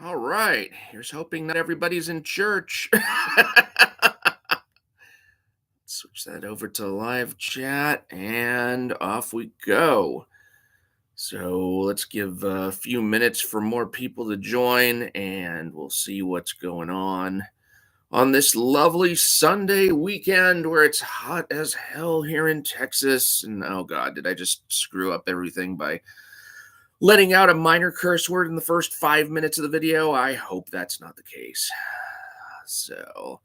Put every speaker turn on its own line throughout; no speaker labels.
All right. Here's hoping not everybody's in church. Switch that over to live chat and off we go. So let's give a few minutes for more people to join and we'll see what's going on this lovely Sunday weekend where it's hot as hell here in Texas. And oh God, did I just screw up everything by letting out a minor curse word in the first 5 minutes of the video? I hope that's not the case. So,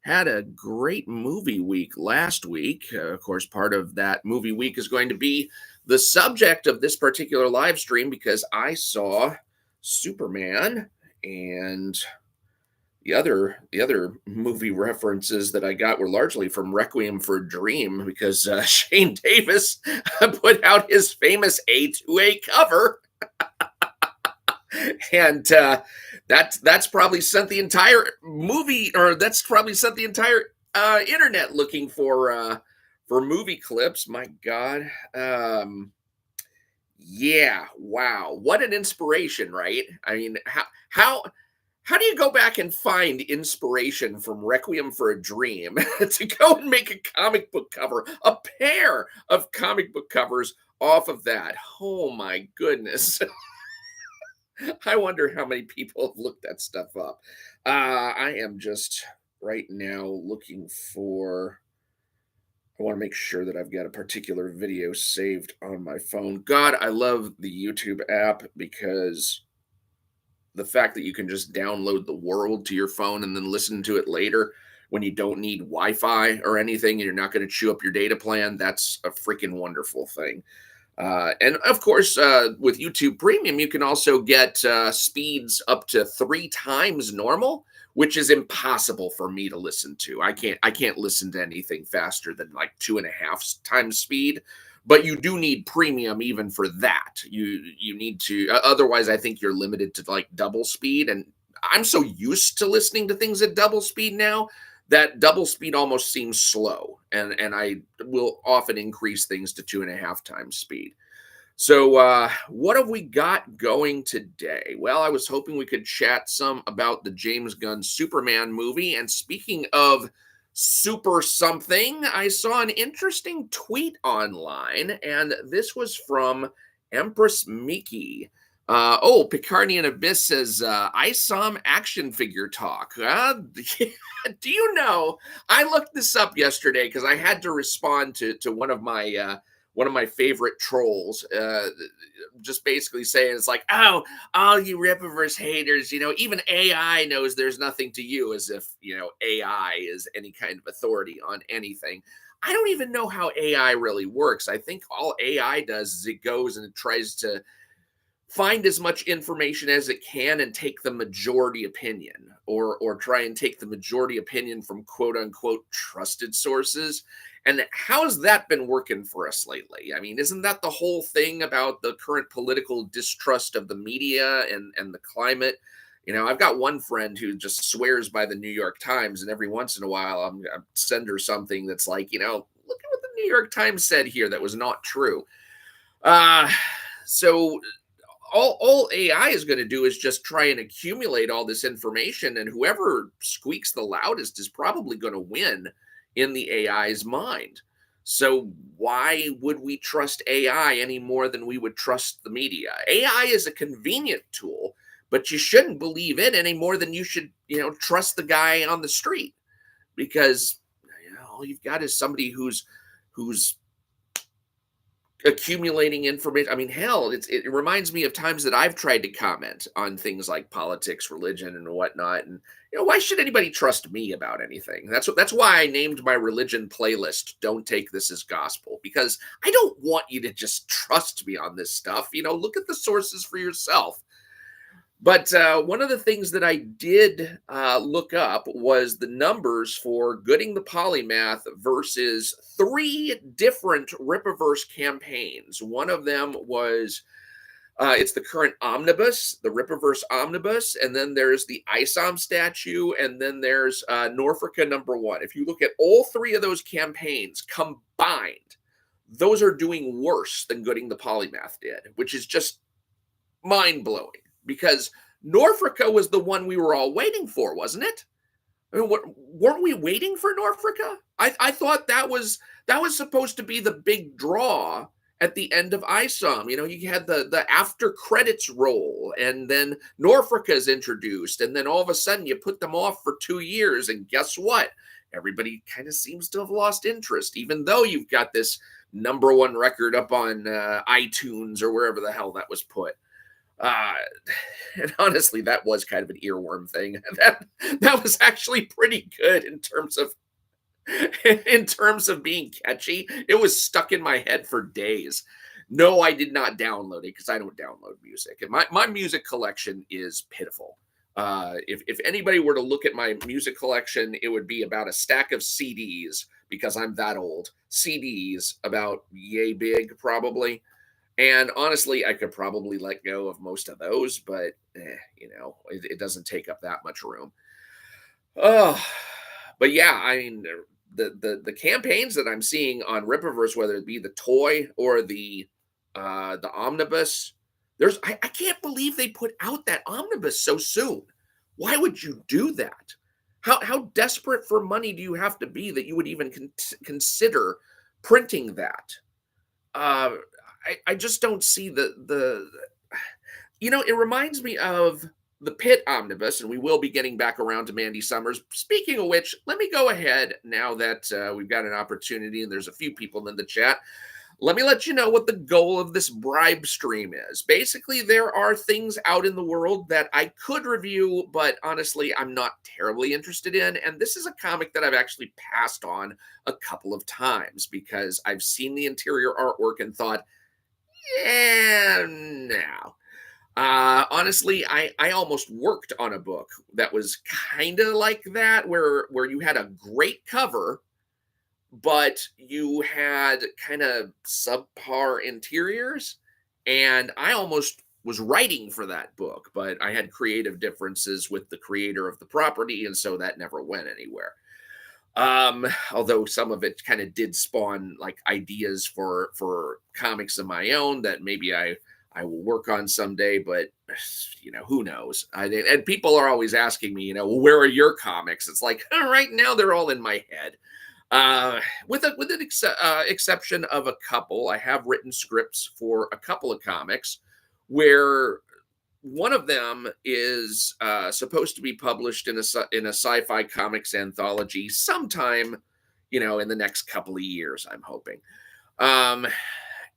had a great movie week last week. Of course, part of that movie week is going to be the subject of this particular live stream because I saw Superman, and the other movie references that I got were largely from Requiem for a Dream because Shane Davis put out his famous A2A cover, and that's probably sent the entire movie, or that's probably sent the entire internet looking for movie clips. My God, yeah, wow, what an inspiration, right? I mean, how do you go back and find inspiration from Requiem for a Dream to go and make a comic book cover, a pair of comic book covers off of that? Oh my goodness. I wonder how many people have looked that stuff up. I am just right now looking for. I want to make sure that I've got a particular video saved on my phone. God, I love the YouTube app because the fact that you can just download the world to your phone and then listen to it later when you don't need Wi-Fi or anything and you're not going to chew up your data plan, that's a freaking wonderful thing. And of course, with YouTube Premium, you can also get speeds up to 3 times normal, which is impossible for me to listen to. I can't listen to anything faster than like 2.5 times speed. But you do need premium even for that. You need to. Otherwise, I think you're limited to like double speed. And I'm so used to listening to things at double speed now that double speed almost seems slow, and I will often increase things to 2.5 times speed. So, what have we got going today? Well, I was hoping we could chat some about the James Gunn Superman movie. And speaking of super something, I saw an interesting tweet online, and this was from Empress Miki. Picardian Abyss says, I saw him action figure talk. Do you know? I looked this up yesterday because I had to respond to one of my favorite trolls, just basically saying it's like, oh, all you Rippaverse haters, even AI knows there's nothing to you, as if AI is any kind of authority on anything. I don't even know how AI really works. I think all AI does is it goes and it tries to find as much information as it can and take the majority opinion, or try and take the majority opinion from quote unquote trusted sources. And how's that been working for us lately? I mean, isn't that the whole thing about the current political distrust of the media and the climate? I've got one friend who just swears by the New York Times, and every once in a while I send her something that's like, look at what the New York Times said here that was not true. So all AI is going to do is just try and accumulate all this information, and whoever squeaks the loudest is probably going to win in the AI's mind. So why would we trust AI any more than we would trust the media? AI is a convenient tool, but you shouldn't believe it any more than you should, trust the guy on the street, because all you've got is somebody who's accumulating information. I mean, hell, it reminds me of times that I've tried to comment on things like politics, religion, and whatnot. And why should anybody trust me about anything? That's why I named my religion playlist "Don't Take This as Gospel," because I don't want you to just trust me on this stuff. Look at the sources for yourself. But one of the things that I did look up was the numbers for Gooding the Polymath versus 3 different Rippaverse campaigns. One of them was it's the current omnibus, the Rippaverse omnibus, and then there's the ISOM statue, and then there's Norfolka #1. If you look at all 3 of those campaigns combined, those are doing worse than Gooding the Polymath did, which is just mind blowing. Because Norfolka was the one we were all waiting for, wasn't it? I mean, weren't we waiting for Norfolka? I thought that was supposed to be the big draw at the end of ISOM. You had the after credits roll, and then Norfolka is introduced, and then all of a sudden you put them off for 2 years, and guess what? Everybody kind of seems to have lost interest, even though you've got this number one record up on iTunes or wherever the hell that was put. Uh, and honestly, that was kind of an earworm thing. That was actually pretty good in terms of being catchy. It was stuck in my head for days. No, I did not download it because I don't download music, and my music collection is pitiful. If anybody were to look at my music collection, it would be about a stack of CDs because I'm that old. CDs about yay big, probably. And honestly, I could probably let go of most of those, but it doesn't take up that much room. Oh, but yeah, I mean, the campaigns that I'm seeing on Rippaverse, whether it be the toy or the omnibus, I can't believe they put out that omnibus so soon. Why would you do that? How desperate for money do you have to be that you would even consider printing that? Uh, I just don't see it reminds me of the Pit Omnibus, and we will be getting back around to Mandy Summers. Speaking of which, let me go ahead now that we've got an opportunity and there's a few people in the chat. Let me let you know what the goal of this bribe stream is. Basically, there are things out in the world that I could review, but honestly, I'm not terribly interested in. And this is a comic that I've actually passed on a couple of times because I've seen the interior artwork and thought, yeah, no. Honestly, I almost worked on a book that was kind of like that, where you had a great cover, but you had kind of subpar interiors, and I almost was writing for that book, but I had creative differences with the creator of the property, and so that never went anywhere. Although some of it kind of did spawn like ideas for comics of my own that maybe I will work on someday, but who knows? And people are always asking me, well, where are your comics? It's like right now they're all in my head. With an exception of a couple, I have written scripts for a couple of comics where one of them is supposed to be published in a sci-fi comics anthology sometime, in the next couple of years, I'm hoping.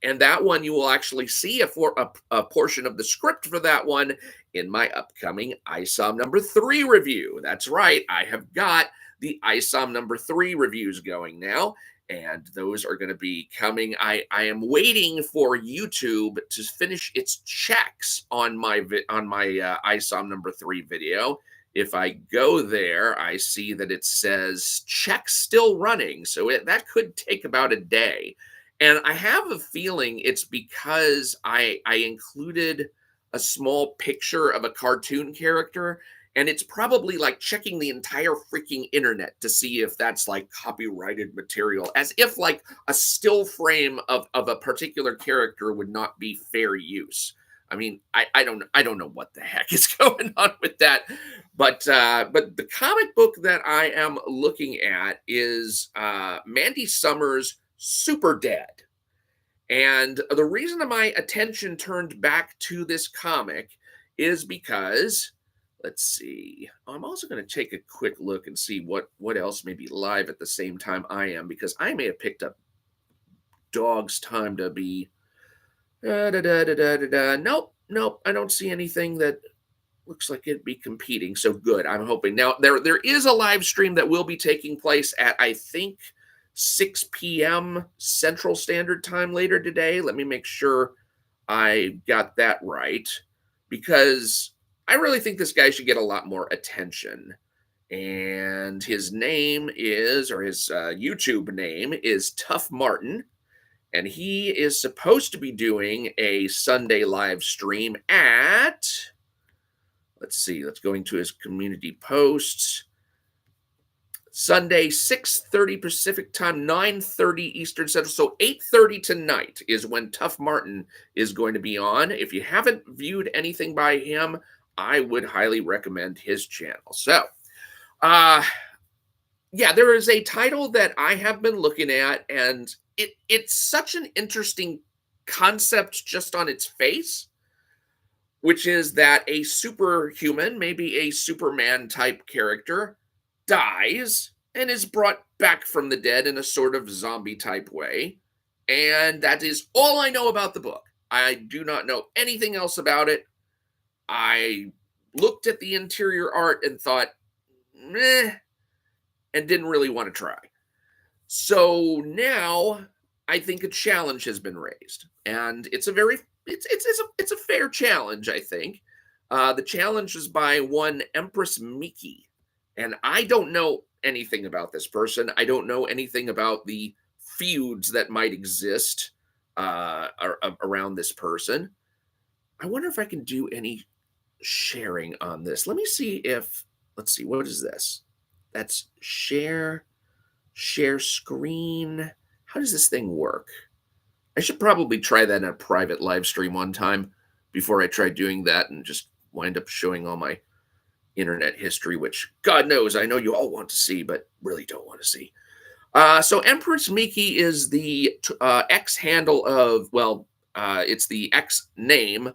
And that one you will actually see a portion of the script for that one in my upcoming ISOM number 3 review. That's right, I have got the ISOM number 3 reviews going now, and those are going to be coming. I am waiting for YouTube to finish its checks on my ISOM number 3 video. If I go there, I see that it says checks still running, so that could take about a day. And I have a feeling it's because I included a small picture of a cartoon character, and it's probably like checking the entire freaking internet to see if that's like copyrighted material, as if like a still frame of a particular character would not be fair use. I mean, I don't know what the heck is going on with that, but the comic book that I am looking at is Mandy Summers' Super Dead. And the reason that my attention turned back to this comic is because, let's see, I'm also going to take a quick look and see what else may be live at the same time I am, because I may have picked up Dog's Time to be. Nope, I don't see anything that looks like it'd be competing. So good, I'm hoping. Now, there is a live stream that will be taking place at, I think, 6 p.m. Central Standard Time later today. Let me make sure I got that right, because I really think this guy should get a lot more attention. And his name is, or his YouTube name is Tough Martin. And he is supposed to be doing a Sunday live stream at, let's see, let's go into his community posts. Sunday, 6:30 Pacific time, 9:30 Eastern Central. So 8:30 tonight is when Tough Martin is going to be on. If you haven't viewed anything by him, I would highly recommend his channel. So, uh, yeah, there is a title that I have been looking at, and it's such an interesting concept just on its face, which is that a superhuman, maybe a Superman type character, dies and is brought back from the dead in a sort of zombie type way. And that is all I know about the book. I do not know anything else about it. I looked at the interior art and thought, meh, and didn't really want to try. So now I think a challenge has been raised, and it's a very it's a fair challenge, I think. The challenge is by one Empress Miki, and I don't know anything about this person. I don't know anything about the feuds that might exist around this person. I wonder if I can do any sharing on this. Let me see if let's see, what is this? That's share screen. How does this thing work? I should probably try that in a private live stream one time before I try doing that and just wind up showing all my internet history, which God knows I know you all want to see, but really don't want to see. So Empress Miki is the X handle of, well, it's the X name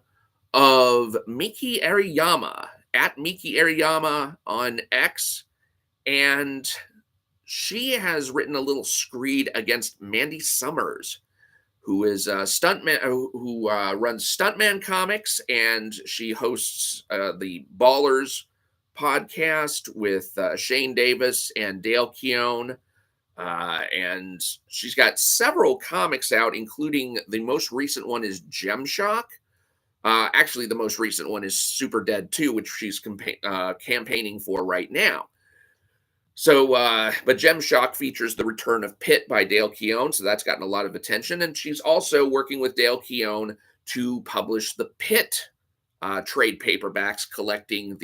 of Miki Ariyama, at Miki Ariyama on X. And she has written a little screed against Mandy Summers, who is a stuntman who runs Stuntman Comics, and she hosts the Ballers podcast with Shane Davis and Dale Keown. And she's got several comics out, including the most recent one is Gemshock. Actually, the most recent one is Super Dead 2, which she's campaigning for right now. So, but Gemshock features the return of Pit by Dale Keown, so that's gotten a lot of attention. And she's also working with Dale Keown to publish the Pit trade paperbacks, collecting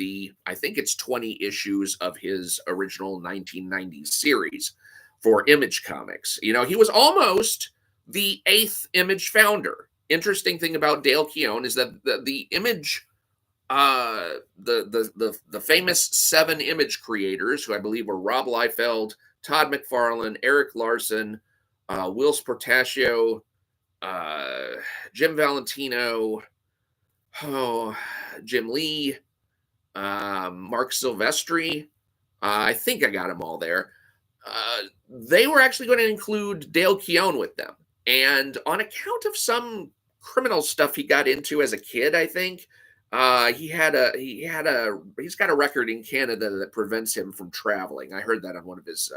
I think it's 20 issues of his original 1990s series for Image Comics. You know, he was almost the 8th Image founder. Interesting thing about Dale Keown is that the Image the famous 7 Image creators, who I believe were Rob Liefeld, Todd McFarlane, Eric Larson, Will Sportaccio, Jim Valentino, Jim Lee, Mark Silvestri. I think I got them all there. They were actually going to include Dale Keown with them, and on account of some criminal stuff he got into as a kid, I think. He's got a record in Canada that prevents him from traveling. I heard that on one of his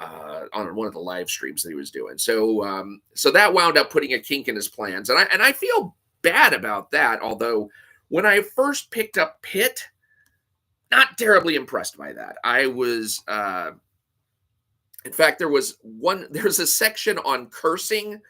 on one of the live streams that he was doing. So so that wound up putting a kink in his plans, and I feel bad about that. Although when I first picked up Pit, not terribly impressed by that. I was in fact there's a section on cursing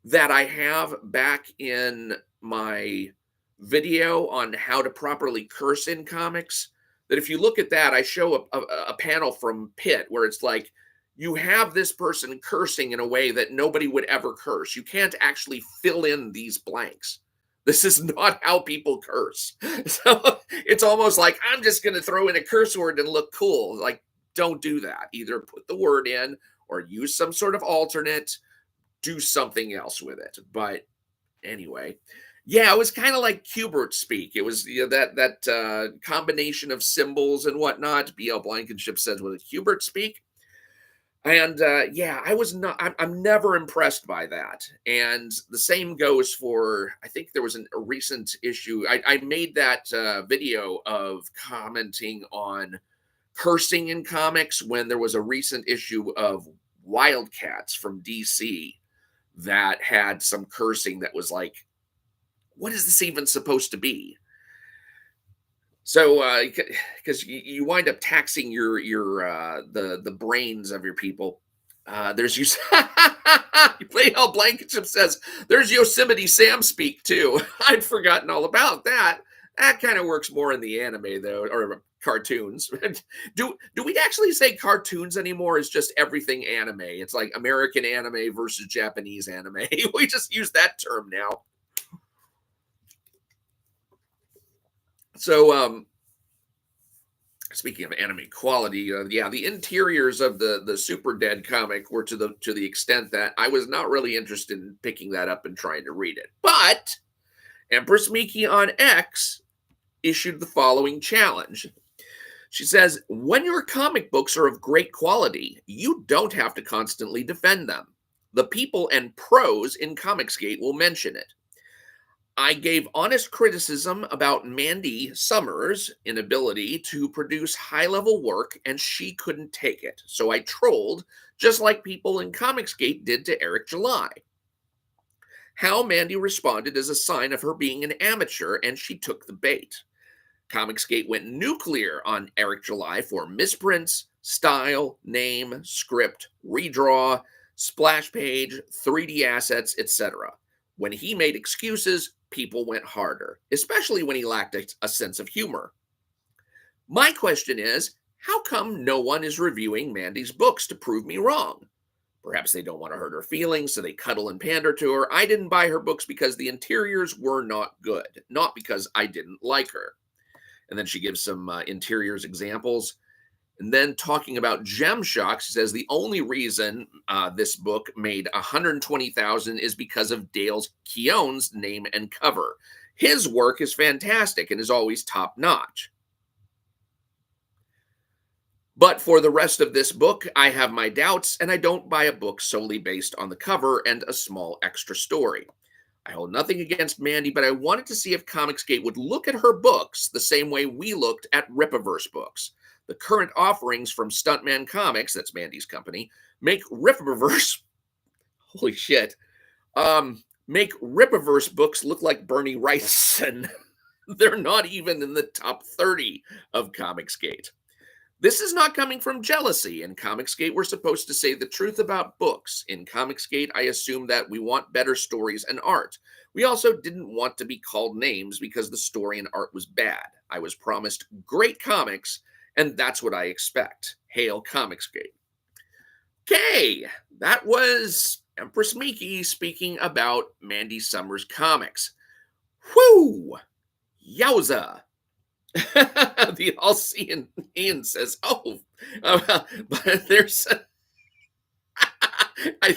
that I have back in my video on how to properly curse in comics, that if you look at that, I show a panel from Pit where it's like, you have this person cursing in a way that nobody would ever curse. You can't actually fill in these blanks. This is not how people curse. So it's almost like, I'm just going to throw in a curse word and look cool. Like, don't do that. Either put the word in or use some sort of alternate, do something else with it. But anyway, yeah, it was kind of like Kubert speak. It was, you know, that combination of symbols and whatnot. B.L. Blankenship says, "Was it Kubert speak?" And yeah, I'm never impressed by that. And the same goes for, I think there was a recent issue. I made that video of commenting on cursing in comics when there was a recent issue of Wildcats from DC that had some cursing that was like, what is this even supposed to be? So, because you wind up taxing the brains of your people. There's you. You play how Blankenship says. There's Yosemite Sam speak too. I'd forgotten all about that. That kind of works more in the anime though, or cartoons. Do we actually say cartoons anymore? Is just everything anime? It's like American anime versus Japanese anime. We just use that term now. So, speaking of anime quality, yeah, the interiors of the Super Dead comic were to the extent that I was not really interested in picking that up and trying to read it. But Empress Miki on X issued the following challenge. She says, when your comic books are of great quality, you don't have to constantly defend them. The people and pros in Comicsgate will mention it. I gave honest criticism about Mandy Summers' inability to produce high level work, and she couldn't take it. So I trolled, just like people in Comicsgate did to Eric July. How Mandy responded is a sign of her being an amateur, and she took the bait. Comicsgate went nuclear on Eric July for misprints, style, name, script, redraw, splash page, 3D assets, etc. When he made excuses, people went harder, especially when he lacked a sense of humor. My question is, how come no one is reviewing Mandy's books to prove me wrong? Perhaps they don't want to hurt her feelings, so they cuddle and pander to her. I didn't buy her books because the interiors were not good, not because I didn't like her. And then she gives some interiors examples. And then talking about Gem Shock, she says the only reason this book made 120,000 is because of Dale Keown's name and cover. His work is fantastic and is always top notch. But for the rest of this book, I have my doubts, and I don't buy a book solely based on the cover and a small extra story. I hold nothing against Mandy, but I wanted to see if Comicsgate would look at her books the same way we looked at Rippaverse books. The current offerings from Stuntman Comics, that's Mandy's company, make Rippaverse, holy shit, make Rippaverse books look like Bernie Rice, and they're not even in the top 30 of Comicsgate. This is not coming from jealousy. In Comicsgate, we're supposed to say the truth about books. In Comicsgate, I assume that we want better stories and art. We also didn't want to be called names because the story and art was bad. I was promised great comics, and that's what I expect. Hail Comicsgate. Okay, that was Empress Miki speaking about Mandy Summers comics. Whoo! Yowza! The all-seeing Ian says, "Oh, but there's." I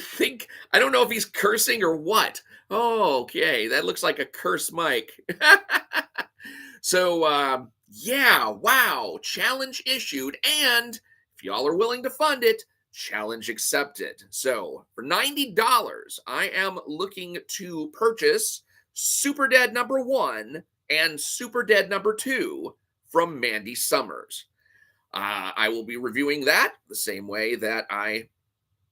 don't know if he's cursing or what. Oh, okay, that looks like a curse mic. So, yeah, wow, challenge issued, and if y'all are willing to fund it, challenge accepted. So, for $90, I am looking to purchase Super Dead #1 and Super Dead #2 from Mandy Summers. I will be reviewing that the same way that I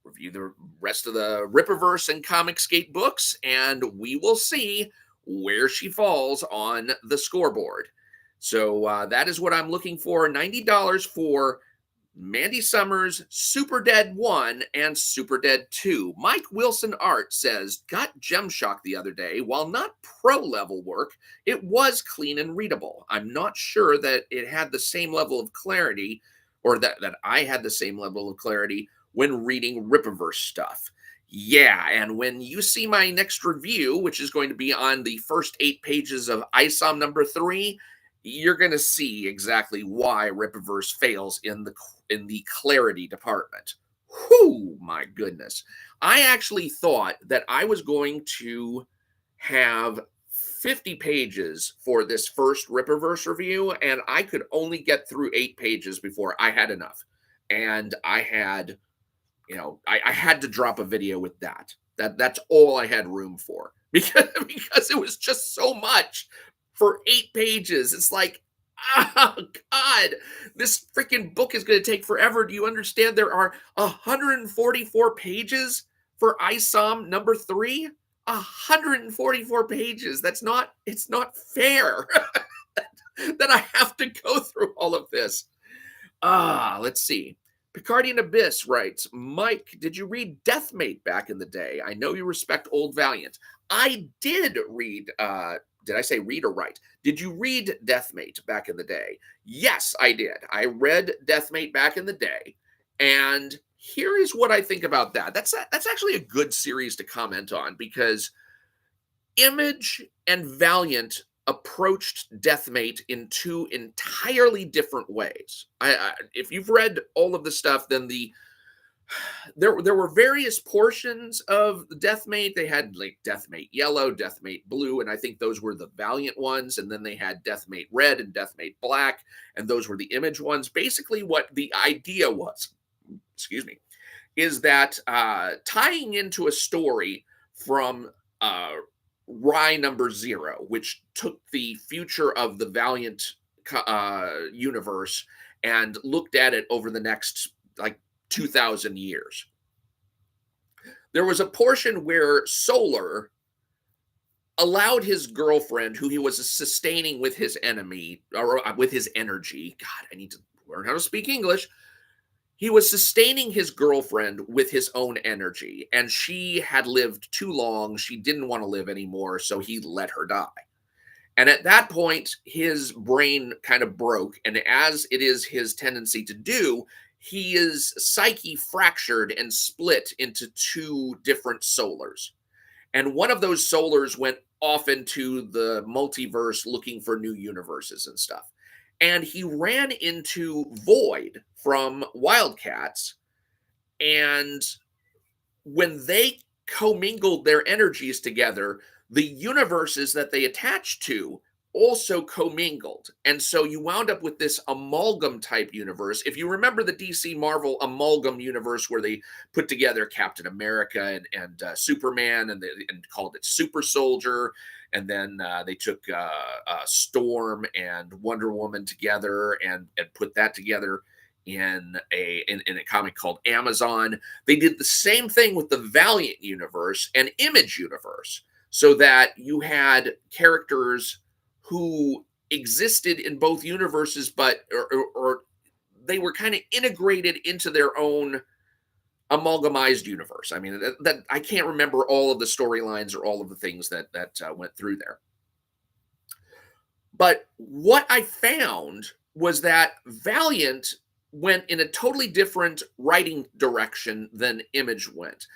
review the rest of the Rippaverse and Comicsgate books, and we will see where she falls on the scoreboard. So that is what I'm looking for. $90 for Mandy Summers, Super Dead 1 and Super Dead 2. Mike Wilson Art says, got Gem Shock the other day. While not pro level work, it was clean and readable. I'm not sure that it had the same level of clarity, or that I had the same level of clarity when reading Rippaverse stuff. Yeah, and when you see my next review, which is going to be on the first 8 pages of ISOM #3, you're going to see exactly why Rippaverse fails in the clarity department. Whew, my goodness. I actually thought that I was going to have 50 pages for this first Rippaverse review, and I could only get through 8 pages before I had enough. And I had, I had to drop a video with that. That's all I had room for because it was just so much for 8 pages. It's like, oh God, this freaking book is going to take forever. Do you understand? There are 144 pages for ISOM #3. 144 pages. It's not fair that I have to go through all of this. Let's see. Picardian Abyss writes, Mike, did you read Deathmate back in the day? I know you respect Old Valiant. I did read, did I say read or write? Did you read Deathmate back in the day? Yes, I did. I read Deathmate back in the day. And here is what I think about that. That's actually a good series to comment on because Image and Valiant approached Deathmate in two entirely different ways. If you've read all of the stuff, then there were various portions of the Deathmate. They had like Deathmate Yellow, Deathmate Blue, and I think those were the Valiant ones. And then they had Deathmate Red and Deathmate Black, and those were the Image ones. Basically, what the idea was, excuse me, is that tying into a story from Rye number 0, which took the future of the Valiant universe and looked at it over the next like 2,000 years. There was a portion where Solar allowed his girlfriend, who he was sustaining with his enemy, or with his energy. God, I need to learn how to speak English. He was sustaining his girlfriend with his own energy, and she had lived too long. She didn't want to live anymore, so he let her die. And at that point, his brain kind of broke, and as it is his tendency to do, his psyche fractured and split into two different Solars. And one of those Solars went off into the multiverse looking for new universes and stuff. And he ran into Void from Wildcats. And when they commingled their energies together, the universes that they attached to also commingled. And so you wound up with this amalgam type universe. If you remember the DC Marvel amalgam universe where they put together Captain America and Superman and called it Super Soldier. And then they took Storm and Wonder Woman together and put that together in a comic called Amazon. They did the same thing with the Valiant universe and Image universe, so that you had characters who existed in both universes, but or they were kind of integrated into their own amalgamized universe. I mean, that I can't remember all of the storylines or all of the things that went through there. But what I found was that Valiant went in a totally different writing direction than Image went.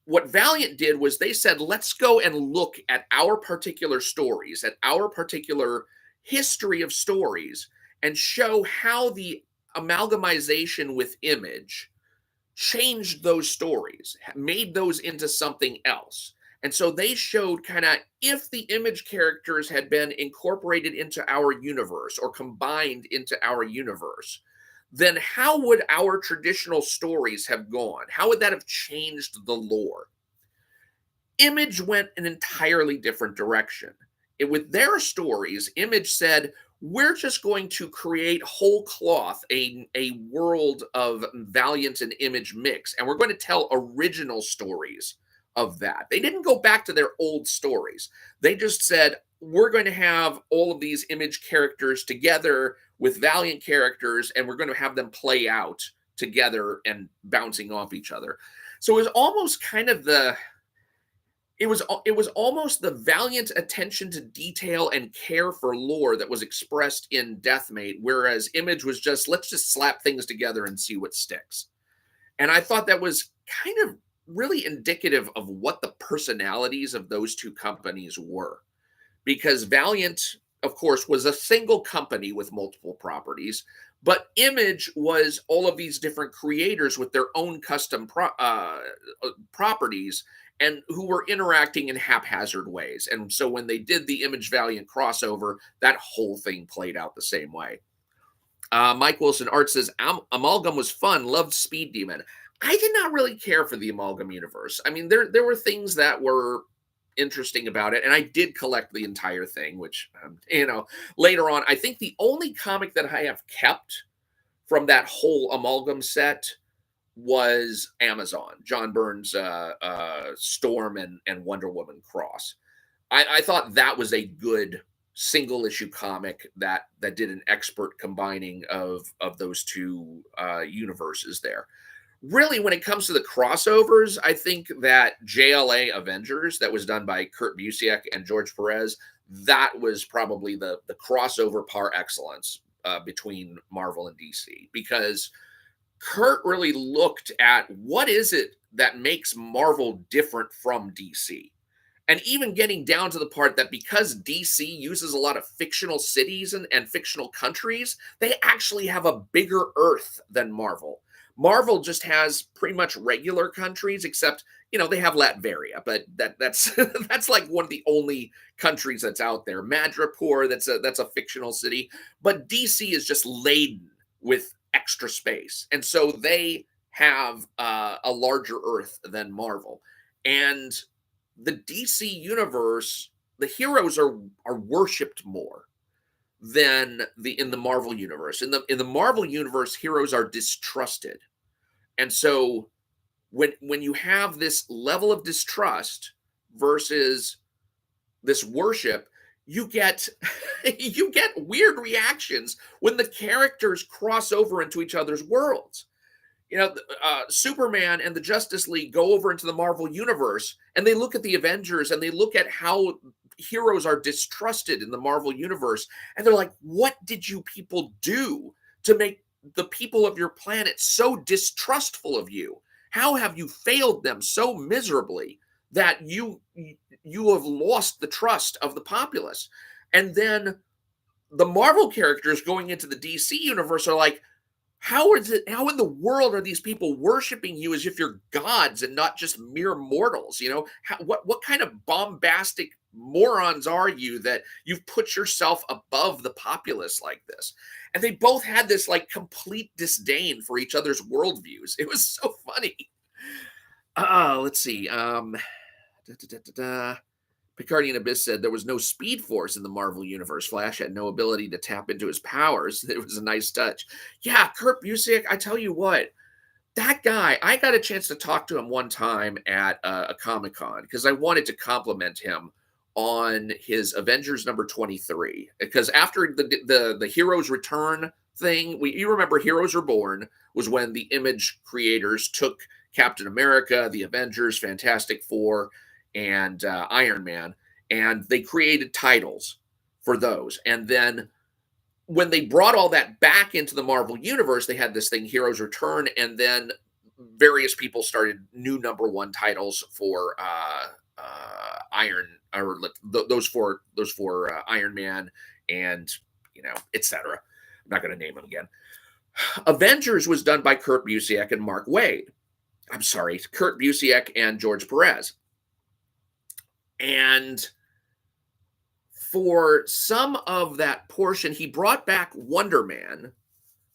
What Valiant did was they said, let's go and look at our particular stories, at our particular history of stories, and show how the amalgamization with Image changed those stories, made those into something else. And so they showed kind of if the Image characters had been incorporated into our universe or combined into our universe, then how would our traditional stories have gone? How would that have changed the lore? Image went an entirely different direction. With their stories, Image said, we're just going to create whole cloth, a world of Valiant and Image mix, and we're going to tell original stories of that. They didn't go back to their old stories. They just said, we're going to have all of these Image characters together with Valiant characters, and we're going to have them play out together and bouncing off each other. So it was almost kind of it was almost the Valiant attention to detail and care for lore that was expressed in Deathmate, whereas Image was just, let's just slap things together and see what sticks. And I thought that was kind of really indicative of what the personalities of those two companies were. Because Valiant, of course, was a single company with multiple properties, but Image was all of these different creators with their own custom properties and who were interacting in haphazard ways. And so when they did the Image Valiant crossover, that whole thing played out the same way. Mike Wilson Art says, Amalgam was fun, loved Speed Demon. I did not really care for the Amalgam universe. I mean, there were things that were interesting about it, and I did collect the entire thing, which later on, I think the only comic that I have kept from that whole Amalgam set was Amazon, John Byrne's Storm and Wonder Woman cross. I thought that was a good single issue comic that did an expert combining of those two universes there. Really, when it comes to the crossovers, I think that JLA Avengers that was done by Kurt Busiek and George Perez, that was probably the crossover par excellence between Marvel and DC, because Kurt really looked at what is it that makes Marvel different from DC. And even getting down to the part that because DC uses a lot of fictional cities and fictional countries, they actually have a bigger Earth than Marvel. Marvel just has pretty much regular countries, except they have Latveria, but that's that's like one of the only countries that's out there. Madripoor, that's a fictional city, but DC is just laden with extra space, and so they have a larger Earth than Marvel. And the DC universe, the heroes are worshipped more than in the Marvel universe. In the Marvel universe, heroes are distrusted. And so when you have this level of distrust versus this worship, you get you get weird reactions when the characters cross over into each other's worlds. Superman and the Justice League go over into the Marvel universe and they look at the Avengers and they look at how heroes are distrusted in the Marvel universe. And they're like, what did you people do to make the people of your planet so distrustful of you? How have you failed them so miserably that you have lost the trust of the populace? And then the Marvel characters going into the DC universe are like, how in the world are these people worshiping you as if you're gods and not just mere mortals? What kind of bombastic morons are you that you've put yourself above the populace like this? And they both had this like complete disdain for each other's worldviews. It was so funny. Let's see. Picardian Abyss said there was no Speed Force in the Marvel Universe. Flash had no ability to tap into his powers. It was a nice touch. Yeah, Kurt Busiek, I tell you what, that guy, I got a chance to talk to him one time at a Comic-Con because I wanted to compliment him on his Avengers number 23. Because after the Heroes Return thing, you remember Heroes Reborn was when the Image creators took Captain America, the Avengers, Fantastic Four, and Iron Man, and they created titles for those. And then when they brought all that back into the Marvel universe, they had this thing, Heroes Return, and then various people started new number one titles for Iron, or those four Iron Man, and etc. I'm not going to name them again. Avengers was done by Kurt Busiek and Mark Waid. I'm sorry, Kurt Busiek and George Perez. And for some of that portion, he brought back Wonder Man,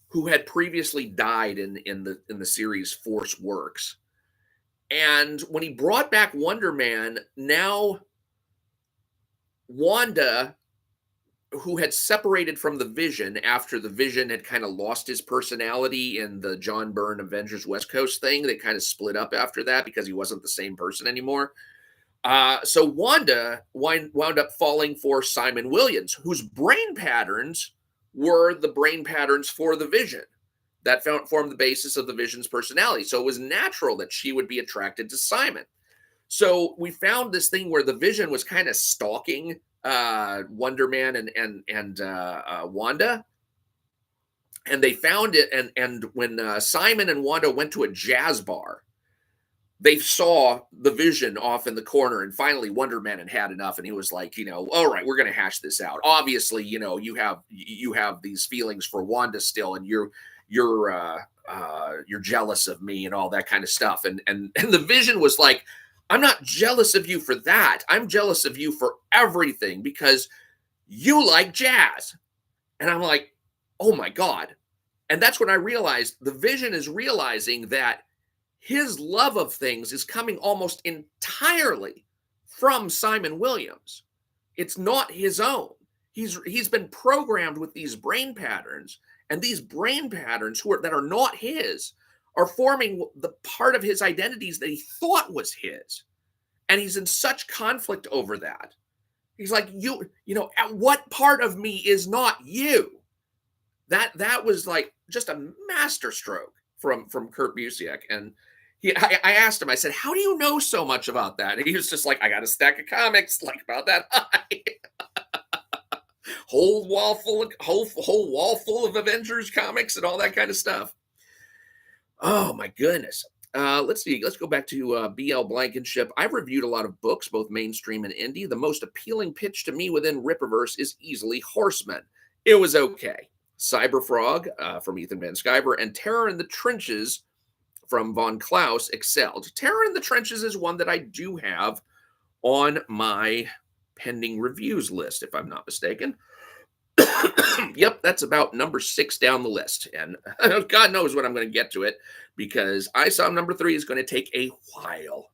who had previously died in the series Force Works. And when he brought back Wonder Man, now Wanda, who had separated from the Vision after the Vision had kind of lost his personality in the John Byrne Avengers West Coast thing, they kind of split up after that because he wasn't the same person anymore. So Wanda wound up falling for Simon Williams, whose brain patterns were the brain patterns for the Vision that formed the basis of the Vision's personality. So it was natural that she would be attracted to Simon. So we found this thing where the Vision was kind of stalking Wonder Man and Wanda. And they found it. And when Simon and Wanda went to a jazz bar, they saw the Vision off in the corner, and finally Wonder Man had enough, and he was like, all right, we're going to hash this out. Obviously, you have these feelings for Wanda still, and you're jealous of me and all that kind of stuff. And the Vision was like, I'm not jealous of you for that. I'm jealous of you for everything because you like jazz. And I'm like, oh my God. And that's when I realized the Vision is realizing that his love of things is coming almost entirely from Simon Williams. It's not his own. He's been programmed with these brain patterns, and these brain patterns that are not his are forming the part of his identities that he thought was his. And he's in such conflict over that. He's like, at what part of me is not you? That was like just a masterstroke from Kurt Busiek. And I asked him, I said, how do you know so much about that? And he was just like, I got a stack of comics like about that high. whole wall full of Avengers comics and all that kind of stuff. Oh my goodness. Let's see. Let's go back to BL Blankenship. I've reviewed a lot of books, both mainstream and indie. The most appealing pitch to me within Rippaverse is easily Horsemen. It was okay. Cyberfrog from Ethan Van Sciver and Terror in the Trenches from Von Klaus excelled. Terror in the Trenches is one that I do have on my pending reviews list, if I'm not mistaken. Yep, that's about number 6 down the list. And God knows when I'm going to get to it because I saw number 3 is going to take a while.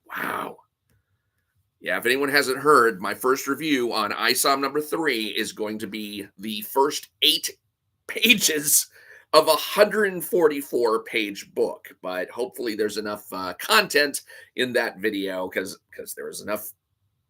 Wow. Yeah, if anyone hasn't heard, my first review on ISOM number 3 is going to be the first 8 pages of a 144-page book. But hopefully there's enough content in that video because there was enough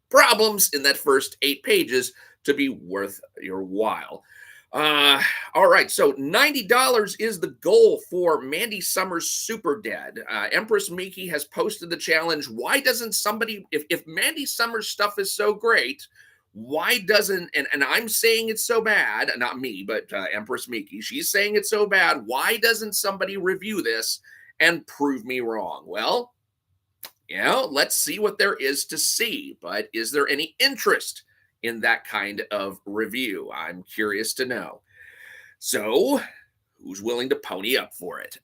problems in that first 8 pages to be worth your while. All right, so $90 is the goal for Mandy Summers' Super Dead. Empress Miki has posted the challenge. Why doesn't somebody, if Mandy Summers' stuff is so great, why doesn't, and I'm saying it's so bad, not me, but Empress Miki, she's saying it's so bad, why doesn't somebody review this and prove me wrong? Well, let's see what there is to see, but is there any interest in that kind of review? I'm curious to know. So, who's willing to pony up for it?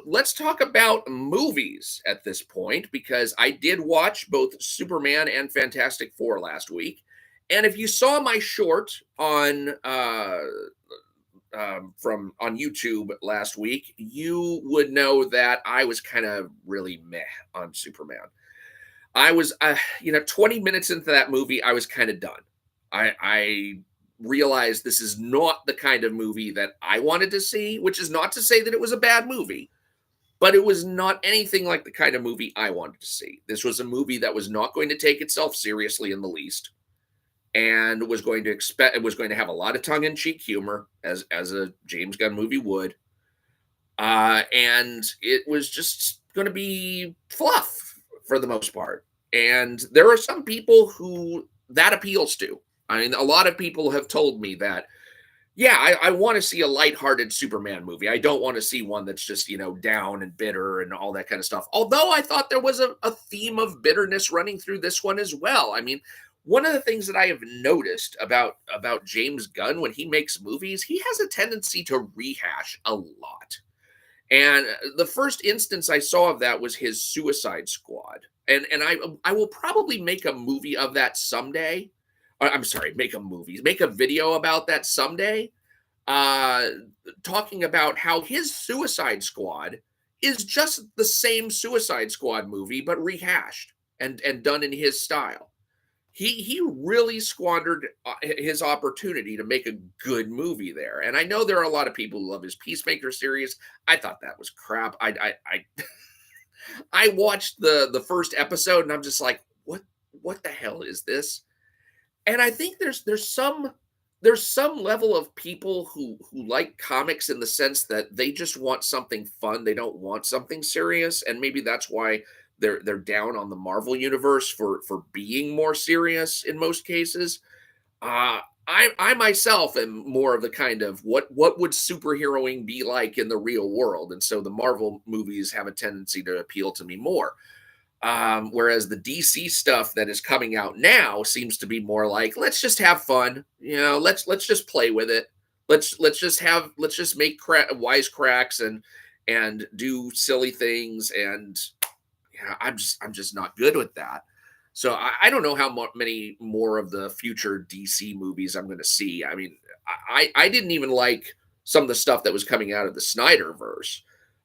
Let's talk about movies at this point because I did watch both Superman and Fantastic Four last week. And if you saw my short on from on YouTube last week, you would know that I was kind of really meh on Superman. I was, 20 minutes into that movie, I was kind of done. I realized this is not the kind of movie that I wanted to see, which is not to say that it was a bad movie, but it was not anything like the kind of movie I wanted to see. This was a movie that was not going to take itself seriously in the least, and was going to have a lot of tongue-in-cheek humor, as a James Gunn movie would, and it was just going to be fluff for the most part. And there are some people who that appeals to. I mean, a lot of people have told me that, yeah, I want to see a lighthearted Superman movie. I don't want to see one that's just, down and bitter and all that kind of stuff. Although I thought there was a theme of bitterness running through this one as well. I mean, one of the things that I have noticed about James Gunn when he makes movies, he has a tendency to rehash a lot. And the first instance I saw of that was his Suicide Squad. And I will probably make a movie of that someday. I'm sorry, make a video about that someday, talking about how his Suicide Squad is just the same Suicide Squad movie, but rehashed and done in his style. He really squandered his opportunity to make a good movie there. And I know there are a lot of people who love his Peacemaker series. I thought that was crap. I watched the first episode and I'm just like, what the hell is this? And I think there's some level of people who like comics in the sense that they just want something fun. They don't want something serious, and maybe that's why they're down on the Marvel universe for being more serious in most cases. I myself am more of the kind of what would superheroing be like in the real world, and so the Marvel movies have a tendency to appeal to me more. Whereas the DC stuff that is coming out now seems to be more like, let's just have fun, let's just play with it. Let's just make wisecracks and do silly things. And I'm just not good with that. So I don't know how many more of the future DC movies I'm going to see. I mean, I didn't even like some of the stuff that was coming out of the Snyderverse.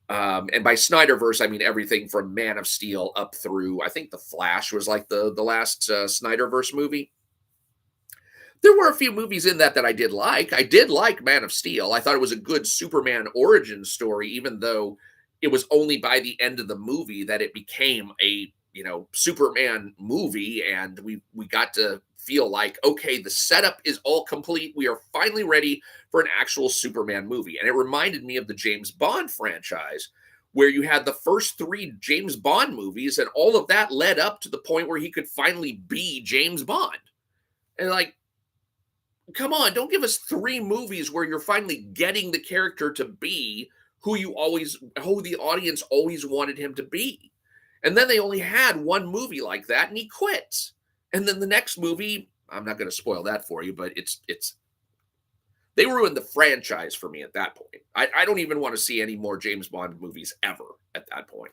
And by Snyderverse, I mean everything from Man of Steel up through, I think The Flash was like the last Snyderverse movie. There were a few movies in that I did like. I did like Man of Steel. I thought it was a good Superman origin story, even though it was only by the end of the movie that it became a, Superman movie. And we got to feel like, okay, the setup is all complete. We are finally ready for an actual Superman movie. And it reminded me of the James Bond franchise, where you had the first 3 James Bond movies, and all of that led up to the point where he could finally be James Bond. And like, come on, don't give us 3 movies where you're finally getting the character to be who the audience always wanted him to be. And then they only had one movie like that, and he quits. And then the next movie, I'm not going to spoil that for you, but it's they ruined the franchise for me at that point. I don't even want to see any more James Bond movies ever at that point.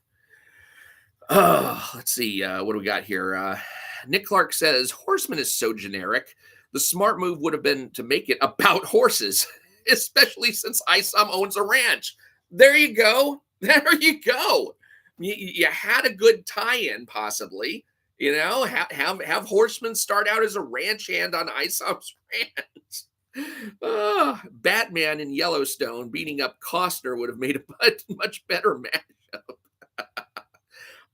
Let's see. What do we got here? Nick Clark says Horseman is so generic. The smart move would have been to make it about horses, especially since Isom owns a ranch. There you go. There you go. You had a good tie-in, possibly. You know, have Horseman start out as a ranch hand on Isom's ranch. Batman in Yellowstone beating up Costner would have made a much better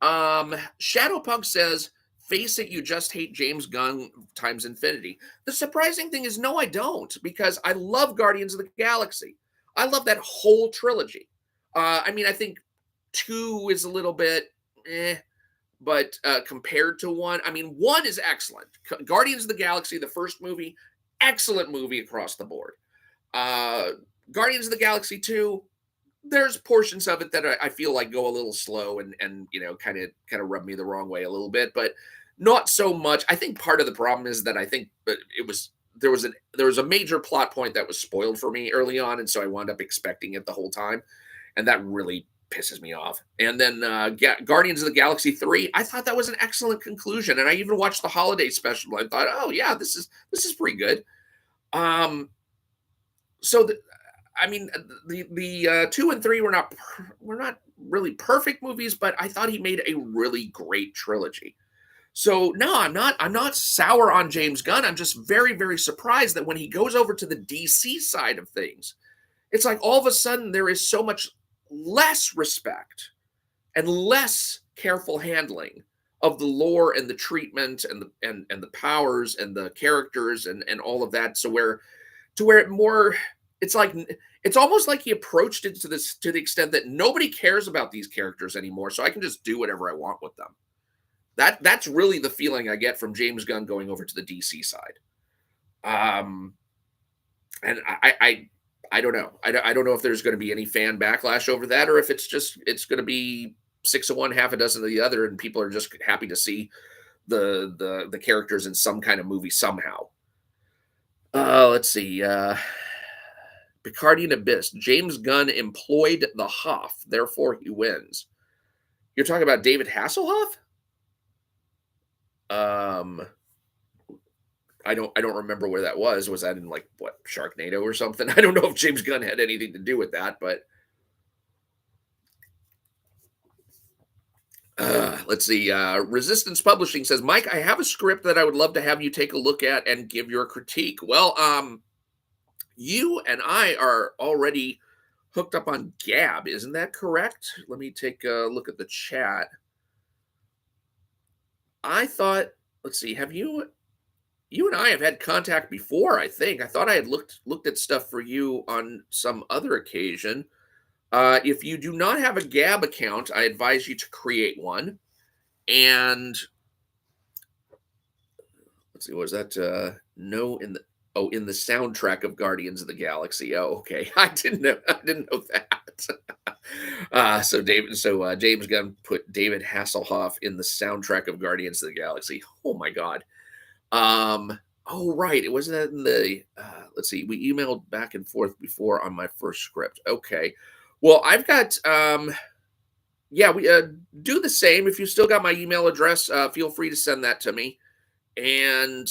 matchup. Shadowpunk says, face it, you just hate James Gunn times infinity. The surprising thing is, no, I don't, because I love Guardians of the Galaxy. I love that whole trilogy. I mean, I think 2 is a little bit but compared to 1, I mean, 1 is excellent. Guardians of the Galaxy, the first movie, excellent movie across the board. Guardians of the Galaxy 2, there's portions of it that I feel like go a little slow and you know, kind of rub me the wrong way a little bit, but not so much. I think part of the problem is that I think there was a major plot point that was spoiled for me early on, and so I wound up expecting it the whole time, and that really pisses me off. And then Guardians of the Galaxy 3, I thought that was an excellent conclusion, and I even watched the holiday special. I thought, oh yeah, this is pretty good. So I mean, the 2 and 3 were not really perfect movies, but I thought he made a really great trilogy. So no, I'm not sour on James Gunn. I'm just very, very surprised that when he goes over to the DC side of things, it's like all of a sudden there is so much less respect and less careful handling of the lore and the treatment and the powers and the characters and all of that. So where it more, it's almost like he approached it to the extent that nobody cares about these characters anymore, so I can just do whatever I want with them. That's really the feeling I get from James Gunn going over to the DC side. And I don't know. I don't know if there's going to be any fan backlash over that, or if it's going to be 6 of one, half a dozen of the other, and people are just happy to see the characters in some kind of movie somehow. Let's see. Picardian Abyss. James Gunn employed the Hoff, therefore he wins. You're talking about David Hasselhoff? I don't remember where that was. Was that in like what, Sharknado or something? I don't know if James Gunn had anything to do with that, but let's see. Resistance Publishing says, Mike, I have a script that I would love to have you take a look at and give your critique. Well, you and I are already hooked up on Gab, isn't that correct? Let me take a look at the chat. I thought, let's see, have you and I have had contact before, I think. I thought I had looked at stuff for you on some other occasion. If you do not have a Gab account, I advise you to create one. And let's see, was that no in the soundtrack of Guardians of the Galaxy? Oh, okay. I didn't know that. So James Gunn put David Hasselhoff in the soundtrack of Guardians of the Galaxy. Oh my God. Oh right, it wasn't in the. Let's see, we emailed back and forth before on my first script. Okay, well I've got. Yeah, we do the same. If you still got my email address, feel free to send that to me. And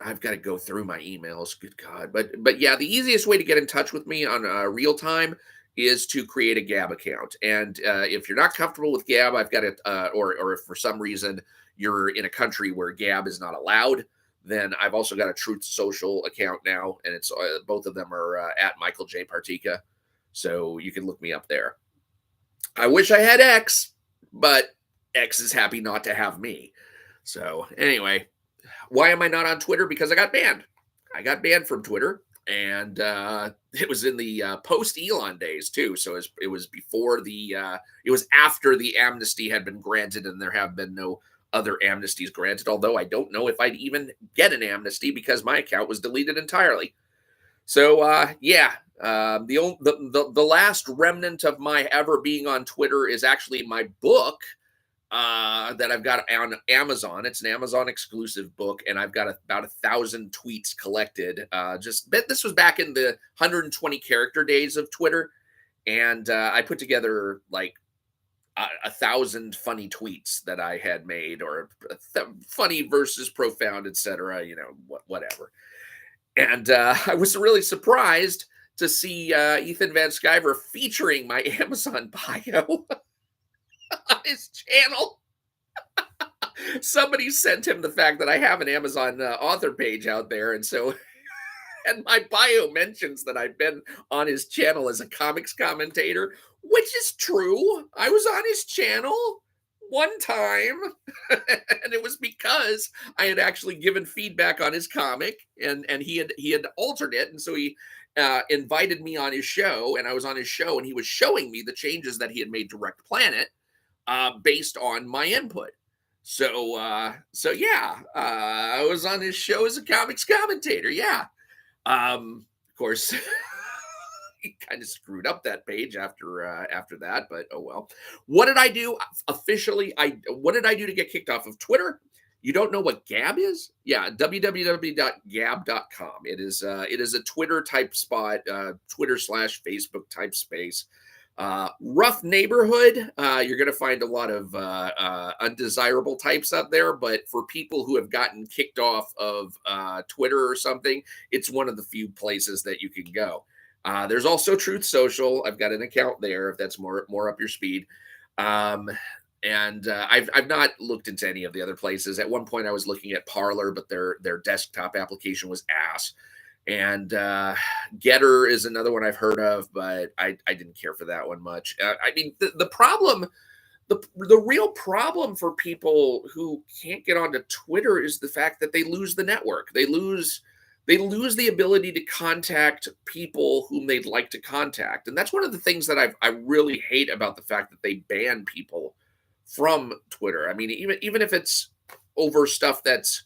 I've got to go through my emails. Good God, but yeah, the easiest way to get in touch with me on real time is to create a Gab account. And if you're not comfortable with Gab, I've got it. Or if for some reason you're in a country where Gab is not allowed, then I've also got a Truth Social account now, and it's both of them are at Michael J. Partika, so you can look me up there. I wish I had X, but X is happy not to have me. So anyway, why am I not on Twitter? Because I got banned. I got banned from Twitter, and it was in the post-Elon days too. So it was before it was after the amnesty had been granted, and there have been no other amnesties granted. Although I don't know if I'd even get an amnesty because my account was deleted entirely. So yeah, The last remnant of my ever being on Twitter is actually my book that I've got on Amazon. It's an Amazon exclusive book, and I've got about 1,000 tweets collected. This was back in the 120 character days of Twitter, and I put together like 1,000 funny tweets that I had made, or funny versus profound, etc. Whatever. And I was really surprised to see Ethan Van Sciver featuring my Amazon bio on his channel. Somebody sent him the fact that I have an Amazon author page out there, and my bio mentions that I've been on his channel as a comics commentator, which is true. I was on his channel one time, and it was because I had actually given feedback on his comic, and he had altered it, and so he invited me on his show, and I was on his show, and he was showing me the changes that he had made to Wrecked Planet based on my input. So yeah, I was on his show as a comics commentator. Yeah. Of course, he kind of screwed up that page after that, but oh well. What did I do officially? What did I do to get kicked off of Twitter? You don't know what Gab is? Yeah, www.gab.com. It is a Twitter type spot, Twitter/Facebook type space. Rough neighborhood. You're going to find a lot of undesirable types up there, but for people who have gotten kicked off of Twitter or something, it's one of the few places that you can go. There's also Truth Social. I've got an account there if that's more up your speed. I've not looked into any of the other places. At one point I was looking at Parler, but their desktop application was ass. And Getter is another one I've heard of, but I didn't care for that one much. I mean, the problem, the real problem for people who can't get onto Twitter is the fact that they lose the network. They lose the ability to contact people whom they'd like to contact. And that's one of the things that I really hate about the fact that they ban people from Twitter. I mean, even if it's over stuff that's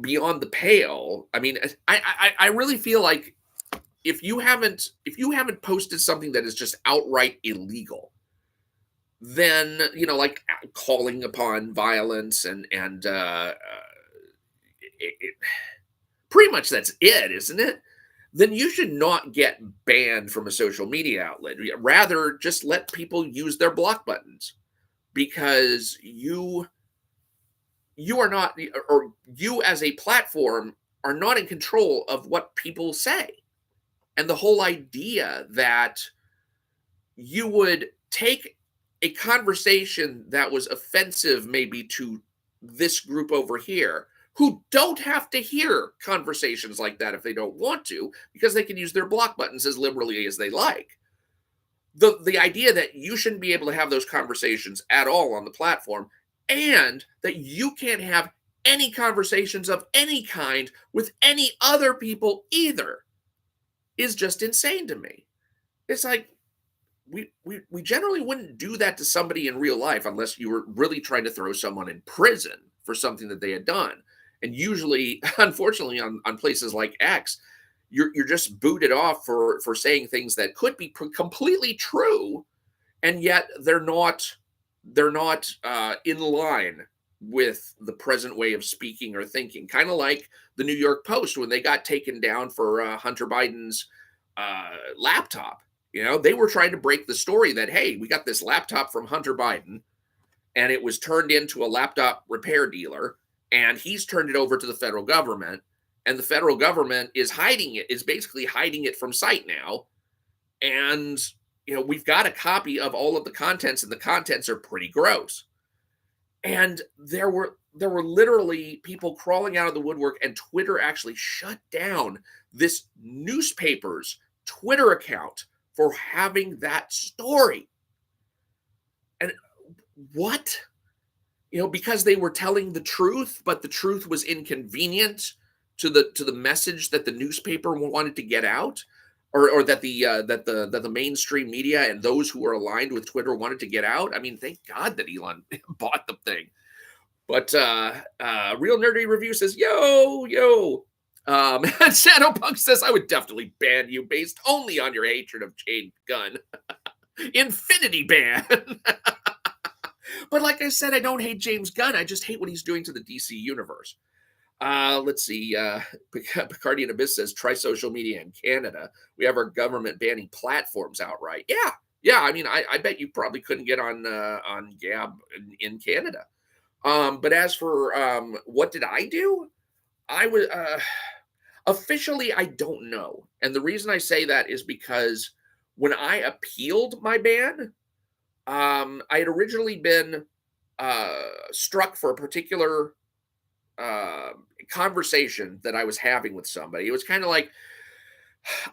beyond the pale. I mean, I really feel like if you haven't posted something that is just outright illegal, then like calling upon violence and pretty much that's it, isn't it? Then you should not get banned from a social media outlet. Rather, just let people use their block buttons, because you are not, or you as a platform are not in control of what people say. And the whole idea that you would take a conversation that was offensive maybe to this group over here, who don't have to hear conversations like that if they don't want to, because they can use their block buttons as liberally as they like. The idea that you shouldn't be able to have those conversations at all on the platform, and that you can't have any conversations of any kind with any other people either, is just insane to me. It's like, we generally wouldn't do that to somebody in real life unless you were really trying to throw someone in prison for something that they had done. And usually, unfortunately, on places like X, you're just booted off for saying things that could be completely true, and yet they're not in line with the present way of speaking or thinking. Kind of like the New York Post when they got taken down for Hunter Biden's laptop. They were trying to break the story that, hey, we got this laptop from Hunter Biden, and it was turned into a laptop repair dealer, and he's turned it over to the federal government, and the federal government is basically hiding it from sight now. And we've got a copy of all of the contents, and the contents are pretty gross. And there were literally people crawling out of the woodwork, and Twitter actually shut down this newspaper's Twitter account for having that story. And what? Because they were telling the truth, but the truth was inconvenient to the message that the newspaper wanted to get out, or that the mainstream media and those who are aligned with Twitter wanted to get out. I mean, thank God that Elon bought the thing. But Real Nerdy Review says, yo, And Shadowpunk says, I would definitely ban you based only on your hatred of James Gunn. Infinity ban. But like I said, I don't hate James Gunn. I just hate what he's doing to the DC universe. Let's see. Picardian Abyss says, try social media in Canada. We have our government banning platforms outright. Yeah. Yeah. I mean, I bet you probably couldn't get on Gab in Canada. But as for what did I do? I was officially, I don't know. And the reason I say that is because when I appealed my ban, I had originally been struck for a particular uh, conversation that I was having with somebody. It was kind of like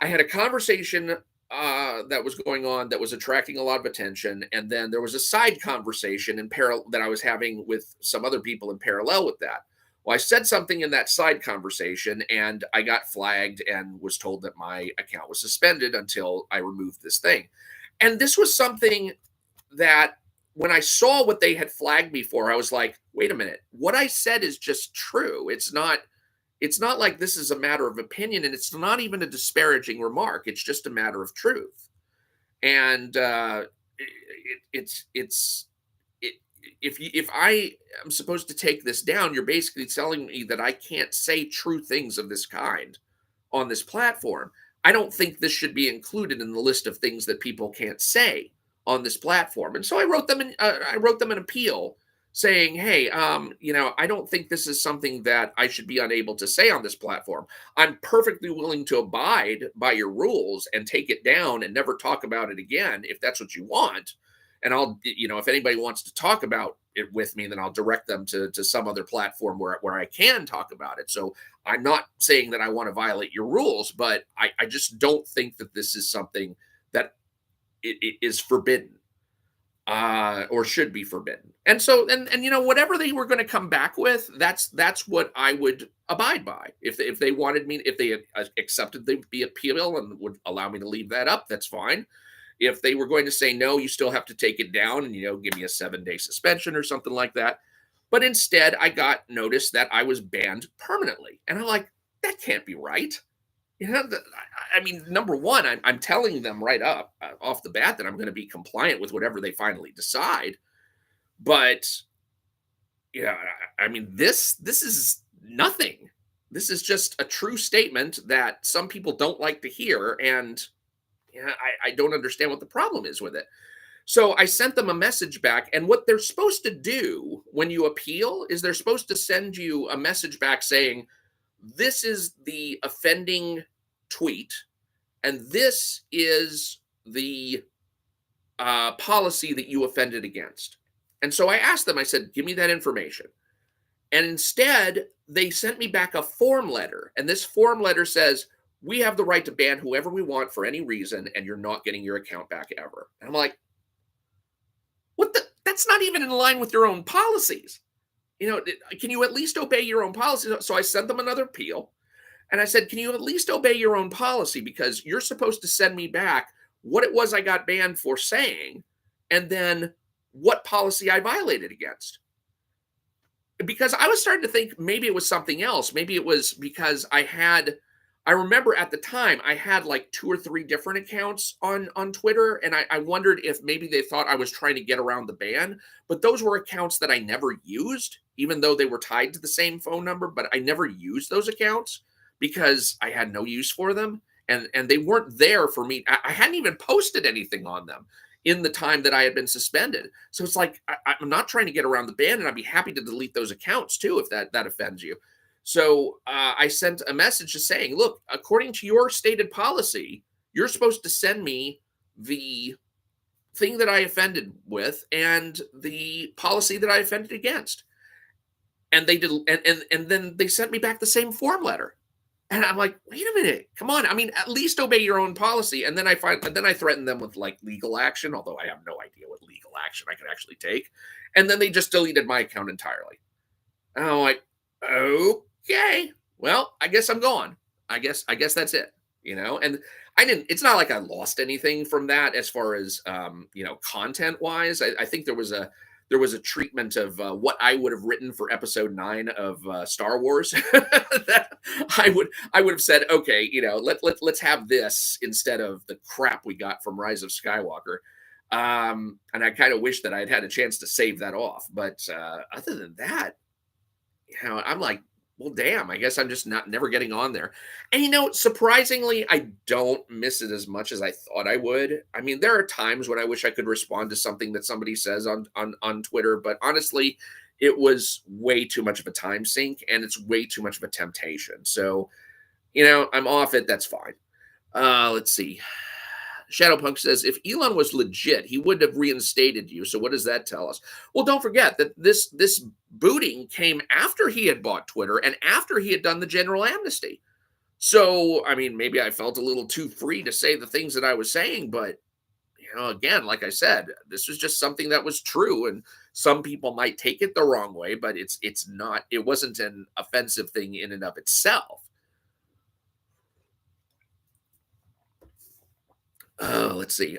I had a conversation that was going on that was attracting a lot of attention, and then there was a side conversation in parallel that I was having with some other people in parallel with that. Well, I said something in that side conversation, and I got flagged and was told that my account was suspended until I removed this thing. And this was something that when I saw what they had flagged me for, I was like, wait a minute, what I said is just true. It's not like this is a matter of opinion, and it's not even a disparaging remark. It's just a matter of truth. And it's it, if I am supposed to take this down, you're basically telling me that I can't say true things of this kind on this platform. I don't think this should be included in the list of things that people can't say on this platform. And so I wrote them an appeal saying, hey, I don't think this is something that I should be unable to say on this platform. I'm perfectly willing to abide by your rules and take it down and never talk about it again if that's what you want. And I'll, if anybody wants to talk about it with me, then I'll direct them to some other platform where I can talk about it. So I'm not saying that I want to violate your rules, but I just don't think that this is something that it is forbidden or should be forbidden. And so, whatever they were going to come back with, that's what I would abide by. If they wanted me, if they accepted the appeal and would allow me to leave that up, that's fine. If they were going to say no, you still have to take it down and give me a 7-day suspension or something like that. But instead, I got notice that I was banned permanently, and I'm like, that can't be right. I mean, number one, I'm telling them right up off the bat that I'm going to be compliant with whatever they finally decide. But yeah, I mean, this is nothing. This is just a true statement that some people don't like to hear, and I don't understand what the problem is with it. So I sent them a message back, and what they're supposed to do when you appeal is they're supposed to send you a message back saying, this is the offending tweet, and this is the policy that you offended against. And so I asked them, I said, give me that information. And instead, they sent me back a form letter. And this form letter says, we have the right to ban whoever we want for any reason, and you're not getting your account back ever. And I'm like, what the? That's not even in line with your own policies. Can you at least obey your own policy? So I sent them another appeal, and I said, can you at least obey your own policy? Because you're supposed to send me back what it was I got banned for saying, and then what policy I violated against. Because I was starting to think maybe it was something else. Maybe it was because I remember at the time I had like 2 or 3 different accounts on Twitter, and I wondered if maybe they thought I was trying to get around the ban. But those were accounts that I never used, even though they were tied to the same phone number. But I never used those accounts because I had no use for them, and they weren't there for me. I hadn't even posted anything on them in the time that I had been suspended. So it's like I'm not trying to get around the ban, and I'd be happy to delete those accounts too if that offends you. So I sent a message just saying, look, according to your stated policy, you're supposed to send me the thing that I offended with and the policy that I offended against. And they did, and then they sent me back the same form letter. And I'm like, wait a minute, come on. I mean, at least obey your own policy. And then I threatened them with like legal action, although I have no idea what legal action I could actually take. And then they just deleted my account entirely. And I'm like, okay, well, I guess I'm gone. I guess that's it, and it's not like I lost anything from that as far as, content wise. I think there was a treatment of what I would have written for episode 9 of Star Wars that I would have said, okay, let's have this instead of the crap we got from Rise of Skywalker. And I kind of wish that I'd had a chance to save that off. But other than that, I'm like, well, damn, I guess I'm just not never getting on there. And surprisingly, I don't miss it as much as I thought I would. I mean, there are times when I wish I could respond to something that somebody says on Twitter, but honestly, it was way too much of a time sink and it's way too much of a temptation. So, I'm off it. That's fine. Let's see. Shadowpunk says, if Elon was legit, he would have reinstated you. So what does that tell us? Well, don't forget that this booting came after he had bought Twitter and after he had done the general amnesty. So, I mean, maybe I felt a little too free to say the things that I was saying, but again, like I said, this was just something that was true, and some people might take it the wrong way, but it's not. It wasn't an offensive thing in and of itself. Let's see.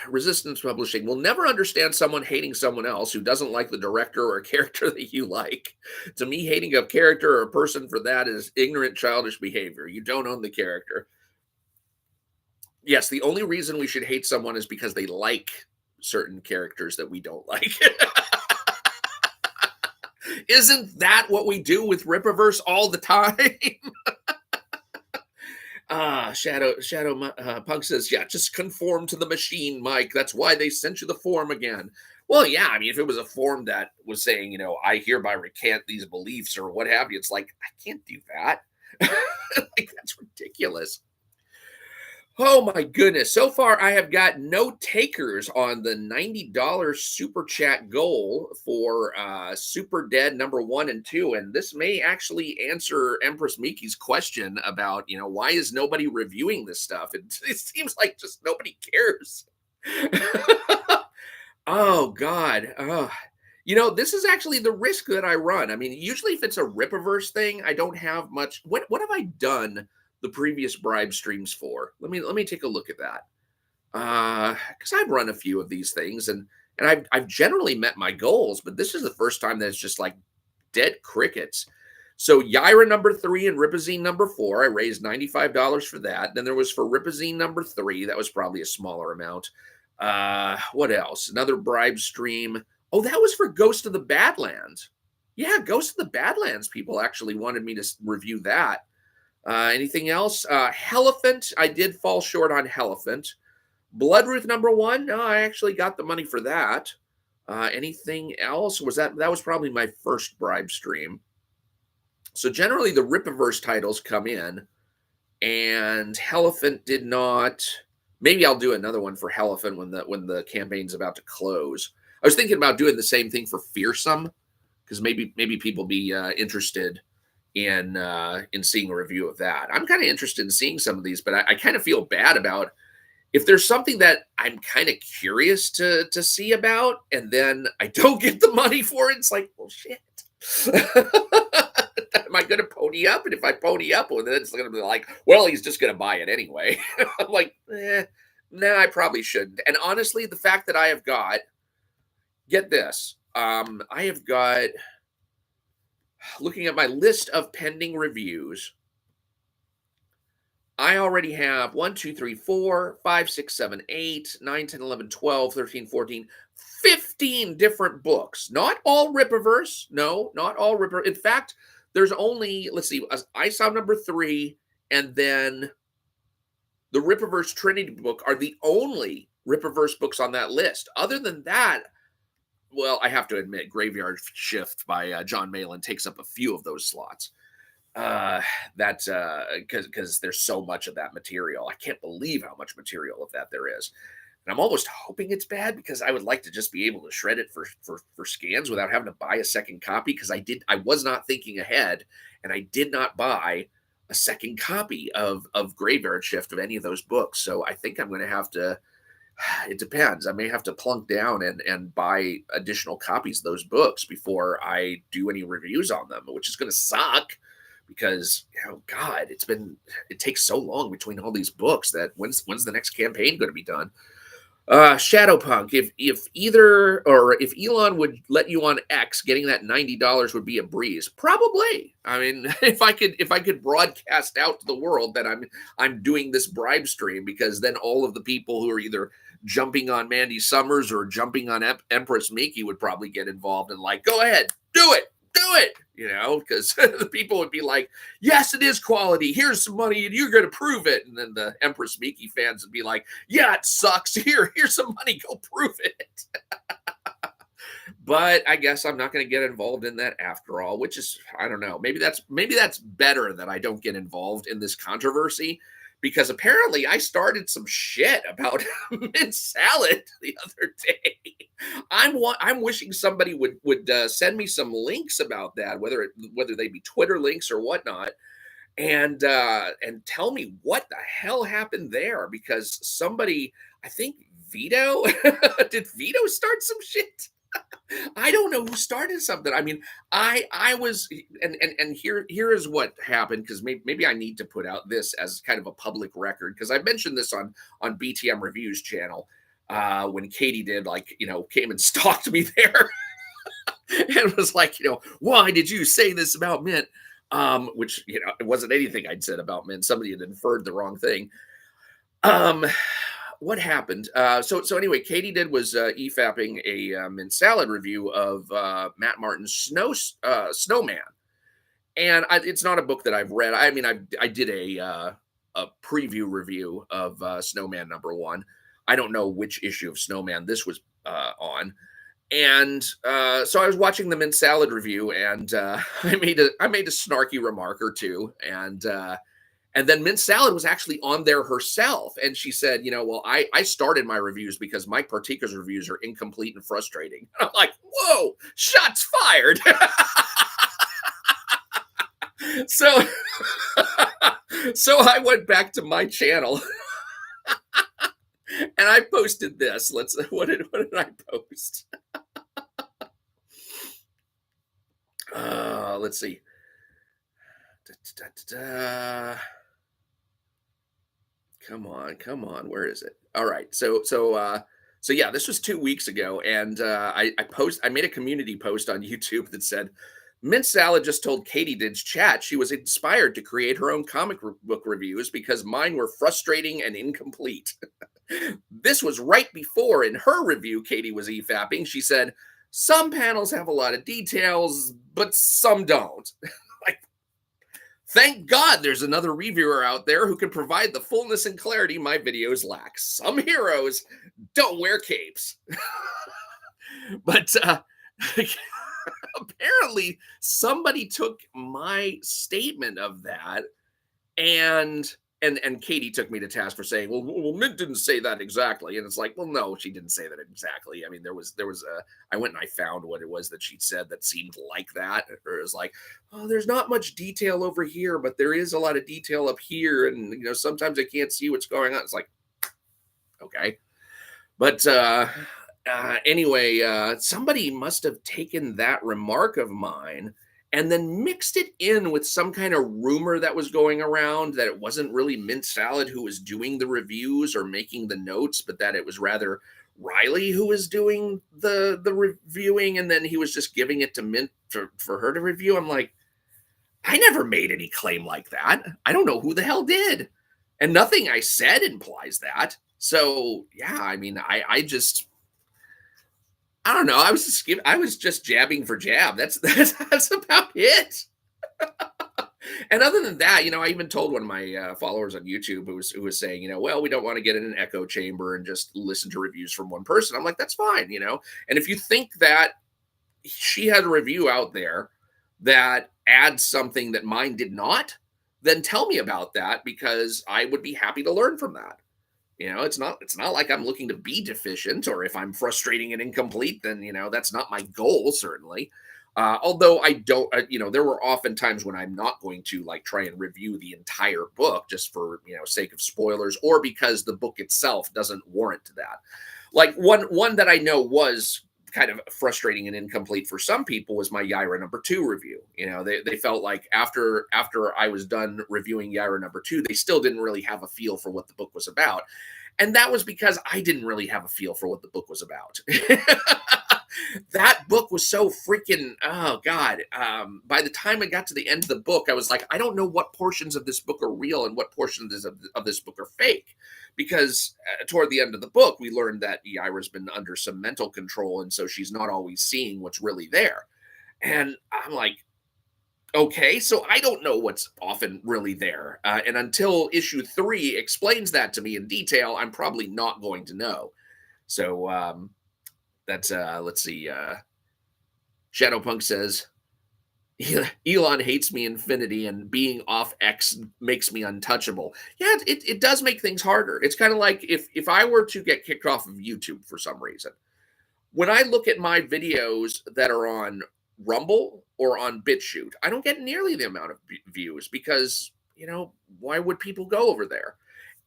Resistance Publishing will never understand someone hating someone else who doesn't like the director or a character that you like. To me, hating a character or a person for that is ignorant, childish behavior. You don't own the character. Yes, the only reason we should hate someone is because they like certain characters that we don't like. Isn't that what we do with Rippaverse all the time? Shadow Punk says, yeah, just conform to the machine, Mike. That's why they sent you the form again. Well, yeah, I mean, if it was a form that was saying, I hereby recant these beliefs or what have you, it's like, I can't do that. Like, that's ridiculous. Oh my goodness. So far, I have got no takers on the $90 super chat goal for Super Dead number 1 and 2. And this may actually answer Empress Miki's question about, why is nobody reviewing this stuff? It seems like just nobody cares. Oh, God. This is actually the risk that I run. I mean, usually if it's a Rippaverse thing, I don't have much. What have I done the previous bribe streams for? Let me take a look at that. Because I've run a few of these things and I've generally met my goals, but this is the first time that it's just like dead crickets. So Yaira number 3 and Ripazine number 4, I raised $95 for that. Then there was for Ripazine number 3, that was probably a smaller amount. What else? Another bribe stream. Oh, that was for Ghost of the Badlands. Yeah, Ghost of the Badlands people actually wanted me to review that. Anything else? Helephant, I did fall short on Helephant. Bloodruth number 1, no, I actually got the money for that. Anything else? That was probably my first bribe stream. So generally the Rippaverse titles come in, and Helephant did not. Maybe I'll do another one for Helephant when the campaign's about to close. I was thinking about doing the same thing for Fearsome, because maybe people be interested in seeing a review of that. I'm kind of interested in seeing some of these, but I kind of feel bad about if there's something that I'm kind of curious to see about, and then I don't get the money for it. It's like, well, shit. Am I going to pony up? And if I pony up, well, then it's going to be like, well, he's just going to buy it anyway. I'm like, nah, I probably shouldn't. And honestly, the fact that I have got, get this, I have got, looking at my list of pending reviews, I already have 1, 2, 3, 4, 5, 6, 7, 8, 9, 10, 11, 12, 13, 14, 15 different books. Not all Rippaverse. No, not all Rippaverse. In fact, there's only, let's see, I saw number 3, and then the Rippaverse Trinity book are the only Rippaverse books on that list. Other than that, well, I have to admit, Graveyard Shift by John Malin takes up a few of those slots. Because there's so much of that material. I can't believe how much material of that there is. And I'm almost hoping it's bad, because I would like to just be able to shred it for scans without having to buy a second copy, because I was not thinking ahead, and I did not buy a second copy of Graveyard Shift of any of those books. So I think I'm going to have to, it depends. I may have to plunk down and buy additional copies of those books before I do any reviews on them, which is going to suck, because, oh God, it takes so long between all these books that when's the next campaign going to be done? Shadowpunk. If Elon would let you on X, getting that $90 would be a breeze. Probably. I mean, if I could broadcast out to the world that I'm doing this bribe stream, because then all of the people who are either jumping on Mandy Summers or jumping on Empress Miki would probably get involved and like, go ahead, do it, because the people would be like, yes, it is quality. Here's some money and you're going to prove it. And then the Empress Miki fans would be like, yeah, it sucks. Here's some money. Go prove it. But I guess I'm not going to get involved in that after all, which is, I don't know. Maybe that's better that I don't get involved in this controversy, because apparently I started some shit about mint salad the other day. I'm wishing somebody would send me some links about that, whether they be Twitter links or whatnot, and tell me what the hell happened there, because somebody, I think Vito, did Vito start some shit? I don't know who started something. I mean, I was, and here is what happened, because maybe I need to put out this as kind of a public record, because I mentioned this on BTM Reviews channel when Katie did, like, came and stalked me there and was like, why did you say this about Mint? Which, it wasn't anything I'd said about Mint. Somebody had inferred the wrong thing. What happened? So anyway, Katie did was EFAPing a mint salad review of Matt Martin's Snowman, and it's not a book that I've read. I mean, I did a preview review of Snowman #1. I don't know which issue of Snowman this was on, and so I was watching the mint salad review, and I made a snarky remark or two, and then Mint Salad was actually on there herself. And she said, well, I started my reviews because Mike Partika's reviews are incomplete and frustrating. And I'm like, whoa, shots fired. So, so I went back to my channel and I posted this. What did I post? Let's see. Come on. Where is it? All right. So yeah, this was 2 weeks ago, and I made a community post on YouTube that said, Mint Salad just told Katie Did's chat she was inspired to create her own comic book reviews because mine were frustrating and incomplete. This was right before, in her review, Katie was EFAPing. She said, some panels have a lot of details, but some don't. Thank God there's another reviewer out there who can provide the fullness and clarity my videos lack. Some heroes don't wear capes. But apparently somebody took my statement of that and Katie took me to task for saying, well, Mint didn't say that exactly. And it's like, well, no, she didn't say that exactly. I mean, there was I went and I found what it was that she'd said that seemed like that. Or it was like, oh, there's not much detail over here, but there is a lot of detail up here. And, sometimes I can't see what's going on. It's like, okay. But anyway, somebody must have taken that remark of mine and then mixed it in with some kind of rumor that was going around that it wasn't really Mint Salad who was doing the reviews or making the notes, but that it was rather Riley who was doing the reviewing, and then he was just giving it to Mint for her to review. I'm like, I never made any claim like that. I don't know who the hell did. And nothing I said implies that. So, yeah, I mean, I don't know. I was just jabbing for jab. That's about it. And other than that, I even told one of my followers on YouTube who was saying, well, we don't want to get in an echo chamber and just listen to reviews from one person. I'm like, that's fine, And if you think that she had a review out there that adds something that mine did not, then tell me about that, because I would be happy to learn from that. It's not like I'm looking to be deficient, or if I'm frustrating and incomplete, then, that's not my goal, certainly. Although I don't, there were often times when I'm not going to try and review the entire book just for, sake of spoilers, or because the book itself doesn't warrant that. Like one that I know was kind of frustrating and incomplete for some people was my Yaira #2 review. They felt like after I was done reviewing Yaira #2, they still didn't really have a feel for what the book was about. And that was because I didn't really have a feel for what the book was about. That book was so freaking, oh God. By the time I got to the end of the book, I was like, I don't know what portions of this book are real and what portions of this book are fake. Because toward the end of the book, we learned that Yaira's been under some mental control, and so she's not always seeing what's really there. And I'm like, okay, so I don't know what's often really there. And until issue 3 explains that to me in detail, I'm probably not going to know. So that's, let's see. Shadowpunk says, Elon hates me infinity, and being off X makes me untouchable. Yeah, it does make things harder. It's kind of like if I were to get kicked off of YouTube for some reason, when I look at my videos that are on Rumble or on BitChute, I don't get nearly the amount of views because, why would people go over there?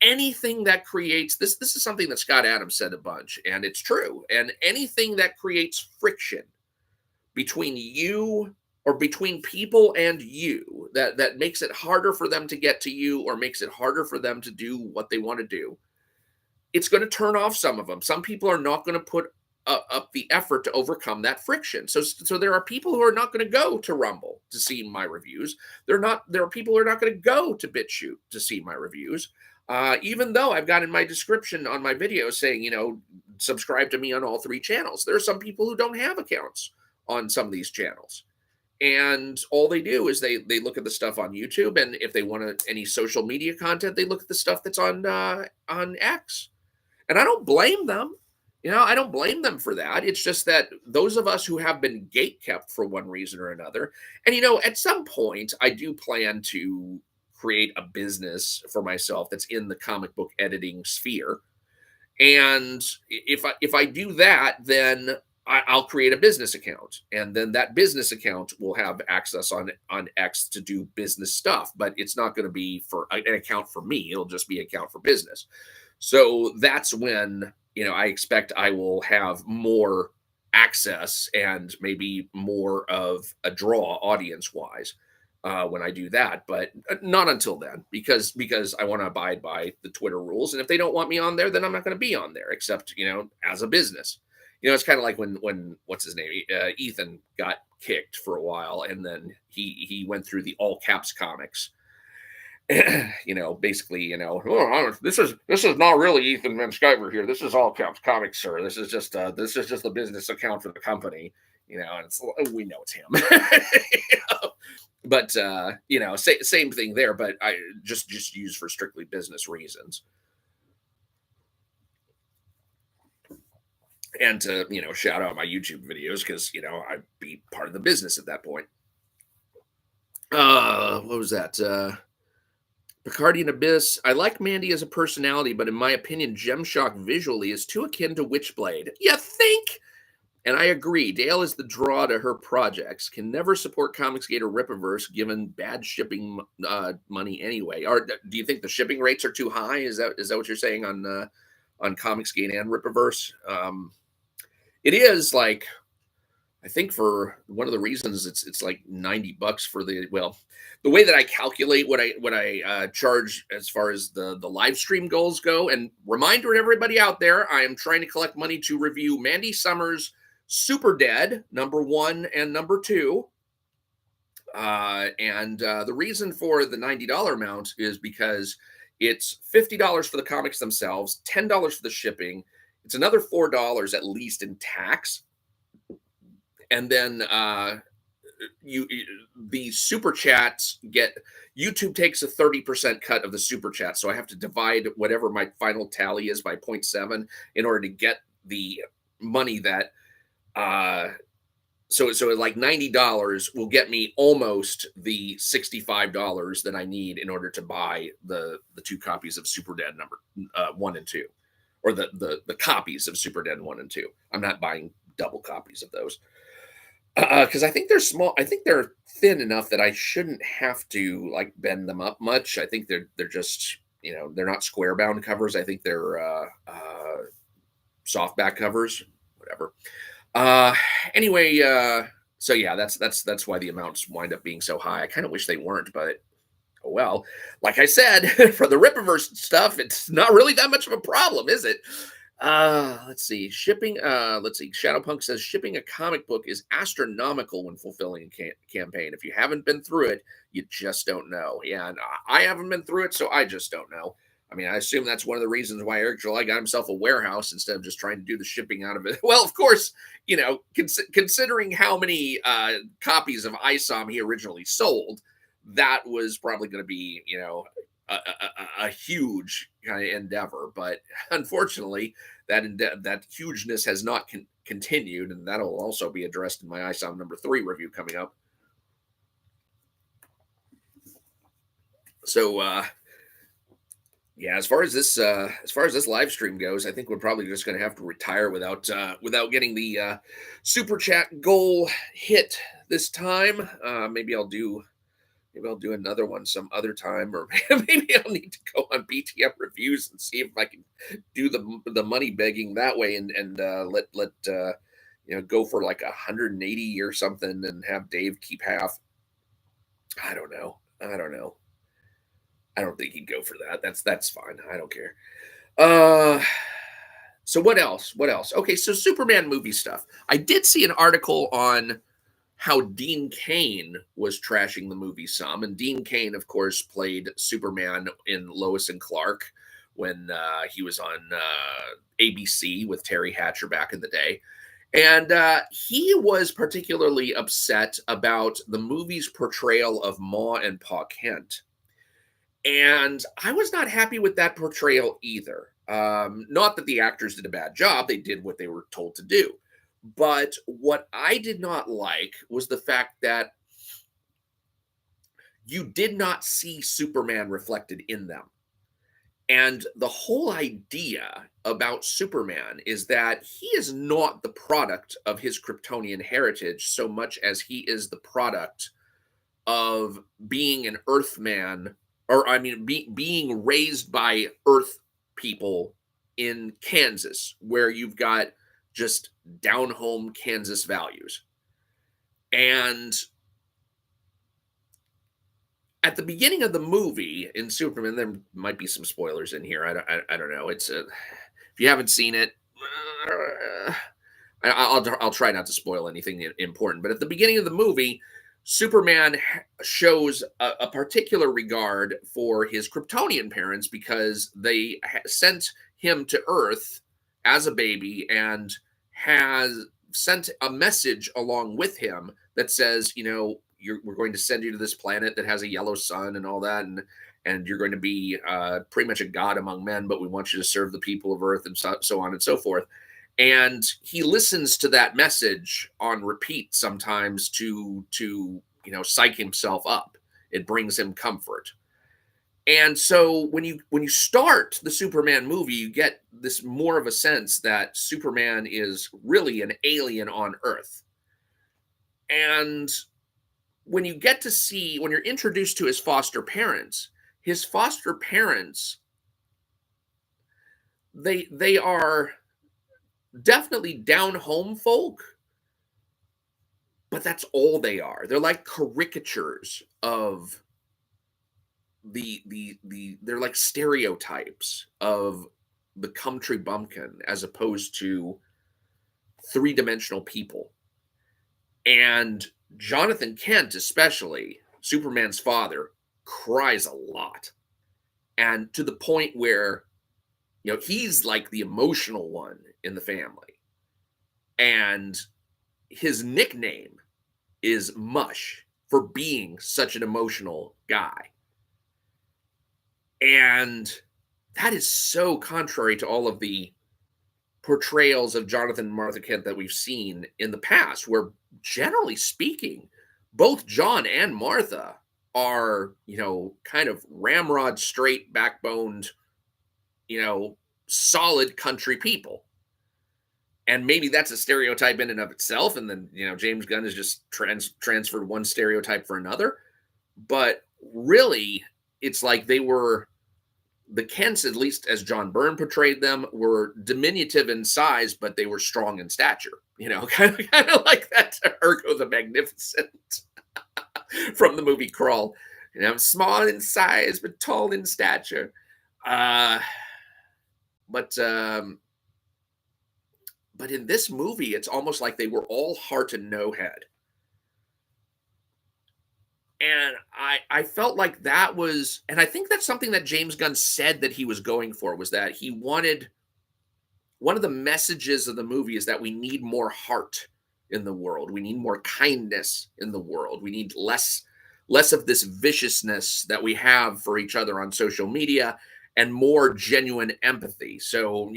Anything that creates this is something that Scott Adams said a bunch, and it's true. And anything that creates friction between you or between people and you, that makes it harder for them to get to you or makes it harder for them to do what they want to do, it's going to turn off some of them. Some people are not going to put up the effort to overcome that friction. So there are people who are not going to go to Rumble to see my reviews. There are people who are not going to go to BitChute to see my reviews. Even though I've got in my description on my video saying, subscribe to me on all 3 channels. There are some people who don't have accounts on some of these channels. And all they do is they look at the stuff on YouTube, and if they want any social media content, they look at the stuff that's on X. And I don't blame them. I don't blame them for that. It's just that those of us who have been gatekept for one reason or another, and at some point, I do plan to create a business for myself that's in the comic book editing sphere. And if I do that, then I'll create a business account, and then that business account will have access on X to do business stuff. But it's not going to be for an account for me. It'll just be an account for business. So that's when I expect I will have more access and maybe more of a draw audience wise when I do that, but not until then, because I want to abide by the Twitter rules. And if they don't want me on there, then I'm not going to be on there, except as a business. It's kind of like when what's his name, Ethan got kicked for a while, and then he went through the all caps comics. Basically, oh, this is not really Ethan Van Sciver here. This is all caps comics, sir. This is just a business account for the company. And we know it's him. But same thing there. But I just use for strictly business reasons. And to shout out my YouTube videos because I'd be part of the business at that point. What was that? Picardian Abyss. I like Mandy as a personality, but in my opinion, Gemshock visually is too akin to Witchblade. You think? And I agree. Dale is the draw to her projects. Can never support Comicsgate or Rippaverse given bad shipping money anyway. Or do you think the shipping rates are too high? Is that what you're saying on Comicsgate and Rippaverse? It is like, I think for one of the reasons it's like $90 for the way that I calculate what I charge as far as the live stream goals go. And reminder to everybody out there, I am trying to collect money to review Mandy Summers' Super Dead #1 and #2. And the reason for the $90 amount is because it's $50 for the comics themselves, $10 for the shipping. It's another $4 at least in tax. And then the super chats YouTube takes a 30% cut of the super chat. So I have to divide whatever my final tally is by 0.7 in order to get the money that, so like $90 will get me almost the $65 that I need in order to buy the 2 copies of Super Dead #1 and 2, or the copies of Super Dead 1 and 2. I'm not buying double copies of those. Because I think they're small. I think they're thin enough that I shouldn't have to like bend them up much. I think they're just they're not square bound covers. I think they're softback covers, whatever. Uh, anyway, so yeah, that's why the amounts wind up being so high. I kind of wish they weren't, but oh well. Like I said, for the Rippaverse stuff, it's not really that much of a problem, is it? Let's see. Shipping. Let's see. Shadowpunk says shipping a comic book is astronomical when fulfilling a campaign. If you haven't been through it, you just don't know. Yeah, and I haven't been through it, so I just don't know. I mean, I assume that's one of the reasons why Eric July got himself a warehouse instead of just trying to do the shipping out of it. Well, of course, considering how many copies of ISOM he originally sold, that was probably going to be, a huge kind of endeavor. But unfortunately, that hugeness has not continued, and that'll also be addressed in my ISOM number 3 review coming up. So, yeah, as far as this live stream goes, I think we're probably just going to have to retire without getting the super chat goal hit this time. Maybe I'll do another one some other time, or maybe I'll need to go on BTM reviews and see if I can do the money begging that way, and let go for like 180 or something, and have Dave keep half. I don't know. I don't know. I don't think he'd go for that. That's fine. I don't care. Uh, so what else? What else? Okay, so Superman movie stuff. I did see an article on how Dean Cain was trashing the movie some. And Dean Cain, of course, played Superman in Lois and Clark when he was on ABC with Terry Hatcher back in the day. And he was particularly upset about the movie's portrayal of Ma and Pa Kent. And I was not happy with that portrayal either. Not that the actors did a bad job, they did what they were told to do. But what I did not like was the fact that you did not see Superman reflected in them. And the whole idea about Superman is that he is not the product of his Kryptonian heritage so much as he is the product of being an Earthman, or I mean, being raised by Earth people in Kansas, where you've got just down home Kansas values. And at the beginning of the movie in Superman, there might be some spoilers in here. I don't know. If you haven't seen it, I'll try not to spoil anything important. But at the beginning of the movie, Superman shows a particular regard for his Kryptonian parents because they sent him to Earth as a baby and has sent a message along with him that says, we're going to send you to this planet that has a yellow sun and all that, and you're going to be pretty much a god among men, but we want you to serve the people of Earth, and so on and so forth. And he listens to that message on repeat sometimes to psych himself up. It brings him comfort. And so when you start the Superman movie, you get this more of a sense that Superman is really an alien on Earth. And when you're introduced to his foster parents, they are definitely down home folk, but that's all they are. They're like caricatures of they're like stereotypes of the country bumpkin as opposed to three-dimensional people. And Jonathan Kent, especially Superman's father, cries a lot, and to the point where he's like the emotional one in the family, and his nickname is Mush for being such an emotional guy. And that is so contrary to all of the portrayals of Jonathan and Martha Kent that we've seen in the past, where generally speaking, both John and Martha are, kind of ramrod straight backboned, solid country people. And maybe that's a stereotype in and of itself. And then, James Gunn has just transferred one stereotype for another. But really, it's like the Kents, at least as John Byrne portrayed them, were diminutive in size, but they were strong in stature. kind of like that to Ergo the Magnificent from the movie Crawl. I'm small in size but tall in stature. Uh, but um, but in this movie, it's almost like they were all heart and no head. And I felt like that was, and I think that's something that James Gunn said that he was going for, was that he wanted, one of the messages of the movie is that we need more heart in the world. We need more kindness in the world. We need less of this viciousness that we have for each other on social media, and more genuine empathy. So,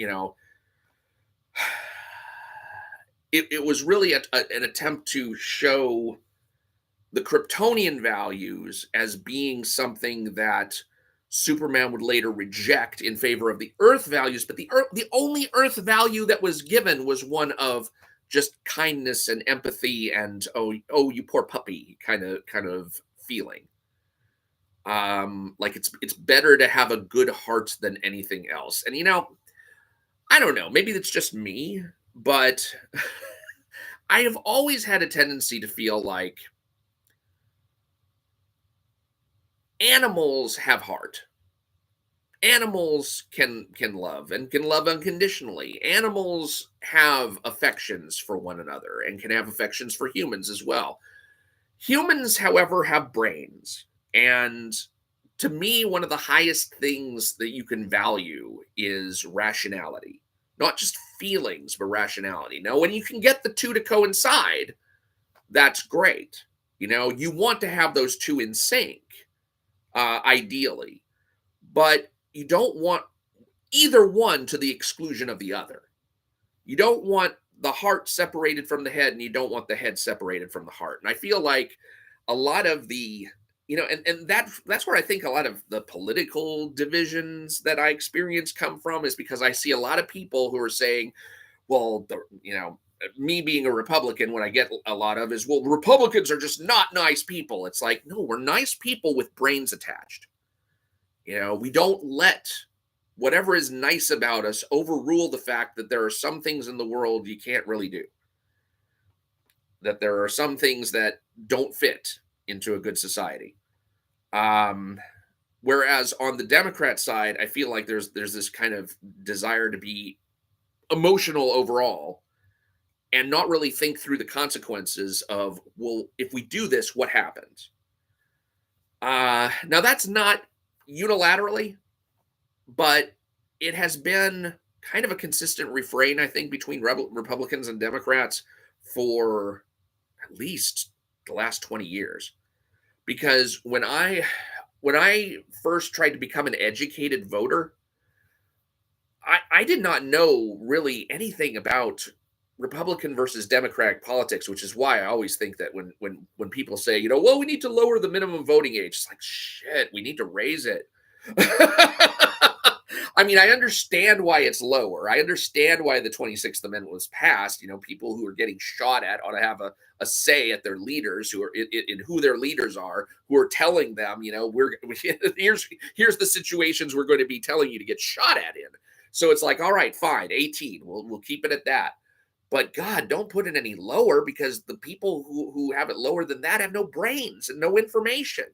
it was really an attempt to show the Kryptonian values as being something that Superman would later reject in favor of the Earth values. But the only Earth value that was given was one of just kindness and empathy and, oh, you poor puppy kind of feeling. Like it's better to have a good heart than anything else. And I don't know, maybe that's just me, but I have always had a tendency to feel like animals have heart. Animals can love, and can love unconditionally. Animals have affections for one another and can have affections for humans as well. Humans, however, have brains. And to me, one of the highest things that you can value is rationality. Not just feelings, but rationality. Now, when you can get the two to coincide, that's great. You want to have those two in sync, ideally, but you don't want either one to the exclusion of the other. You don't want the heart separated from the head, and you don't want the head separated from the heart. And I feel like a lot of the, and that's where I think a lot of the political divisions that I experience come from, is because I see a lot of people who are saying, well, me being a Republican, what I get a lot of is, well, Republicans are just not nice people. It's like, no, we're nice people with brains attached. We don't let whatever is nice about us overrule the fact that there are some things in the world you can't really do. That there are some things that don't fit into a good society. Whereas on the Democrat side, I feel like there's this kind of desire to be emotional overall and not really think through the consequences of, well, if we do this, what happens? Now that's not unilaterally, but it has been kind of a consistent refrain, I think, between Republicans and Democrats for at least the last 20 years. Because when I first tried to become an educated voter, I did not know really anything about Republican versus Democratic politics, which is why I always think that when people say, well, we need to lower the minimum voting age, it's like, shit, we need to raise it. I mean, I understand why it's lower. I understand why the 26th Amendment was passed. People who are getting shot at ought to have a say at their leaders, who are in who their leaders are, who are telling them, here's the situations we're going to be telling you to get shot at in. So it's like, all right, fine, 18. We'll keep it at that. But God, don't put it any lower, because the people who have it lower than that have no brains and no information.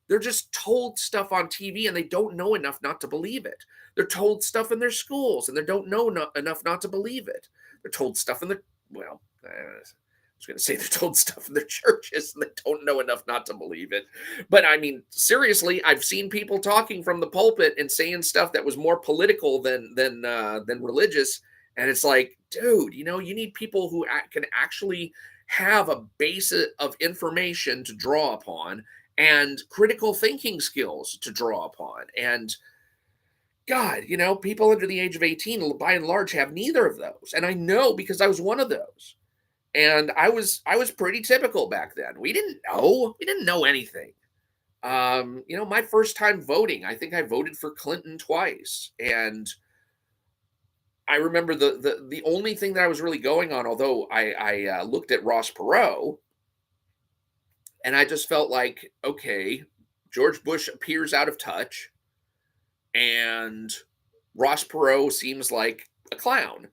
They're just told stuff on TV, and they don't know enough not to believe it. They're told stuff in their schools, and they don't know enough not to believe it. They're told stuff in I was going to say they're told stuff in their churches, and they don't know enough not to believe it. But I mean, seriously, I've seen people talking from the pulpit and saying stuff that was more political than religious. And it's like, dude, you need people who can actually have a base of information to draw upon, and critical thinking skills to draw upon. And God, people under the age of 18, by and large, have neither of those. And I know, because I was one of those. And I was pretty typical back then. We didn't know anything. My first time voting, I think I voted for Clinton twice. And I remember the only thing that I was really going on, although I looked at Ross Perot, and I just felt like, okay, George Bush appears out of touch, and Ross Perot seems like a clown.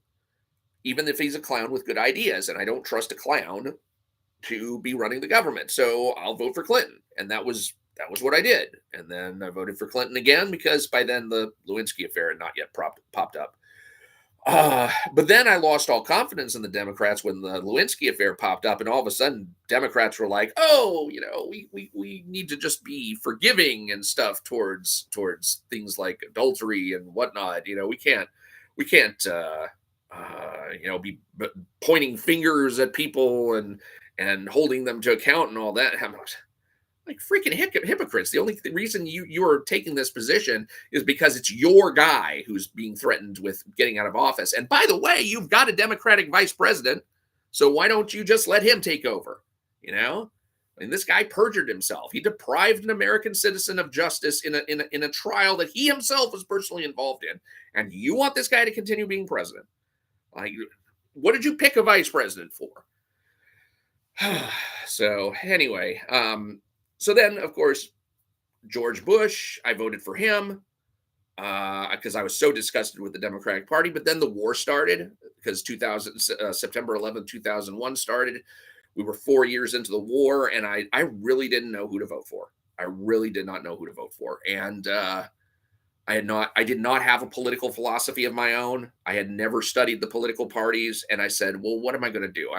even if he's a clown with good ideas. And I don't trust a clown to be running the government. So I'll vote for Clinton. And that was what I did. And then I voted for Clinton again because by then the Lewinsky affair had not yet popped up. But then I lost all confidence in the Democrats when the Lewinsky affair popped up, and all of a sudden Democrats were like, "Oh, we need to just be forgiving and stuff towards things like adultery and whatnot. We can't be pointing fingers at people and holding them to account and all that." Like freaking hypocrites. The only reason you are taking this position is because it's your guy who's being threatened with getting out of office. And by the way, you've got a Democratic vice president, so why don't you just let him take over? This guy perjured himself. He deprived an American citizen of justice in a trial that he himself was personally involved in. And you want this guy to continue being president? Like, what did you pick a vice president for? So anyway, so then, of course, George Bush, I voted for him because I was so disgusted with the Democratic Party. But then the war started because September 11th, 2001 started. We were 4 years into the war, and I really didn't know who to vote for. I really did not know who to vote for. And I did not have a political philosophy of my own. I had never studied the political parties. And I said, well, what am I going to do?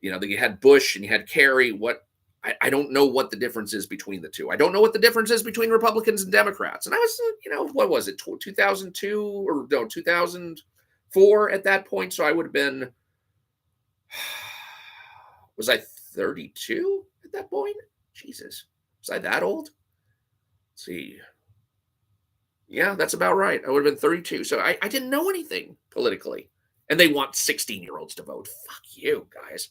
You had Bush and you had Kerry. I don't know what the difference is between the two. I don't know what the difference is between Republicans and Democrats. And I was, what was it, 2002 or no, 2004 at that point. So I would have been, was I 32 at that point? Jesus, was I that old? Let's see. Yeah, that's about right. I would have been 32. So I didn't know anything politically. And they want 16-year-olds to vote. Fuck you, guys.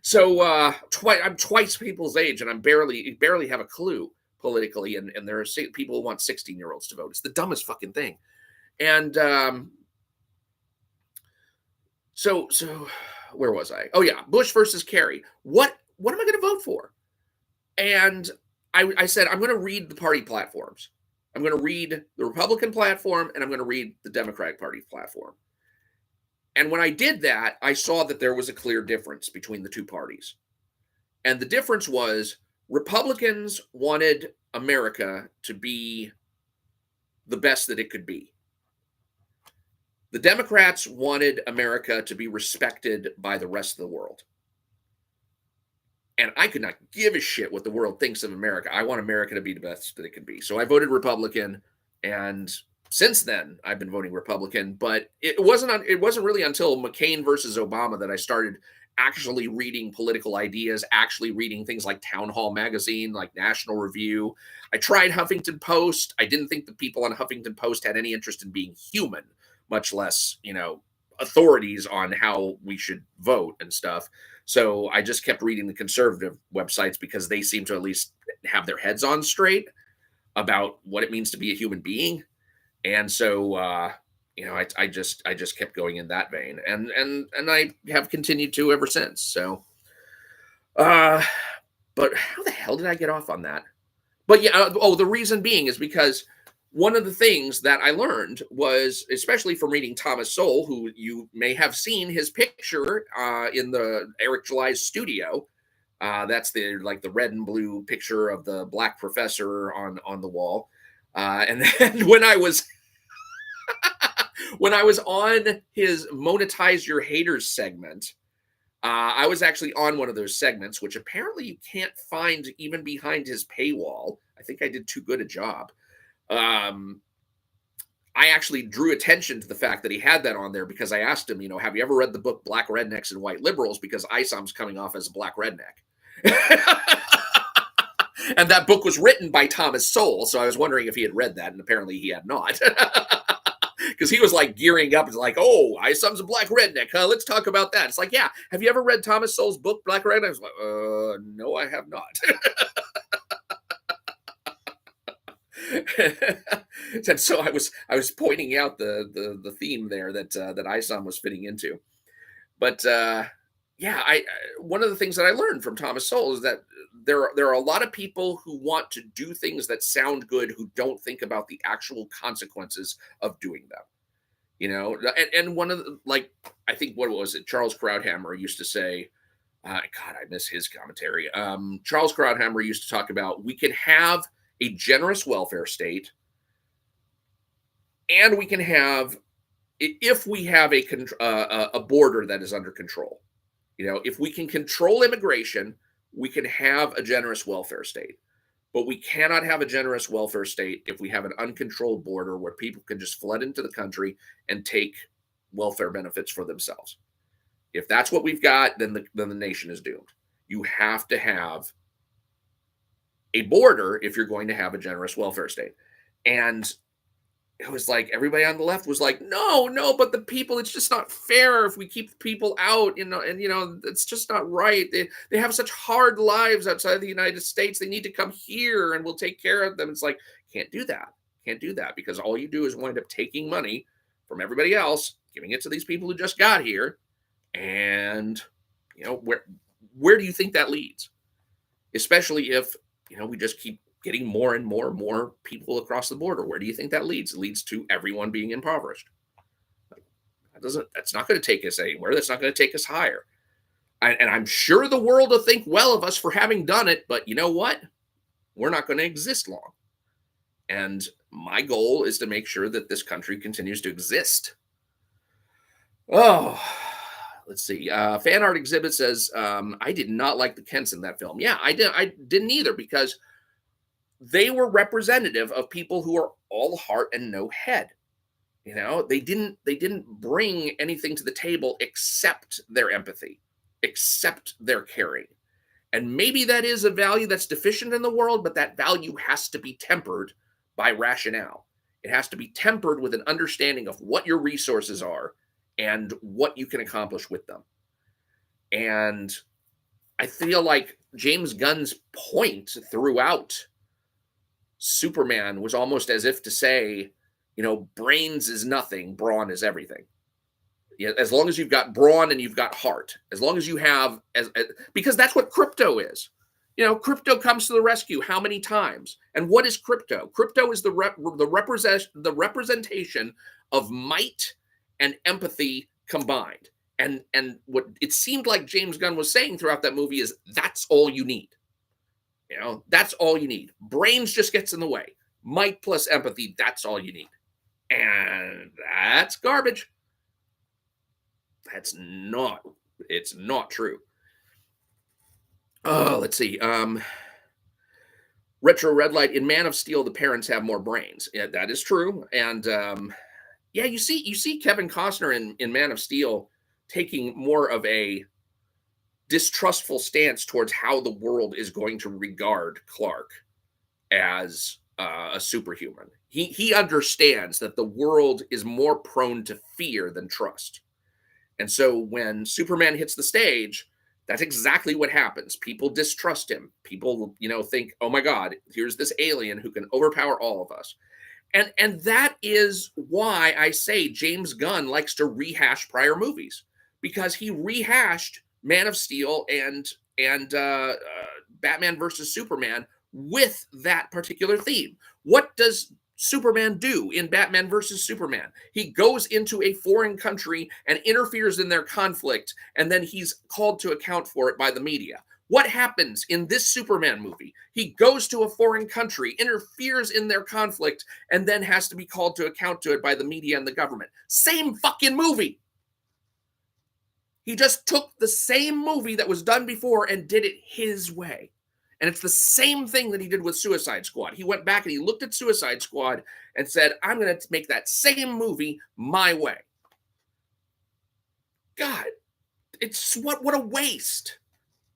So I'm twice people's age, and I'm barely have a clue politically. And there are people who want 16-year-olds to vote. It's the dumbest fucking thing. And so where was I? Oh yeah, Bush versus Kerry. What am I going to vote for? And I said I'm going to read the party platforms. I'm going to read the Republican platform, and I'm going to read the Democratic Party platform. And when I did that, I saw that there was a clear difference between the two parties. And the difference was Republicans wanted America to be the best that it could be. The Democrats wanted America to be respected by the rest of the world. And I could not give a shit what the world thinks of America. I want America to be the best that it can be. So I voted Republican, and since then I've been voting Republican. But it wasn't really until McCain versus Obama that I started actually reading political ideas, actually reading things like Town Hall magazine, like National Review. I tried Huffington Post. I didn't think the people on Huffington Post had any interest in being human, much less, authorities on how we should vote and stuff. So I just kept reading the conservative websites because they seem to at least have their heads on straight about what it means to be a human being. And so, I just kept going in that vein, and I have continued to ever since. So, but how the hell did I get off on that? But yeah, the reason being is because one of the things that I learned was, especially from reading Thomas Sowell, who you may have seen his picture in the Eric July's studio. That's the red and blue picture of the black professor on the wall. And then when I was on his Monetize Your Haters segment, I was actually on one of those segments, which apparently you can't find even behind his paywall. I think I did too good a job. I actually drew attention to the fact that he had that on there because I asked him, have you ever read the book Black Rednecks and White Liberals? Because Isam's coming off as a black redneck. And that book was written by Thomas Sowell. So I was wondering if he had read that, and apparently he had not. Because he was like gearing up. It's like, oh, Isam's a black redneck, huh? Let's talk about that. It's like, yeah. Have you ever read Thomas Sowell's book, Black Redneck? I was like, no, I have not. And so I was pointing out the theme there that Isam was fitting into. But yeah, one of the things that I learned from Thomas Sowell is that there are a lot of people who want to do things that sound good who don't think about the actual consequences of doing them. And one of the, like, I think, what was it? Charles Krauthammer used to say, God, I miss his commentary. Charles Krauthammer used to talk about, we can have a generous welfare state, and we can have, if we have a border that is under control. If we can control immigration, we can have a generous welfare state. But we cannot have a generous welfare state if we have an uncontrolled border where people can just flood into the country and take welfare benefits for themselves. If that's what we've got, then the nation is doomed. You have to have a border if you're going to have a generous welfare state. And it was like everybody on the left was like, no, no, but the people, it's just not fair if we keep the people out, and it's just not right. They have such hard lives outside of the United States. They need to come here and we'll take care of them. It's like, can't do that. Can't do that, because all you do is wind up taking money from everybody else, giving it to these people who just got here. And where do you think that leads? Especially if, we just keep getting more and more and more people across the border. Where do you think that leads? It leads to everyone being impoverished. That's not going to take us anywhere. That's not going to take us higher. And I'm sure the world will think well of us for having done it, but you know what? We're not going to exist long. And my goal is to make sure that this country continues to exist. Oh, let's see. Fan art exhibit says, I did not like the Kents in that film. Yeah, I didn't either, because they were representative of people who are all heart and no head. They didn't bring anything to the table except their empathy, except their caring. And maybe that is a value that's deficient in the world, but that value has to be tempered by rationale. It has to be tempered with an understanding of what your resources are and what you can accomplish with them. And I feel like James Gunn's point throughout Superman was almost as if to say, brains is nothing, brawn is everything. As long as you've got brawn and you've got heart, as long as you have, because that's what crypto is. Crypto comes to the rescue how many times? And what is crypto? Crypto is the representation of might and empathy combined. And what it seemed like James Gunn was saying throughout that movie is, that's all you need. That's all you need. Brains just gets in the way. Might plus empathy, that's all you need. And that's garbage. It's not true. Oh, let's see. Retro Red Light, in Man of Steel, the parents have more brains. Yeah, that is true. And yeah, you see Kevin Costner in Man of Steel taking more of a distrustful stance towards how the world is going to regard Clark as a superhuman. He understands that the world is more prone to fear than trust. And so when Superman hits the stage, that's exactly what happens. People distrust him. People, think, oh my God, here's this alien who can overpower all of us. And that is why I say James Gunn likes to rehash prior movies, because he rehashed Man of Steel and Batman versus Superman with that particular theme. What does Superman do in Batman versus Superman? He goes into a foreign country and interferes in their conflict, and then he's called to account for it by the media. What happens in this Superman movie? He goes to a foreign country, interferes in their conflict, and then has to be called to account to it by the media and the government. Same fucking movie. He just took the same movie that was done before and did it his way. And it's the same thing that he did with Suicide Squad. He went back and he looked at Suicide Squad and said, I'm going to make that same movie my way. God, it's what a waste.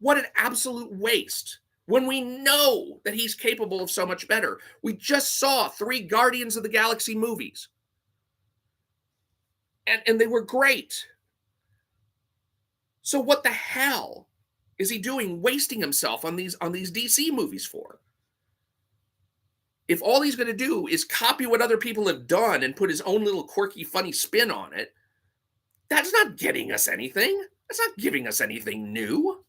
What an absolute waste. When we know that he's capable of so much better. We just saw 3 Guardians of the Galaxy movies. And they were great. So what the hell is he doing, wasting himself on these DC movies for? If all he's going to do is copy what other people have done and put his own little quirky, funny spin on it, that's not getting us anything. That's not giving us anything new.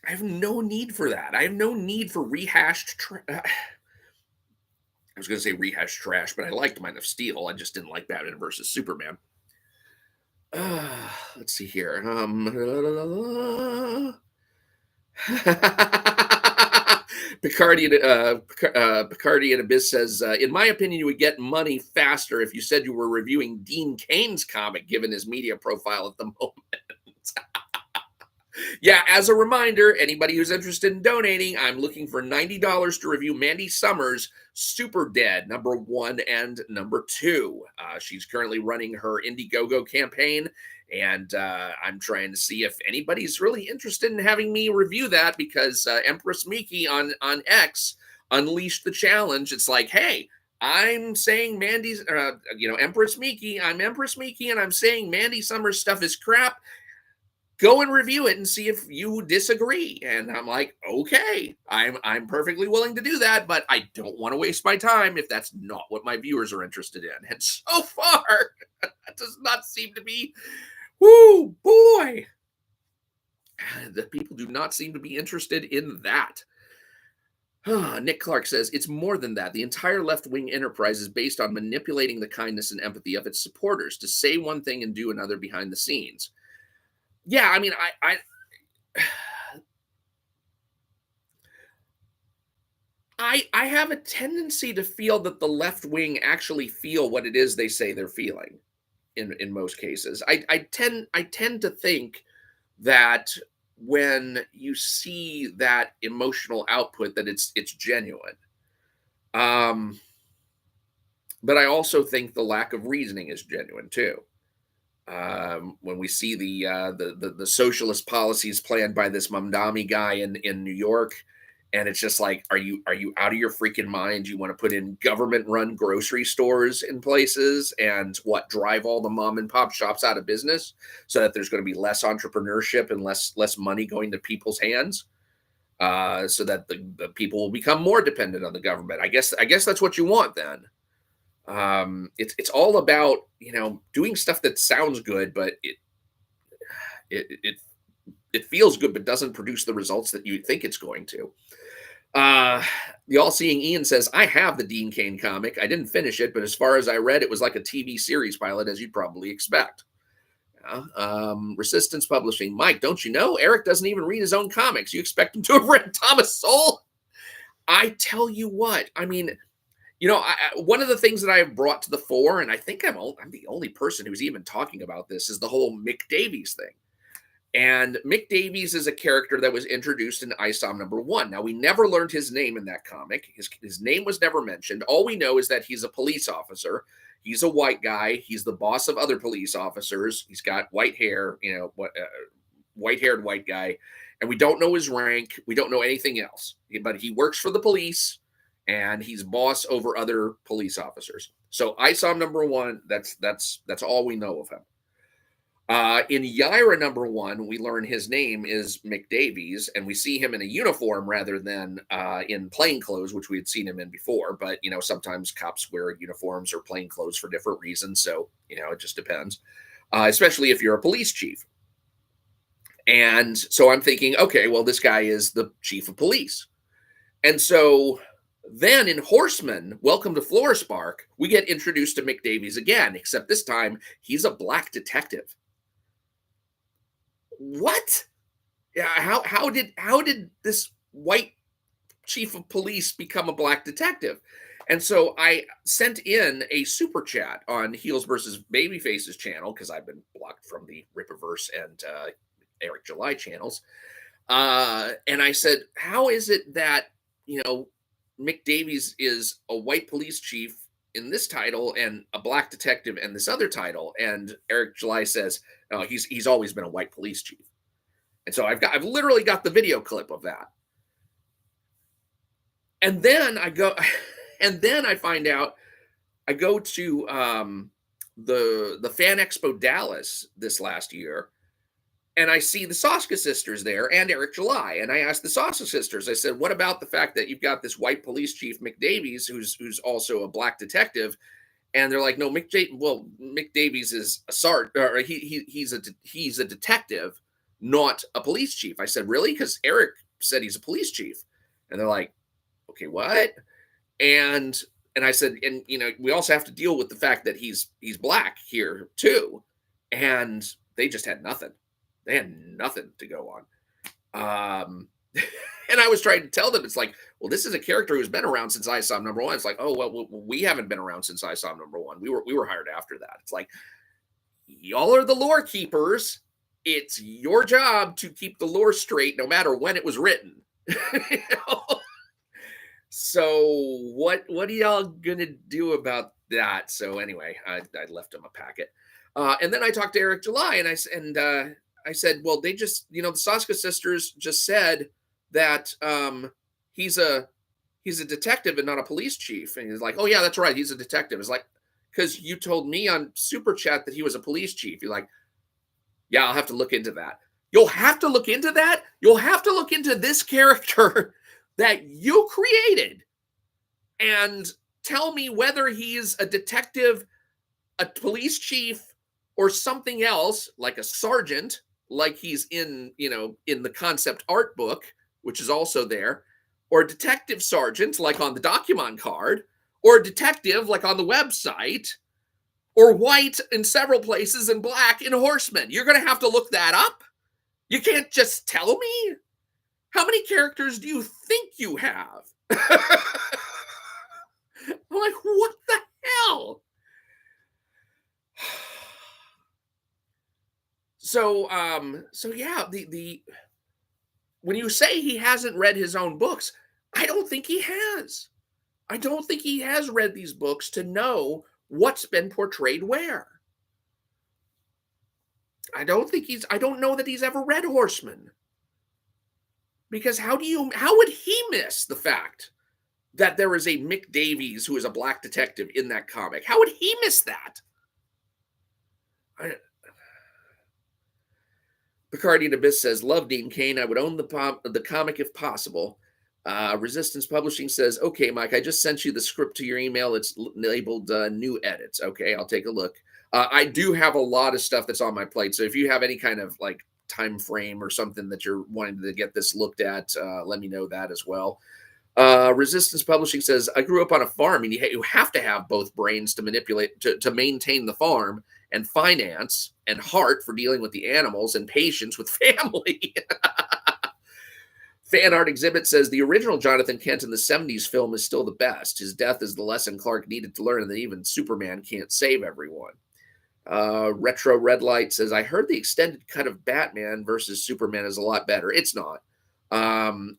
I have no need for that. I have no need for rehashed. I was going to say rehashed trash, but I liked Man of Steel. I just didn't like Batman versus Superman. Let's see here. Picardi and Abyss says, in my opinion, you would get money faster if you said you were reviewing Dean Cain's comic, given his media profile at the moment. Yeah, as a reminder, anybody who's interested in donating, I'm looking for $90 to review Mandy Summers' Super Dead, #1 and #2. She's currently running her Indiegogo campaign, and I'm trying to see if anybody's really interested in having me review that, because Empress Miki on X unleashed the challenge. It's like, hey, I'm saying Mandy's, Empress Miki, I'm Empress Miki, and I'm saying Mandy Summers' stuff is crap. Go and review it and see if you disagree. And I'm like, okay, I'm perfectly willing to do that, but I don't want to waste my time if that's not what my viewers are interested in. And so far, that does not seem to be. Woo, boy. The people do not seem to be interested in that. Nick Clark says, it's more than that. The entire left-wing enterprise is based on manipulating the kindness and empathy of its supporters to say one thing and do another behind the scenes. Yeah, I mean, I have a tendency to feel that the left wing actually feel what it is they say they're feeling in most cases. I tend to think that when you see that emotional output, that it's genuine. But I also think the lack of reasoning is genuine too. When we see the socialist policies planned by this Mamdani guy in New York, and it's just like, are you out of your freaking mind? You want to put in government-run grocery stores in places and drive all the mom and pop shops out of business so that there's going to be less entrepreneurship and less money going to people's hands, so that the people will become more dependent on the government. I guess that's what you want then. It's all about, doing stuff that sounds good, but it feels good, but doesn't produce the results that you think it's going to. The all-seeing Ian says, I have the Dean Cain comic. I didn't finish it, but as far as I read, it was like a TV series pilot, as you'd probably expect. Resistance Publishing, Mike, don't you know Eric doesn't even read his own comics? You expect him to have read Thomas Sowell? I tell you what, I mean, one of the things that I have brought to the fore, and I think I'm the only person who's even talking about this, is the whole Mick Davies thing. And Mick Davies is a character that was introduced in ISOM #1. Now, we never learned his name in that comic. His name was never mentioned. All we know is that he's a police officer. He's a white guy. He's the boss of other police officers. He's got white hair, white-haired white guy. And we don't know his rank. We don't know anything else. But he works for the police, and he's boss over other police officers. So ISOM #1, that's all we know of him. In Yaira #1, we learn his name is Mick Davies, and we see him in a uniform rather than in plain clothes, which we had seen him in before. But, sometimes cops wear uniforms or plain clothes for different reasons. So, it just depends, especially if you're a police chief. And so I'm thinking, okay, well, this guy is the chief of police. And so then in Horseman, Welcome to Florispark, we get introduced to Mick Davies again, except this time he's a black detective. What? Yeah, how did this white chief of police become a black detective? And so I sent in a super chat on Heels versus Babyface's channel, because I've been blocked from the Rippaverse and Eric July channels. And I said, how is it that, Mick Davies is a white police chief in this title and a black detective in this other title? And Eric July says, oh, he's always been a white police chief. And so I've literally got the video clip of that. And then I find out, I go to the Fan Expo Dallas this last year, and I see the Soska sisters there and Eric July. And I asked the Soska sisters, I said, what about the fact that you've got this white police chief, Mick Davies, who's also a black detective? And they're like, no, Mick Davies is a sergeant, or he's a detective, not a police chief. I said, really? Because Eric said he's a police chief. And they're like, okay, what? And and I said, and we also have to deal with the fact that he's black here too. And they just had nothing. They had nothing to go on. And I was trying to tell them, it's like, well, this is a character who's been around since ISOM number one. It's like, oh well, we haven't been around since ISOM number one. We were hired after that. It's like, y'all are the lore keepers. It's your job to keep the lore straight, no matter when it was written. You know? So what are y'all gonna do about that? So anyway, I left him a packet, and then I talked to Eric July, and I said, well, they just, the Saska sisters just said that he's a detective and not a police chief, and he's like, oh yeah, that's right, he's a detective. It's like, because you told me on Super Chat that he was a police chief. You're like, yeah, I'll have to look into that. You'll have to look into that. You'll have to look into this character that you created and tell me whether he's a detective, a police chief, or something else, like a sergeant, like he's in the concept art book, which is also there, or a detective sergeant, like on the Documon card, or a detective, like on the website, or white in several places and black in Horseman. You're going to have to look that up. You can't just tell me. How many characters do you think you have? I'm like, what the hell? So yeah, the when you say he hasn't read his own books, I don't think he has. I don't think he has read these books to know what's been portrayed where. I don't know that he's ever read Horseman. Because how would he miss the fact that there is a Mick Davies who is a black detective in that comic? How would he miss that? Picardian Abyss says, love Dean Cain. I would own the comic if possible. Resistance Publishing says, okay, Mike, I just sent you the script to your email. It's labeled new edits. Okay, I'll take a look. I do have a lot of stuff that's on my plate. So if you have any kind of like time frame or something that you're wanting to get this looked at, let me know that as well. Resistance Publishing says, I grew up on a farm, and you have to have both brains to manipulate, to maintain the farm, and finance, and heart for dealing with the animals, and patience with family. Fan Art Exhibit says, the original Jonathan Kent in the 70s film is still the best. His death is the lesson Clark needed to learn that even Superman can't save everyone. Retro Red Light says, I heard the extended cut of Batman versus Superman is a lot better. It's not.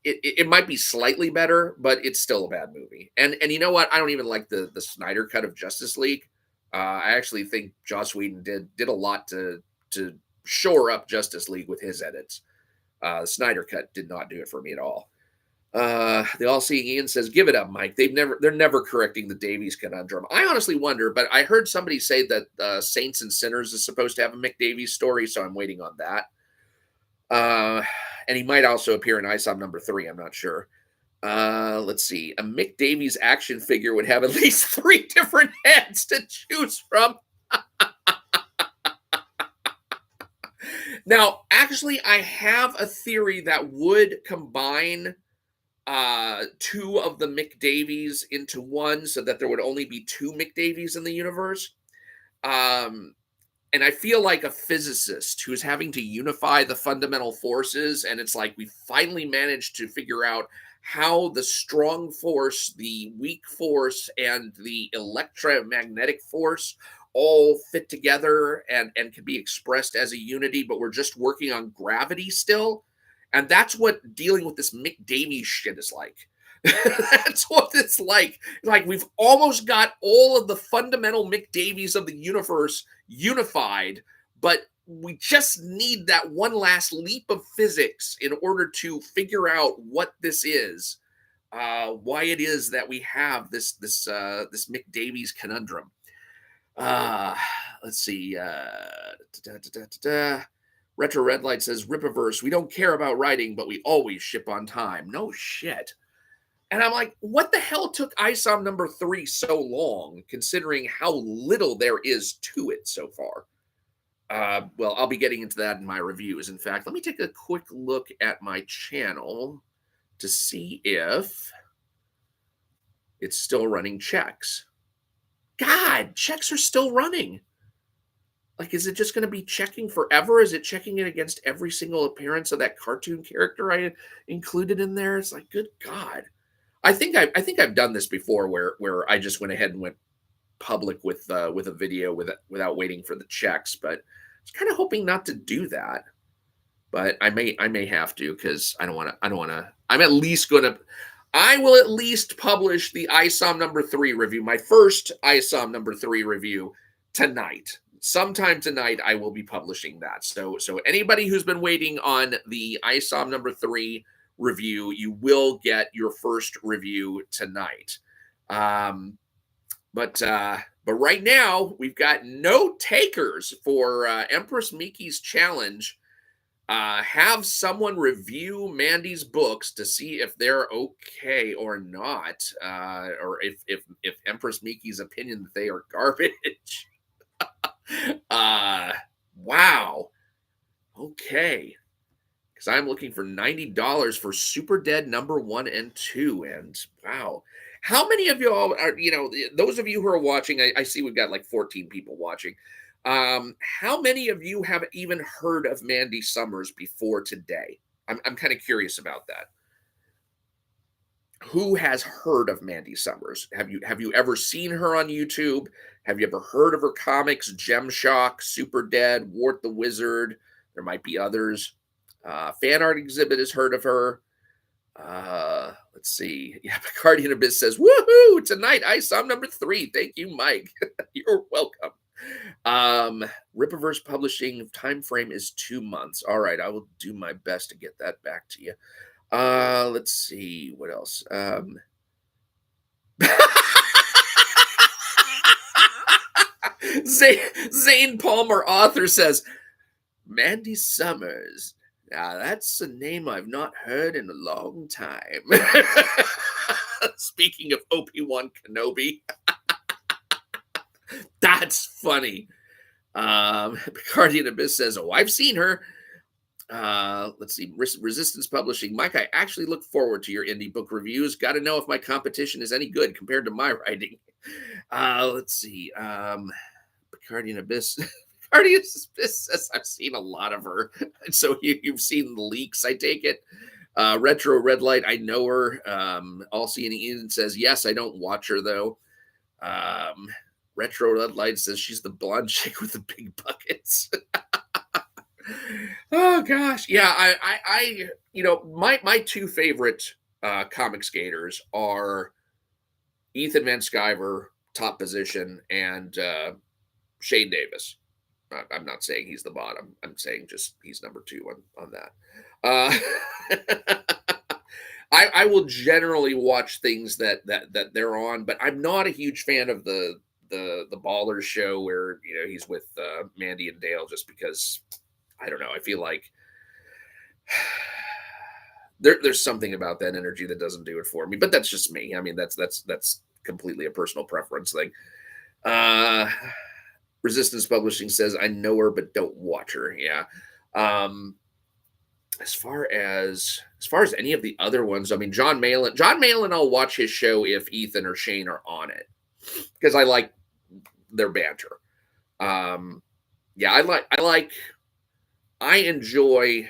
It might be slightly better, but it's still a bad movie. And you know what? I don't even like the Snyder cut of Justice League. I actually think Joss Whedon did a lot to shore up Justice League with his edits. The Snyder cut did not do it for me at all. The All-Seeing Ian says, give it up, Mike. They're never correcting the Davies conundrum. I honestly wonder, but I heard somebody say that Saints and Sinners is supposed to have a Mick Davies story, so I'm waiting on that. And he might also appear in ISOM number 3. I'm not sure. Let's see. A Mick Davies action figure would have at least 3 different heads to choose from. Now, actually, I have a theory that would combine 2 of the Mick Davies into one, so that there would only be 2 Mick Davies in the universe. And I feel like a physicist who's having to unify the fundamental forces, and it's like we finally managed to figure out how the strong force, the weak force, and the electromagnetic force all fit together and can be expressed as a unity, but we're just working on gravity still. And that's what dealing with this Mick Davies shit is like. That's what it's like. Like, we've almost got all of the fundamental Mick Davies of the universe unified, but we just need that one last leap of physics in order to figure out what this is, why it is that we have this Mick Davies conundrum. Let's see. Retro Red Light says, Rippaverse, we don't care about writing, but we always ship on time. No shit. And I'm like, what the hell took ISOM number 3 so long, considering how little there is to it so far? Well, I'll be getting into that in my reviews. In fact, let me take a quick look at my channel to see if it's still running checks. God, checks are still running. Like, is it just going to be checking forever? Is it checking it against every single appearance of that cartoon character I included in there? It's like, good God. I think I've done this before where I just went ahead and went public with a video without waiting for the checks, but I was kind of hoping not to do that. But I may have to, because I don't want to. I'm at least going to. I will at least publish the ISOM number 3 review, my first ISOM number 3 review tonight. Sometime tonight, I will be publishing that. So anybody who's been waiting on the ISOM number 3 review, you will get your first review tonight. But right now, we've got no takers for Empress Miki's challenge. Have someone review Mandy's books to see if they're okay or not, or if Empress Miki's opinion that they are garbage. Wow. Okay. Because I'm looking for $90 for Super Dead number 1 and 2, and wow. How many of y'all are, those of you who are watching, I see we've got like 14 people watching. How many of you have even heard of Mandy Summers before today? I'm kind of curious about that. Who has heard of Mandy Summers? Have you ever seen her on YouTube? Have you ever heard of her comics? Gem Shock, Super Dead, Wart the Wizard. There might be others. Fan Art Exhibit has heard of her. Let's see. Yeah, Picardian Abyss says, woohoo! Tonight, ISOM number 3. Thank you, Mike. You're welcome. Rippaverse Publishing time frame is 2 months. All right, I will do my best to get that back to you. Let's see what else. Zane Palmer, author, says, Mandy Summers. Now, that's a name I've not heard in a long time. Speaking of Obi-Wan Kenobi. That's funny. Picardian Abyss says, oh, I've seen her. Let's see. Resistance Publishing. Mike, I actually look forward to your indie book reviews. Got to know if my competition is any good compared to my writing. Let's see. Picardian Abyss. Picardian Abyss says, I've seen a lot of her. So you've seen the leaks, I take it. Retro Red Light, I know her. All Seeing Ian says, yes, I don't watch her, though. Retro Red Light says she's the blonde chick with the big buckets. Oh gosh, yeah. I my 2 favorite comic skaters are Ethan Van Sciver, top position, and Shane Davis. I'm not saying he's the bottom. I'm saying just he's number 2 on that. I will generally watch things that they're on, but I'm not a huge fan of the Ballers show where he's with Mandy and Dale, just because I don't know. I feel like there's something about that energy that doesn't do it for me. But that's just me. I mean, that's completely a personal preference thing. Resistance Publishing says, I know her but don't watch her. Yeah. As far as any of the other ones, I mean, John Malin, I'll watch his show if Ethan or Shane are on it, because I like their banter. Yeah, I enjoy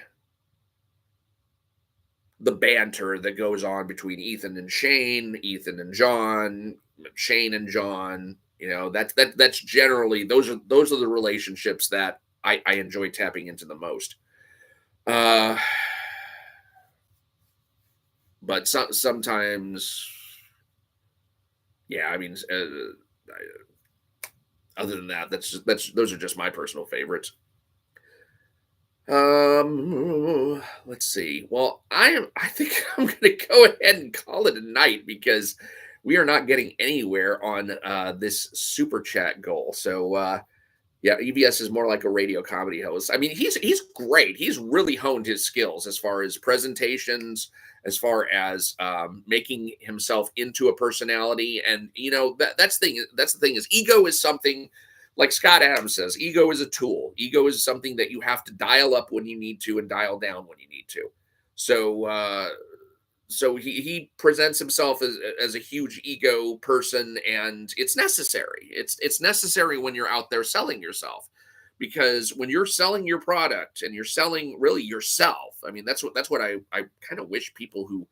the banter that goes on between Ethan and Shane, Ethan and John, Shane and John. That's generally those are the relationships that I enjoy tapping into the most. But sometimes, yeah, I mean, other than that, those are just my personal favorites. Let's see. Well, I think I'm going to go ahead and call it a night, because we are not getting anywhere on this super chat goal. So Yeah, EVS is more like a radio comedy host. I mean, he's great. He's really honed his skills as far as presentations, as far as making himself into a personality. And that's the thing is ego is something like Scott Adams says. Ego is a tool. Ego is something that you have to dial up when you need to and dial down when you need to. So he presents himself as a huge ego person, and it's necessary. It's necessary when you're out there selling yourself, because when you're selling your product and you're selling really yourself, I mean that's what I kind of wish people who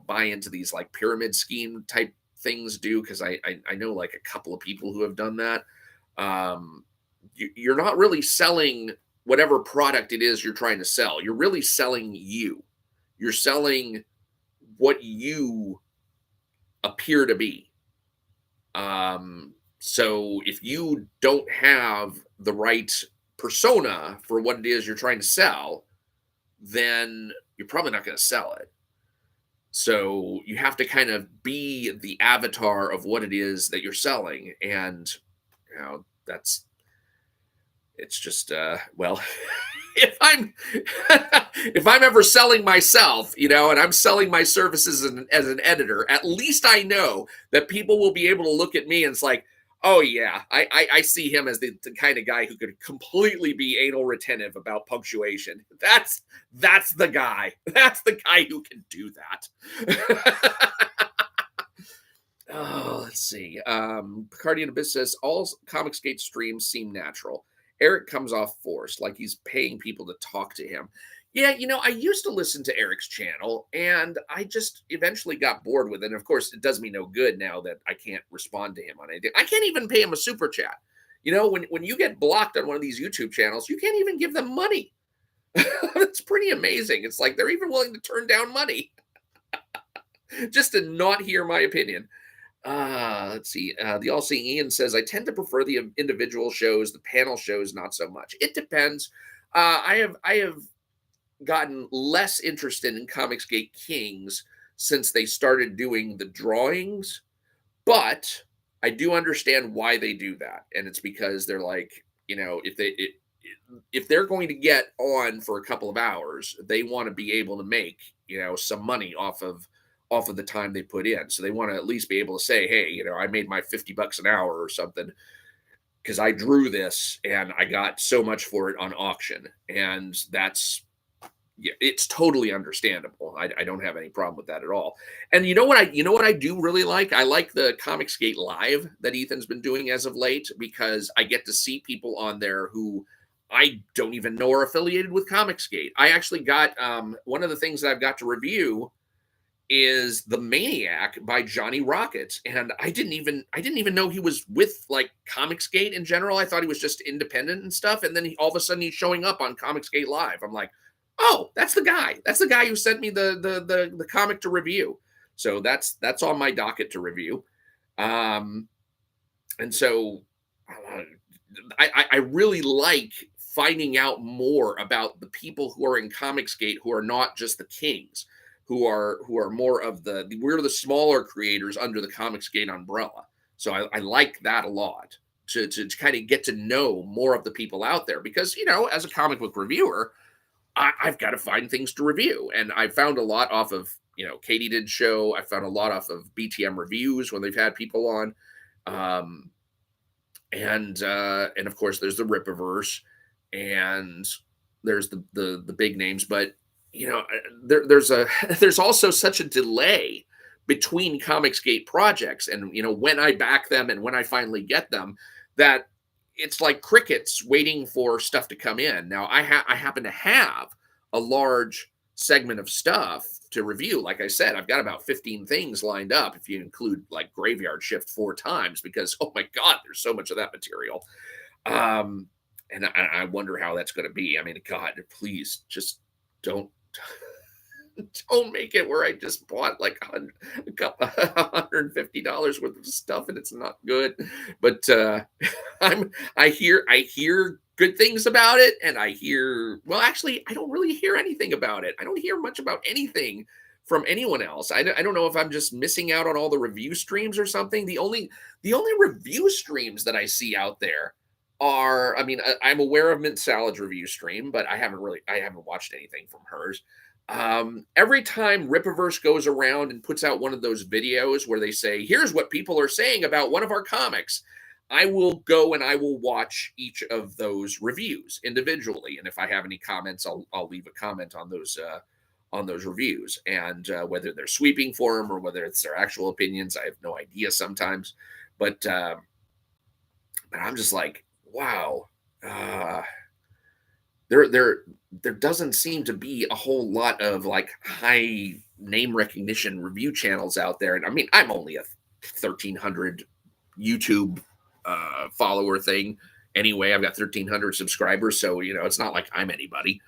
buy into these like pyramid scheme type things do, because I know like a couple of people who have done that. You're not really selling whatever product it is you're trying to sell. You're really selling you. You're selling what you appear to be. So if you don't have the right persona for what it is you're trying to sell, then you're probably not going to sell it. So you have to kind of be the avatar of what it is that you're selling. And that's it's just well, if I'm if I'm ever selling myself, and I'm selling my services as an editor, at least I know that people will be able to look at me and it's like, oh yeah, I see him as the kind of guy who could completely be anal retentive about punctuation. That's the guy. That's the guy who can do that. Oh, let's see. Picardian Abyss says all Comicsgate streams seem natural. Eric comes off forced, like he's paying people to talk to him. Yeah, I used to listen to Eric's channel, and I just eventually got bored with it. And of course, it does me no good now that I can't respond to him on anything. I can't even pay him a super chat. When you get blocked on one of these YouTube channels, you can't even give them money. It's pretty amazing. It's like they're even willing to turn down money just to not hear my opinion. Let's see. The All-Seeing Ian says, I tend to prefer the individual shows, the panel shows, not so much. It depends. I have gotten less interested in Comicsgate Kings since they started doing the drawings, but I do understand why they do that. And it's because they're like, if they're going to get on for a couple of hours, they want to be able to make, some money off of the time they put in. So they want to at least be able to say, hey, I made my $50 an hour or something because I drew this and I got so much for it on auction. And it's totally understandable. I don't have any problem with that at all. And you know what I do really like? I like the Comicsgate Live that Ethan's been doing as of late, because I get to see people on there who I don't even know are affiliated with Comicsgate. I actually got one of the things that I've got to review is The Maniac by Johnny Rockets, and I didn't even know he was with like Comicsgate in general. I thought he was just independent and stuff, and then all of a sudden he's showing up on Comicsgate Live. I'm like, oh, that's the guy. That's the guy who sent me the comic to review. So that's on my docket to review. And so I really like finding out more about the people who are in Comicsgate, who are not just the kings, who are more of we're the smaller creators under the Comicsgate umbrella. So I like that a lot, to kind of get to know more of the people out there, because as a comic book reviewer, I've got to find things to review, and I found a lot off of Katie did show. I found a lot off of BTM reviews when they've had people on, and of course there's the Rippaverse, and there's the big names, but there's also such a delay between Comicsgate projects, and when I back them and when I finally get them, that it's like crickets waiting for stuff to come in. Now I happen to have a large segment of stuff to review. Like I said, I've got about 15 things lined up, if you include like Graveyard Shift 4 times, because oh my god, there's so much of that material. And I wonder how that's going to be. I mean, god, please just don't make it where I just bought like $150 worth of stuff and it's not good. But I hear good things about it, and actually I don't really hear anything about it. I don't hear much about anything from anyone else. I don't know if I'm just missing out on all the review streams or something. The only review streams that I see out there are, I mean, I'm aware of Mint Salad's review stream, but I haven't watched anything from hers. Every time Rippaverse goes around and puts out one of those videos where they say, here's what people are saying about one of our comics, I will go and I will watch each of those reviews individually. And if I have any comments, I'll leave a comment on those reviews. And whether they're sweeping for them or whether it's their actual opinions, I have no idea sometimes. But I'm just like, wow, uh, there doesn't seem to be a whole lot of like high name recognition review channels out there. And I mean, I'm only a 1,300 YouTube follower thing anyway. I've got 1,300 subscribers, so it's not like I'm anybody.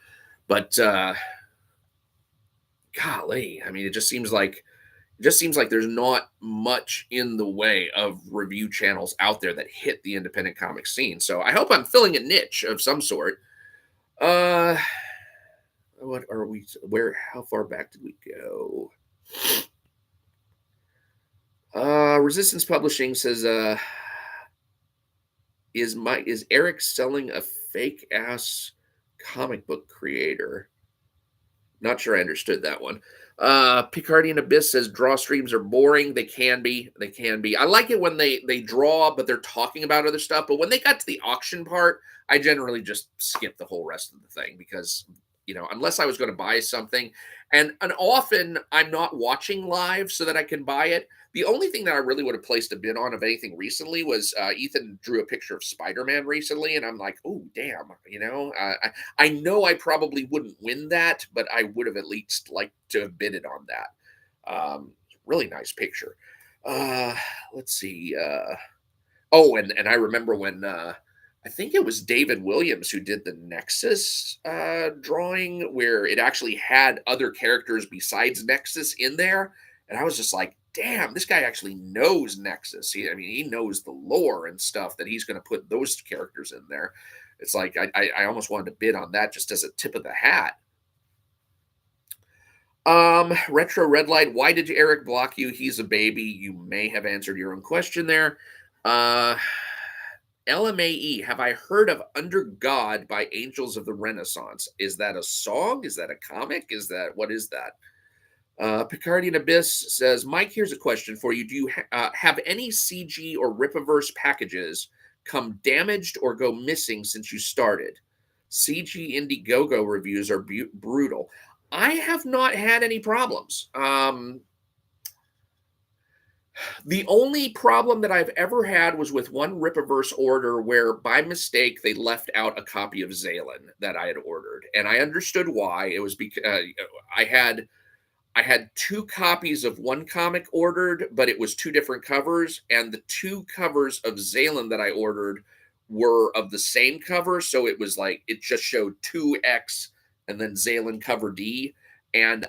But golly, I mean, it just seems like there's not much in the way of review channels out there that hit the independent comic scene. So I hope I'm filling a niche of some sort. Uh what are we how far back did we go? Resistance Publishing says is Eric selling a fake ass comic book creator? Not sure I understood that one. Picardian Abyss says draw streams are boring. They can be. They can be. I like it when they draw, but they're talking about other stuff. But when they got to the auction part, I generally just skip the whole rest of the thing because unless I was going to buy something, and often I'm not watching live so that I can buy it. The only thing that I really would have placed a bid on of anything recently was Ethan drew a picture of Spider-Man recently, and I'm like, oh damn, I know I probably wouldn't win that, but I would have at least liked to have bidded on that. Really nice picture. Let's see. Oh, and I remember when I think it was David Williams who did the Nexus drawing where it actually had other characters besides Nexus in there. And I was just like, damn, this guy actually knows Nexus. He knows the lore and stuff that he's going to put those characters in there. It's like I almost wanted to bid on that just as a tip of the hat. Retro Red Light, why did Eric block you? He's a baby. You may have answered your own question there. LMAE, have I heard of Under God by Angels of the Renaissance? Is that a song? Is that a comic? What is that? Picardian Abyss says, Mike, here's a question for you. Do you have any CG or Rippaverse packages come damaged or go missing since you started? CG Indiegogo reviews are brutal. I have not had any problems. The only problem that I've ever had was with one Rippaverse order where by mistake they left out a copy of Zalen that I had ordered. And I understood why. It was because I had two copies of one comic ordered, but it was two different covers. And the two covers of Zalen that I ordered were of the same cover. So it was like, it just showed 2X and then Zalen cover D. And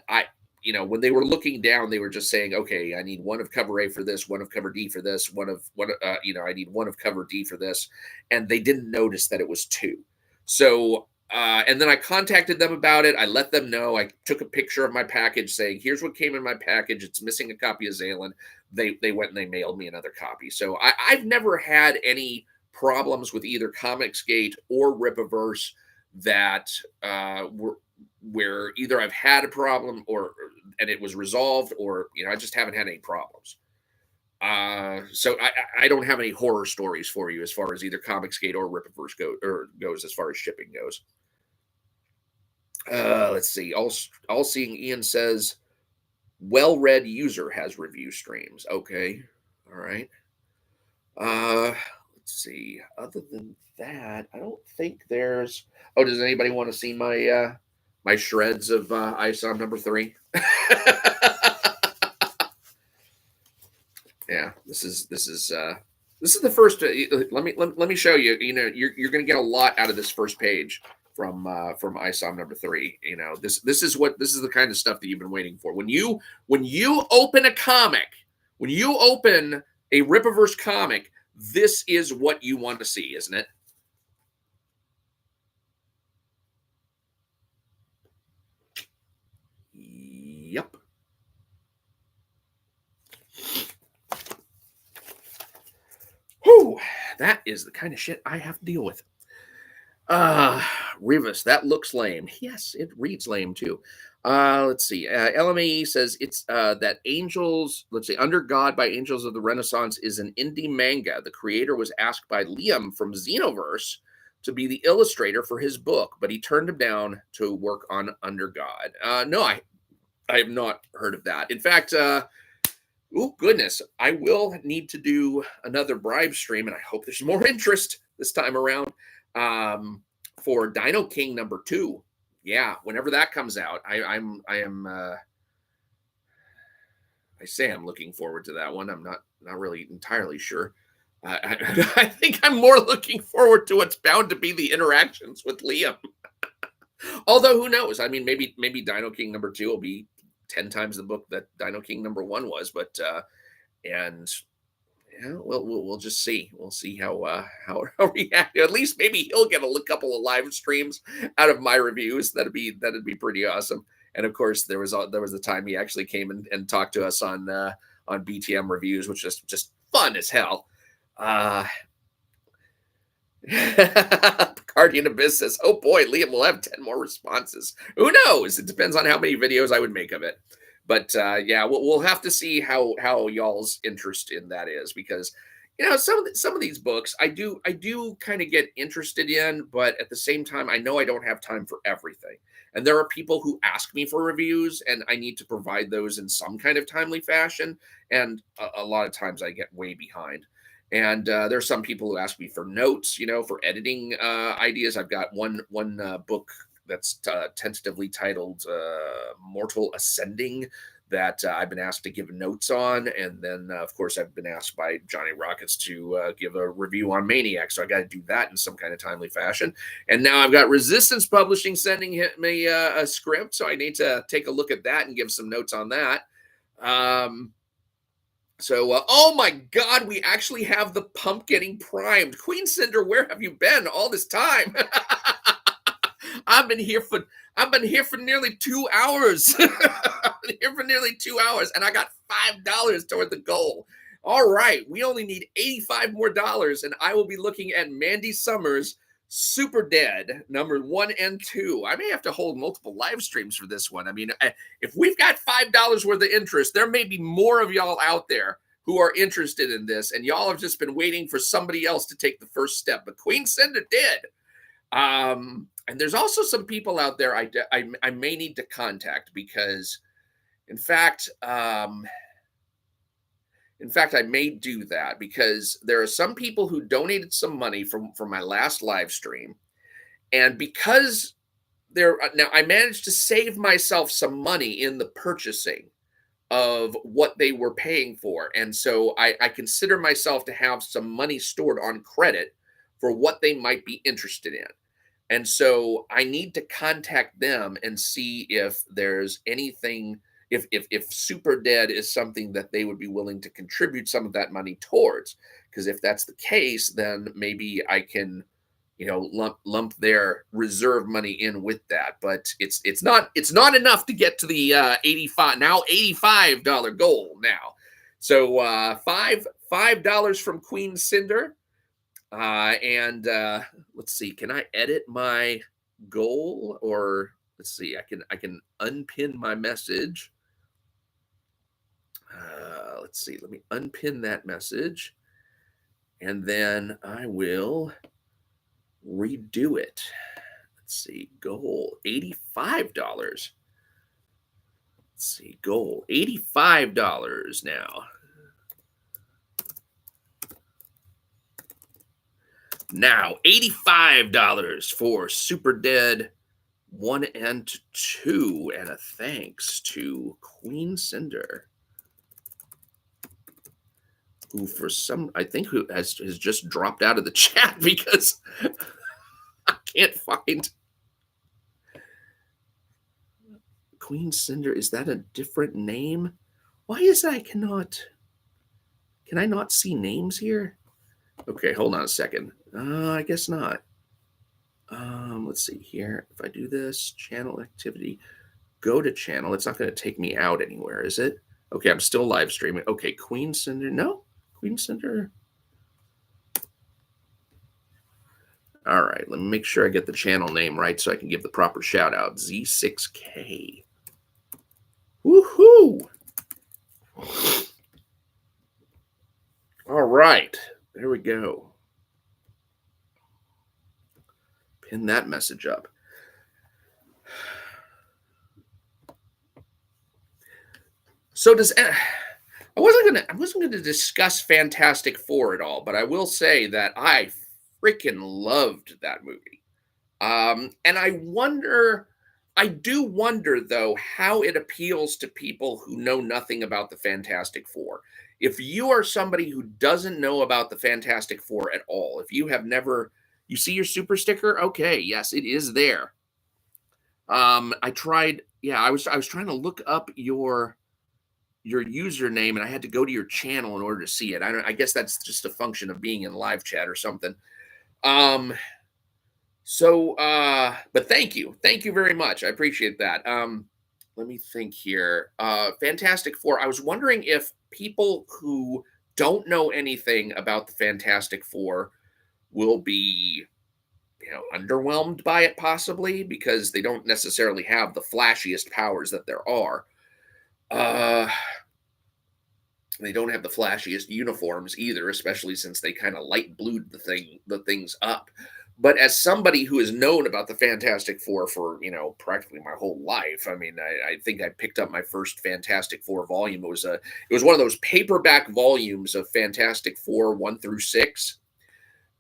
when they were looking down, they were just saying, okay, I need one of cover A for this, one of cover D for this, I need one of cover D for this. And they didn't notice that it was two. So, and then I contacted them about it. I let them know. I took a picture of my package saying, here's what came in my package. It's missing a copy of Zalen. They went and they mailed me another copy. So I've never had any problems with either Comicsgate or Rippaverse that were where either I've had a problem and it was resolved, or I just haven't had any problems. So I don't have any horror stories for you as far as either Comicsgate or Rippaverse goes as far as shipping goes. Let's see. All Seeing Ian says, well-read user has review streams. Okay, all right. Let's see. Other than that, I don't think there's. Oh, does anybody want to see my shreds of ISOM number 3? Yeah, this is the first. Let me show you. You're going to get a lot out of this first page from ISOM number 3. This is the kind of stuff that you've been waiting for. When you open a comic, when you open a Rippaverse comic, this is what you want to see, isn't it? Yep. Whew. that is the kind of shit I have to deal with. Uh, Rivas, that looks lame. Yes, it reads lame too. Let's see. LMAE says it's that Angels, let's see, Under God by Angels of the Renaissance is an indie manga. The creator was asked by Liam from Xenoverse to be the illustrator for his book, but he turned him down to work on Under God. No, I have not heard of that. In fact, oh goodness, I will need to do another bribe stream, and I hope there's more interest this time around for Dino King #2. Yeah, whenever that comes out, I say I'm looking forward to that one. I'm not really entirely sure. I think I'm more looking forward to what's bound to be the interactions with Liam. Although who knows? I mean, maybe Dino King #2 will be 10 times the book that Dino King #1 was, but and yeah, we'll just see. We'll see how react. At least maybe he'll get a couple of live streams out of my reviews. That'd be pretty awesome. And of course, there was the time he actually came and talked to us on BTM reviews, which is just fun as hell. Guardian Abyss says, "Oh boy, Liam will have 10 more responses. Who knows? It depends on how many videos I would make of it." But yeah, we'll have to see how y'all's interest in that is, because some of these books I do kind of get interested in, but at the same time I know I don't have time for everything. And there are people who ask me for reviews, and I need to provide those in some kind of timely fashion. And a lot of times I get way behind. And there's some people who ask me for notes, for editing ideas. I've got one book that's tentatively titled Mortal Ascending that I've been asked to give notes on. And then, of course, I've been asked by Johnny Rockets to give a review on Maniac. So I got to do that in some kind of timely fashion. And now I've got Resistance Publishing sending me a script. So I need to take a look at that and give some notes on that. So, oh my God, we actually have the pump getting primed. Queen Cinder, where have you been all this time? I've been here for nearly 2 hours. I've been here for nearly 2 hours, and I got $5 toward the goal. All right, we only need $85 more, and I will be looking at Mandy Summers' Super Dead #1 and 2. I may have to hold multiple live streams for this one. I mean, if we've got $5 worth of interest, there may be more of y'all out there who are interested in this, and y'all have just been waiting for somebody else to take the first step. But Queen Cinder did. And there's also some people out there I may need to contact, because, in fact, I may do that, because there are some people who donated some money from my last live stream, and because now I managed to save myself some money in the purchasing of what they were paying for, and so I consider myself to have some money stored on credit for what they might be interested in. And so I need to contact them and see if there's anything, if Super Dead is something that they would be willing to contribute some of that money towards. Because if that's the case, then maybe I can, lump their reserve money in with that. But it's not enough to get to the $85 goal now. So $5 from Queen Cinder. And let's see, can I edit my goal? Or let's see, I can unpin my message. Let's see, let me unpin that message, and then I will redo it. Let's see, goal $85. Let's see, goal $85 now. Now, $85 for Super Dead 1 and 2, and a thanks to Queen Cinder, who who has just dropped out of the chat because I can't find Queen Cinder. Is that a different name? Why is that can I not see names here? Okay, hold on a second. I guess not. Let's see here. If I do this, channel activity, go to channel. It's not going to take me out anywhere, is it? Okay, I'm still live streaming. Okay, Queen Cinder. No, Queen Cinder. All right, let me make sure I get the channel name right so I can give the proper shout out. Z6K. Woohoo! All right, there we go. Pin that message up. So I wasn't gonna discuss Fantastic Four at all, but I will say that I freaking loved that movie. And I do wonder though how it appeals to people who know nothing about the Fantastic Four. If you are somebody who doesn't know about the Fantastic Four at all, if you have never, you see your super sticker, okay, yes, it is there. I tried, yeah, I was trying to look up your username and I had to go to your channel in order to see it. I guess that's just a function of being in live chat or something. Um, but thank you. Thank you very much. I appreciate that. Let me think here. Fantastic Four. I was wondering if people who don't know anything about the Fantastic Four will be, underwhelmed by it possibly because they don't necessarily have the flashiest powers that there are. They don't have the flashiest uniforms either, especially since they kind of light blued the things up. But as somebody who has known about the Fantastic Four for practically my whole life, I mean, I think I picked up my first Fantastic Four volume. It was one of those paperback volumes of Fantastic Four 1 through 6,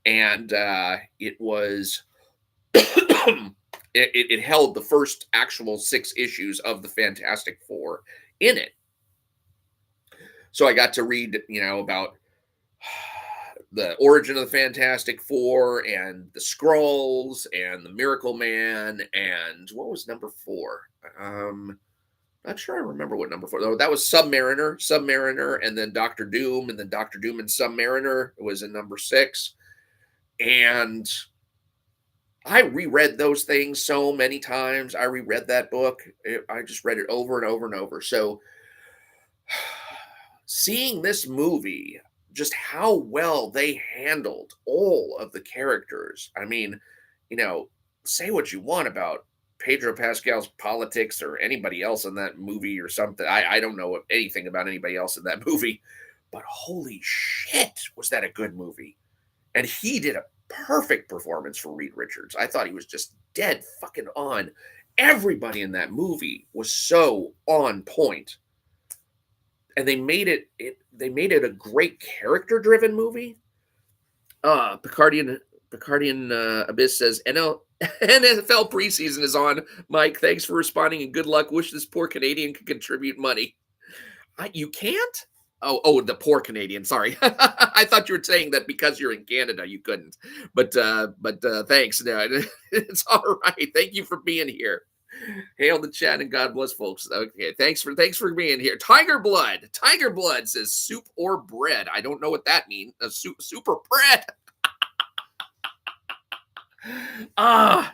and it was it held the first actual 6 issues of the Fantastic Four in it. So I got to read, about the origin of the Fantastic Four and the Skrulls and the Miracle Man and what was number 4? Not sure I remember what number 4. Oh, that was Submariner, and then Doctor Doom, and then Doctor Doom and Submariner was in number 6. And I reread those things so many times. I reread that book. I just read it over and over and over. So seeing this movie, just how well they handled all of the characters. I mean, say what you want about Pedro Pascal's politics or anybody else in that movie or something. I don't know anything about anybody else in that movie, but holy shit, was that a good movie. And he did a perfect performance for Reed Richards. I thought he was just dead fucking on. Everybody in that movie was so on point. And they made it a great character driven movie. Picardian Abyss says NFL preseason is on. Mike, thanks for responding and good luck. Wish this poor Canadian could contribute money. You can't? Oh, the poor Canadian. Sorry, I thought you were saying that because you're in Canada you couldn't. But thanks. No, it's all right. Thank you for being here. Hail the chat and God bless, folks. Okay, thanks for being here. Tiger Blood says soup or bread. I don't know what that means. Soup or bread.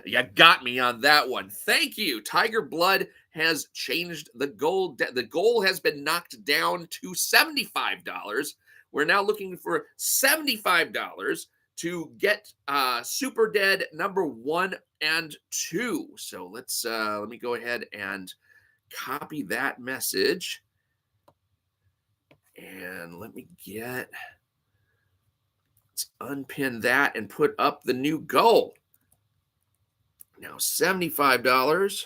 You got me on that one. Thank you. Tiger Blood has changed the goal. The goal has been knocked down to $75. We're now looking for $75 to get Super Dead number 1 and 2. So let me go ahead and copy that message. And let's unpin that and put up the new goal. Now $75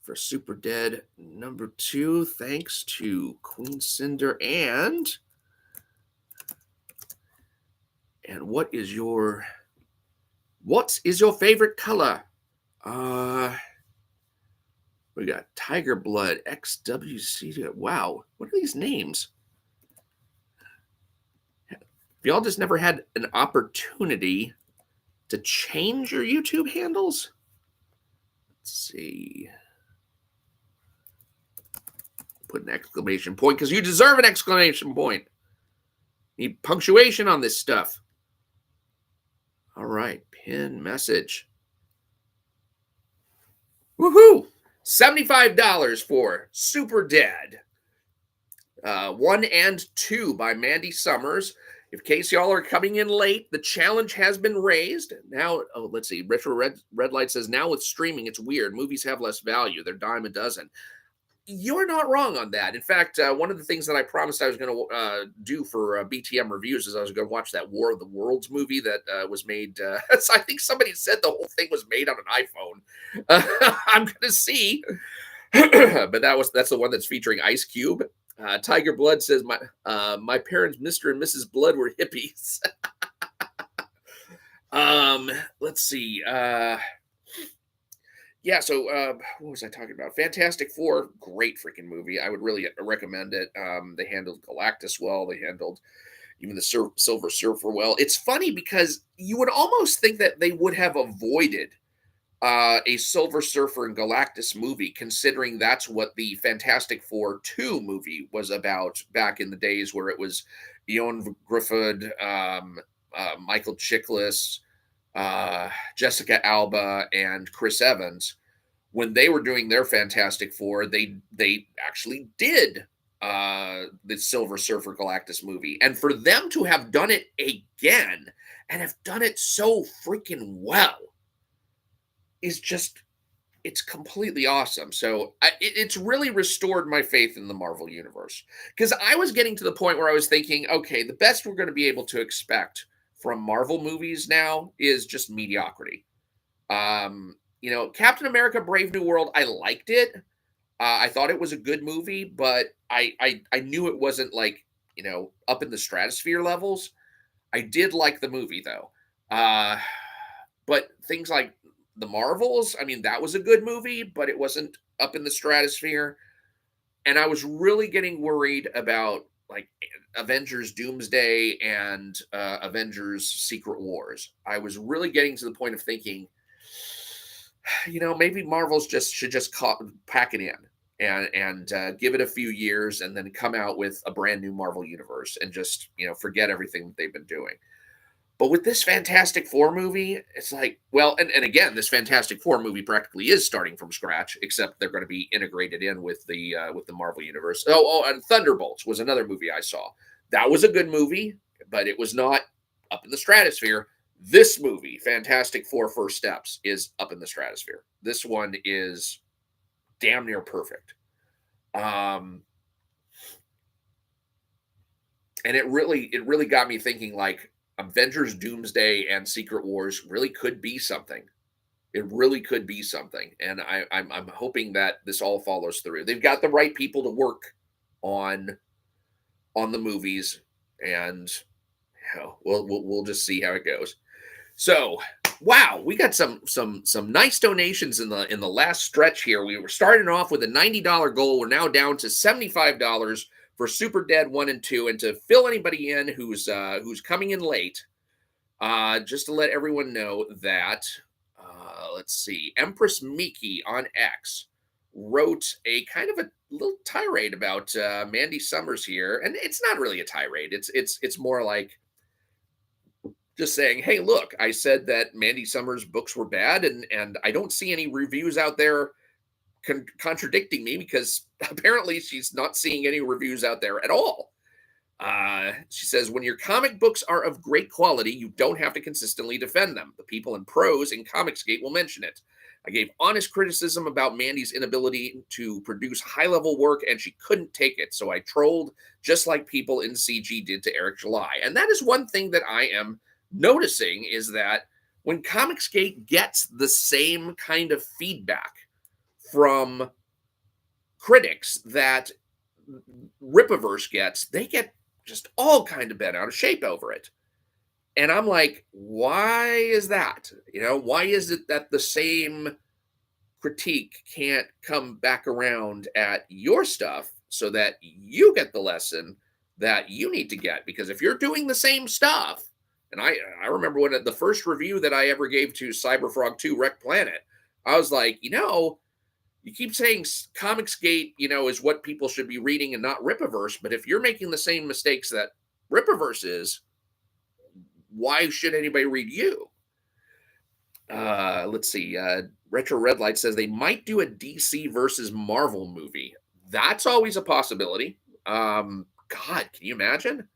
for Super Dead number 2, thanks to Queen Cinder. And what is your favorite color? We got Tiger Blood, XWC. Wow, what are these names? Have y'all just never had an opportunity to change your YouTube handles? Let's see. Put an exclamation point because you deserve an exclamation point. Need punctuation on this stuff. All right, pin message. Woohoo! $75 for Super Dead 1 and 2 by Mandy Summers. In case y'all are coming in late, the challenge has been raised. Now, oh, let's see. Retro Red Light says now with streaming, it's weird. Movies have less value. They're dime a dozen. You're not wrong on that. In fact, one of the things that I promised I was going to do for BTM reviews is I was going to watch that War of the Worlds movie that was made. So I think somebody said the whole thing was made on an iPhone. I'm going to see, but that's the one that's featuring Ice Cube. Tiger Blood says my parents, Mr. and Mrs. Blood, were hippies. Let's see. Yeah, so what was I talking about? Fantastic Four, great freaking movie. I would really recommend it. They handled Galactus well. They handled even the Silver Surfer well. It's funny because you would almost think that they would have avoided a Silver Surfer and Galactus movie, considering that's what the Fantastic Four 2 movie was about back in the days where it was Ewan Griffith, Michael Chiklis, Jessica Alba, and Chris Evans. When they were doing their Fantastic Four, they actually did the Silver Surfer Galactus movie. And for them to have done it again and have done it so freaking well is just, it's completely awesome. So it's really restored my faith in the Marvel Universe, because I was getting to the point where I was thinking, okay, the best we're going to be able to expect from Marvel movies now is just mediocrity. Captain America Brave New World, I liked it. I thought it was a good movie, but I knew it wasn't like, up in the stratosphere levels. I did like the movie though. But things like the Marvels, I mean, that was a good movie, but it wasn't up in the stratosphere. And I was really getting worried about like Avengers Doomsday and Avengers Secret Wars. I was really getting to the point of thinking, maybe Marvel's should just pack it in and give it a few years and then come out with a brand new Marvel universe and just, forget everything that they've been doing. But with this Fantastic Four movie, it's like, well, and again, this Fantastic Four movie practically is starting from scratch, except they're going to be integrated in with the Marvel universe. And Thunderbolts was another movie I saw. That was a good movie, but it was not up in the stratosphere. This movie, Fantastic Four First Steps, is up in the stratosphere. This one is damn near perfect. And it really got me thinking, like, Avengers Doomsday and Secret Wars really could be something. It really could be something. And I'm hoping that this all follows through. They've got the right people to work on the movies, and we'll just see how it goes. So, wow, we got some nice donations in the last stretch here. We were starting off with a $90 goal. We're now down to $75 for Super Dead 1 and 2. And to fill anybody in who's coming in late, just to let everyone know that, let's see, Empress Miki on X wrote a kind of a little tirade about Mandy Summers here. And it's not really a tirade. It's more like just saying, hey, look, I said that Mandy Summers' books were bad, and I don't see any reviews out there contradicting me, because apparently she's not seeing any reviews out there at all. She says, when your comic books are of great quality, you don't have to consistently defend them. The people in prose in Comicsgate will mention it. I gave honest criticism about Mandy's inability to produce high-level work, and she couldn't take it, so I trolled just like people in CG did to Eric July. And that is one thing that I am noticing, is that when Comicsgate gets the same kind of feedback from critics that Rippaverse gets, they get just all kind of bent out of shape over it. And I'm like, why is that? Why is it that the same critique can't come back around at your stuff so that you get the lesson that you need to get? Because if you're doing the same stuff, and I remember when the first review that I ever gave to Cyberfrog 2 Wreck Planet, I was like, you keep saying Comicsgate, is what people should be reading and not Rippaverse. But if you're making the same mistakes that Rippaverse is, why should anybody read you? Let's see. Retro Red Light says they might do a DC versus Marvel movie. That's always a possibility. God, can you imagine?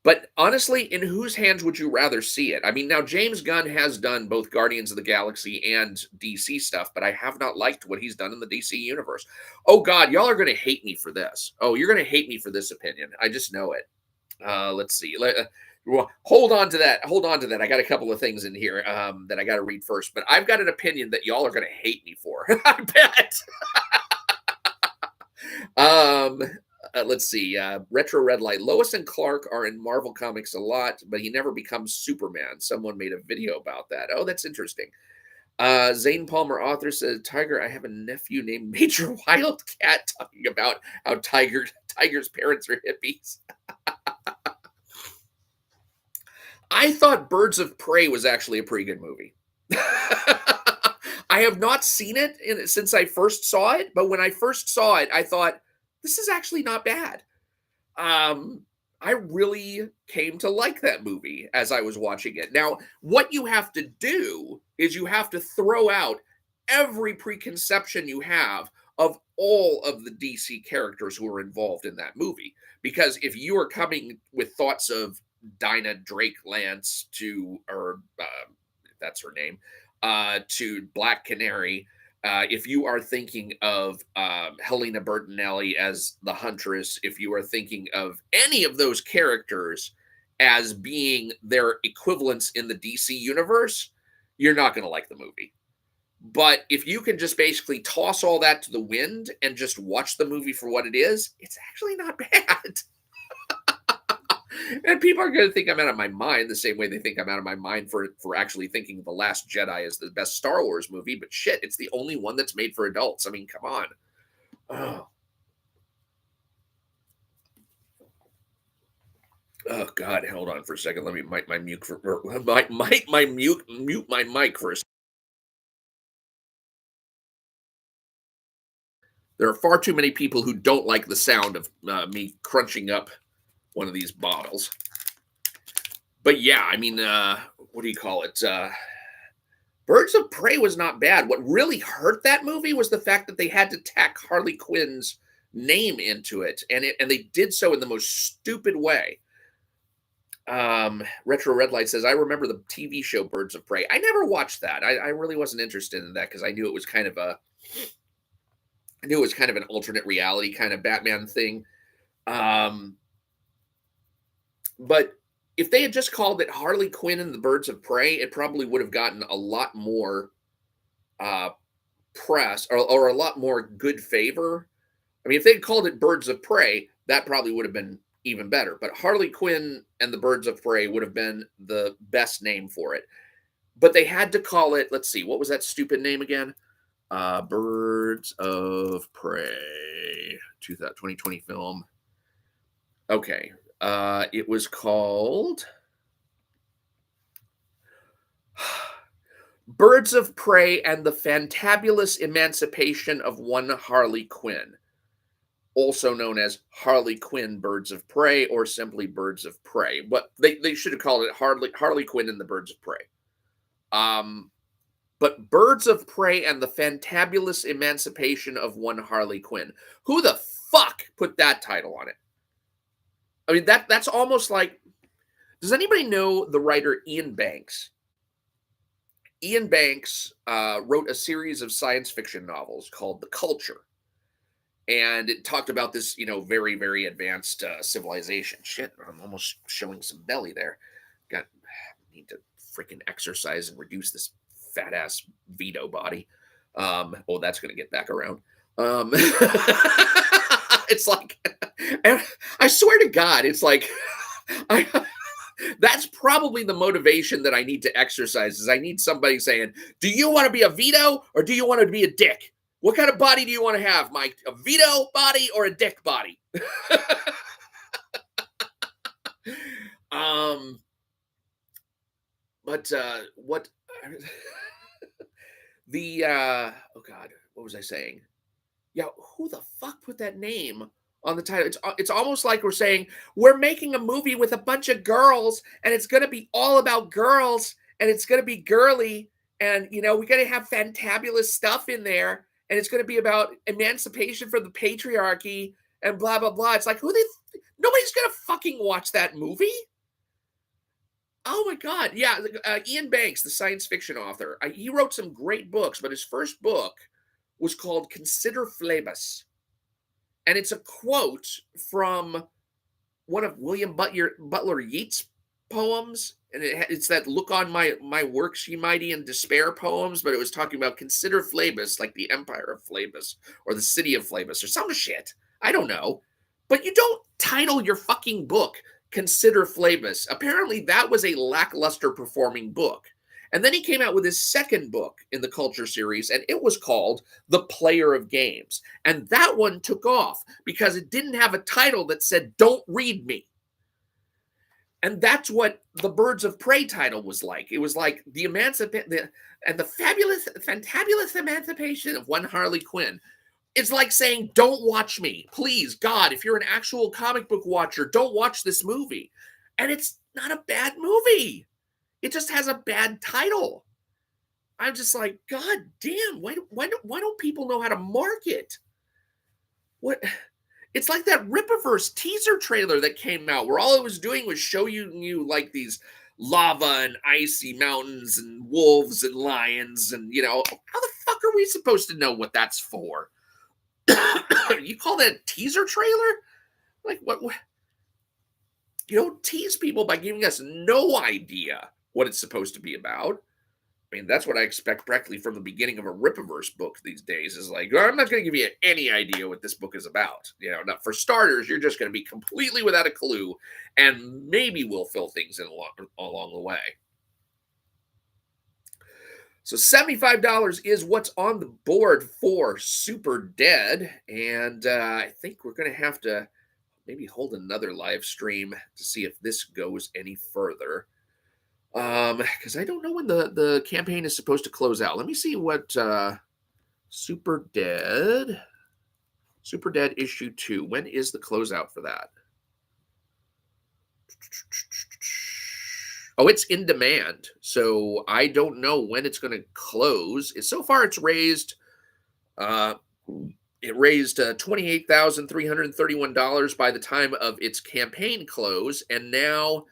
But honestly, in whose hands would you rather see it? I mean, now James Gunn has done both Guardians of the Galaxy and DC stuff, but I have not liked what he's done in the DC universe. Oh God, y'all are going to hate me for this. Oh, you're going to hate me for this opinion. I just know it. Let's see. Well, hold on to that. Hold on to that. I got a couple of things in here that I got to read first, but I've got an opinion that y'all are going to hate me for. I bet. Um, let's see. Retro Red Light. Lois and Clark are in Marvel Comics a lot, but he never becomes Superman. Someone made a video about that. Oh, that's interesting. Zane Palmer, author, said, Tiger, I have a nephew named Major Wildcat, talking about how Tiger's parents are hippies. I thought Birds of Prey was actually a pretty good movie. I have not seen it since I first saw it, but when I first saw it, I thought, this is actually not bad. I really came to like that movie as I was watching it. Now, what you have to do is you have to throw out every preconception you have of all of the DC characters who are involved in that movie. Because if you are coming with thoughts of Dinah Drake Lance or that's her name, to Black Canary, if you are thinking of Helena Bertinelli as the Huntress, if you are thinking of any of those characters as being their equivalents in the DC universe, you're not going to like the movie. But if you can just basically toss all that to the wind and just watch the movie for what it is, it's actually not bad. And people are going to think I'm out of my mind the same way they think I'm out of my mind for actually thinking The Last Jedi is the best Star Wars movie. But shit, it's the only one that's made for adults. I mean, come on. Oh God, hold on for a second. Let me mute my mic mute my mic for a second. There are far too many people who don't like the sound of me crunching up one of these bottles. But yeah, I mean, what do you call it? Birds of Prey was not bad. What really hurt that movie was the fact that they had to tack Harley Quinn's name into it, and they did so in the most stupid way. Retro Red Light says, I remember the TV show Birds of Prey. I never watched that. I really wasn't interested in that because I knew it was kind of an alternate reality kind of Batman thing. But if they had just called it Harley Quinn and the Birds of Prey, it probably would have gotten a lot more press or a lot more good favor. I mean, if they'd called it Birds of Prey, that probably would have been even better. But Harley Quinn and the Birds of Prey would have been the best name for it. But they had to call it, let's see, what was that stupid name again? Birds of Prey, 2020 film. Okay. It was called Birds of Prey and the Fantabulous Emancipation of One Harley Quinn, also known as Harley Quinn Birds of Prey or simply Birds of Prey. But they should have called it Harley Quinn and the Birds of Prey. But Birds of Prey and the Fantabulous Emancipation of One Harley Quinn. Who the fuck put that title on it? I mean, that's almost like, does anybody know the writer Ian Banks? Ian Banks wrote a series of science fiction novels called The Culture. And it talked about this, very, very advanced civilization. Shit, I'm almost showing some belly there. Need to freaking exercise and reduce this fat ass Vito body. That's going to get back around. It's like, and I swear to God, it's like, that's probably the motivation that I need to exercise is I need somebody saying, do you want to be a Vito or do you want to be a dick? What kind of body do you want to have, Mike? A Vito body or a dick body? But what oh God, what was I saying? Yeah, who the fuck put that name on the title? It's almost like we're saying we're making a movie with a bunch of girls and it's going to be all about girls and it's going to be girly and we're going to have fantabulous stuff in there and it's going to be about emancipation from the patriarchy and blah blah blah. It's like nobody's going to fucking watch that movie. Oh my God. Yeah. Ian Banks, the science fiction author, he wrote some great books, but his first book was called Consider Phlebas. And it's a quote from one of William Butler Yeats' poems, and it's that "Look on my works, ye mighty, and despair" poems. But it was talking about consider Phlebas, like the empire of Phlebas or the city of Phlebas or some shit. I don't know, but you don't title your fucking book "Consider Phlebas." Apparently, that was a lackluster performing book. And then he came out with his second book in the Culture series, and it was called The Player of Games. And that one took off because it didn't have a title that said, "Don't read me." And that's what the Birds of Prey title was like. It was like the fabulous, fantabulous emancipation of one Harley Quinn. It's like saying, "Don't watch me. Please, God, if you're an actual comic book watcher, don't watch this movie." And it's not a bad movie. It just has a bad title. I'm just like, God damn, why don't people know how to market? What it's like that Rippaverse teaser trailer that came out where all it was doing was show you like these lava and icy mountains and wolves and lions, and how the fuck are we supposed to know what that's for? You call that a teaser trailer? Like what you don't tease people by giving us no idea what it's supposed to be about. I mean, that's what I expect practically from the beginning of a Rippaverse book these days. Is like, I'm not going to give you any idea what this book is about. Not for starters, you're just going to be completely without a clue, and maybe we'll fill things in along the way. So $75 is what's on the board for Super Dead, and I think we're going to have to maybe hold another live stream to see if this goes any further. Because I don't know when the campaign is supposed to close out. Let me see what Super Dead issue 2. When is the closeout for that? Oh, it's in demand, so I don't know when it's going to close. So far, it's raised. It raised $28,331 by the time of its campaign close, and now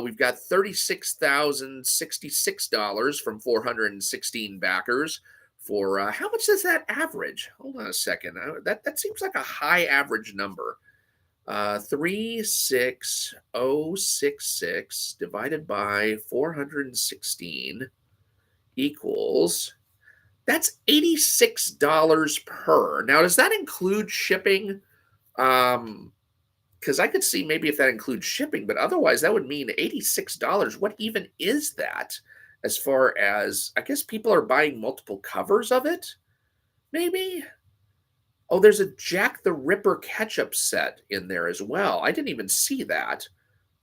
we've got $36,066 from 416 backers. For how much does that average? Hold on a second. That seems like a high average number. 36066 divided by 416 equals, that's $86 per. Now, does that include shipping? Because I could see maybe if that includes shipping, but otherwise that would mean $86. What even is that? As far as, I guess people are buying multiple covers of it, maybe? Oh, there's a Jack the Ripper ketchup set in there as well. I didn't even see that.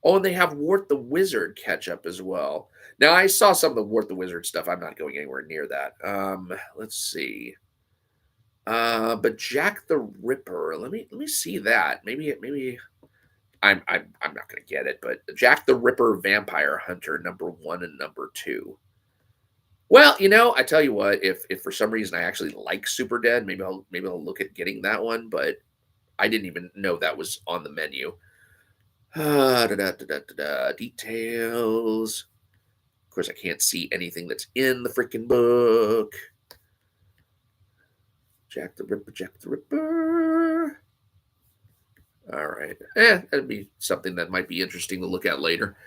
Oh, and they have Wart the Wizard ketchup as well. Now, I saw some of the Wart the Wizard stuff. I'm not going anywhere near that. Let's see. But Jack the Ripper, let me see that. Maybe I'm not going to get it, but Jack the Ripper Vampire Hunter #1 and #2. Well, I tell you what, if for some reason I actually like Super Dead, maybe I'll look at getting that one, but I didn't even know that was on the menu. Details. Of course, I can't see anything that's in the freaking book. Jack the Ripper. All right. That'd be something that might be interesting to look at later.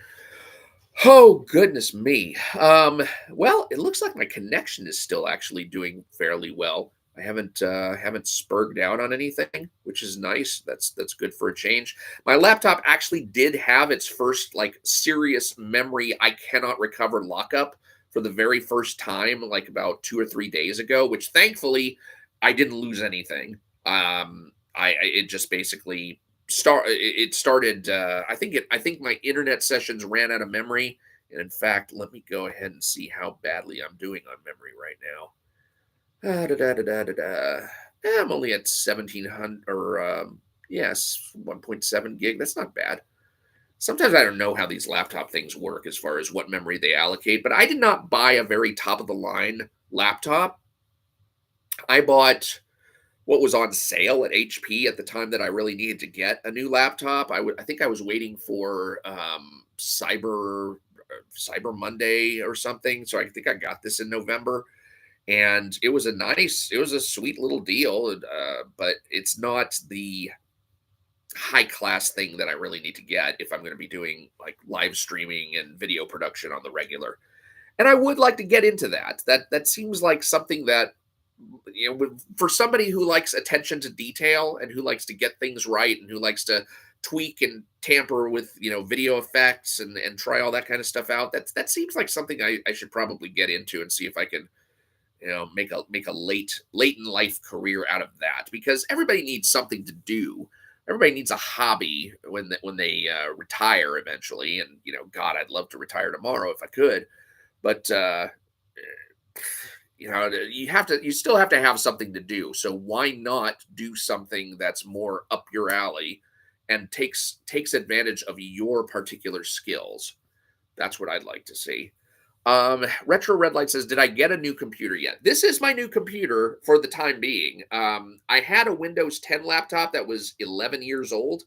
Oh, goodness me. Well, it looks like my connection is still actually doing fairly well. I haven't spurged out on anything, which is nice. That's good for a change. My laptop actually did have its first serious memory I cannot recover lockup for the very first time, like about 2 or 3 days ago, which thankfully I didn't lose anything. It just basically started. I think my internet sessions ran out of memory, and in fact, let me go ahead and see how badly I'm doing on memory right now. I'm only at 1700 or yes, 1.7 gig. That's not bad. Sometimes I don't know how these laptop things work as far as what memory they allocate, but I did not buy a very top of the line laptop. I bought what was on sale at HP at the time that I really needed to get a new laptop. I think I was waiting for Cyber Monday or something. So I think I got this in November, and it was a sweet little deal. But it's not the high class thing that I really need to get if I'm going to be doing like live streaming and video production on the regular. And I would like to get into that. That seems like something that, for somebody who likes attention to detail and who likes to get things right and who likes to tweak and tamper with, video effects and try all that kind of stuff out. That seems like something I should probably get into and see if I can, make a late in life career out of that, because everybody needs something to do. Everybody needs a hobby when they retire eventually. And God, I'd love to retire tomorrow if I could, but you still have to have something to do. So why not do something that's more up your alley and takes advantage of your particular skills? That's what I'd like to see. Retro Red Light says, did I get a new computer yet? This is my new computer for the time being. I had a Windows 10 laptop that was 11 years old.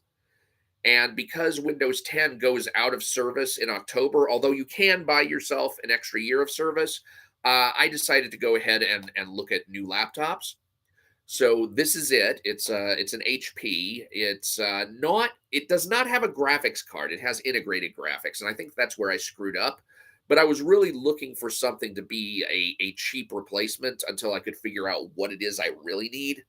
And because Windows 10 goes out of service in October, although you can buy yourself an extra year of service, I decided to go ahead and look at new laptops. So this is it. It's an HP. It does not have a graphics card. It has integrated graphics, and I think that's where I screwed up. But I was really looking for something to be a cheap replacement until I could figure out what it is I really need.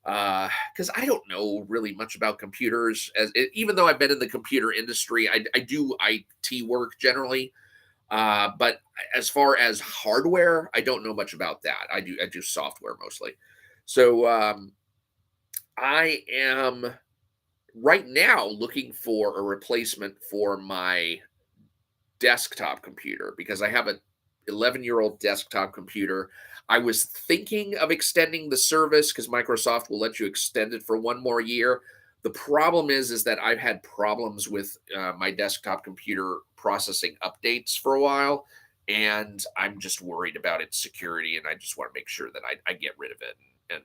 Because I don't know really much about computers. Even though I've been in the computer industry, I do IT work generally. But as far as hardware, I don't know much about that. I do software mostly. So I am right now looking for a replacement for my desktop computer because I have a 11-year-old desktop computer. I was thinking of extending the service because Microsoft will let you extend it for one more year. The problem is that I've had problems with my desktop computer processing updates for a while, and I'm just worried about its security, and I just want to make sure that I get rid of it. And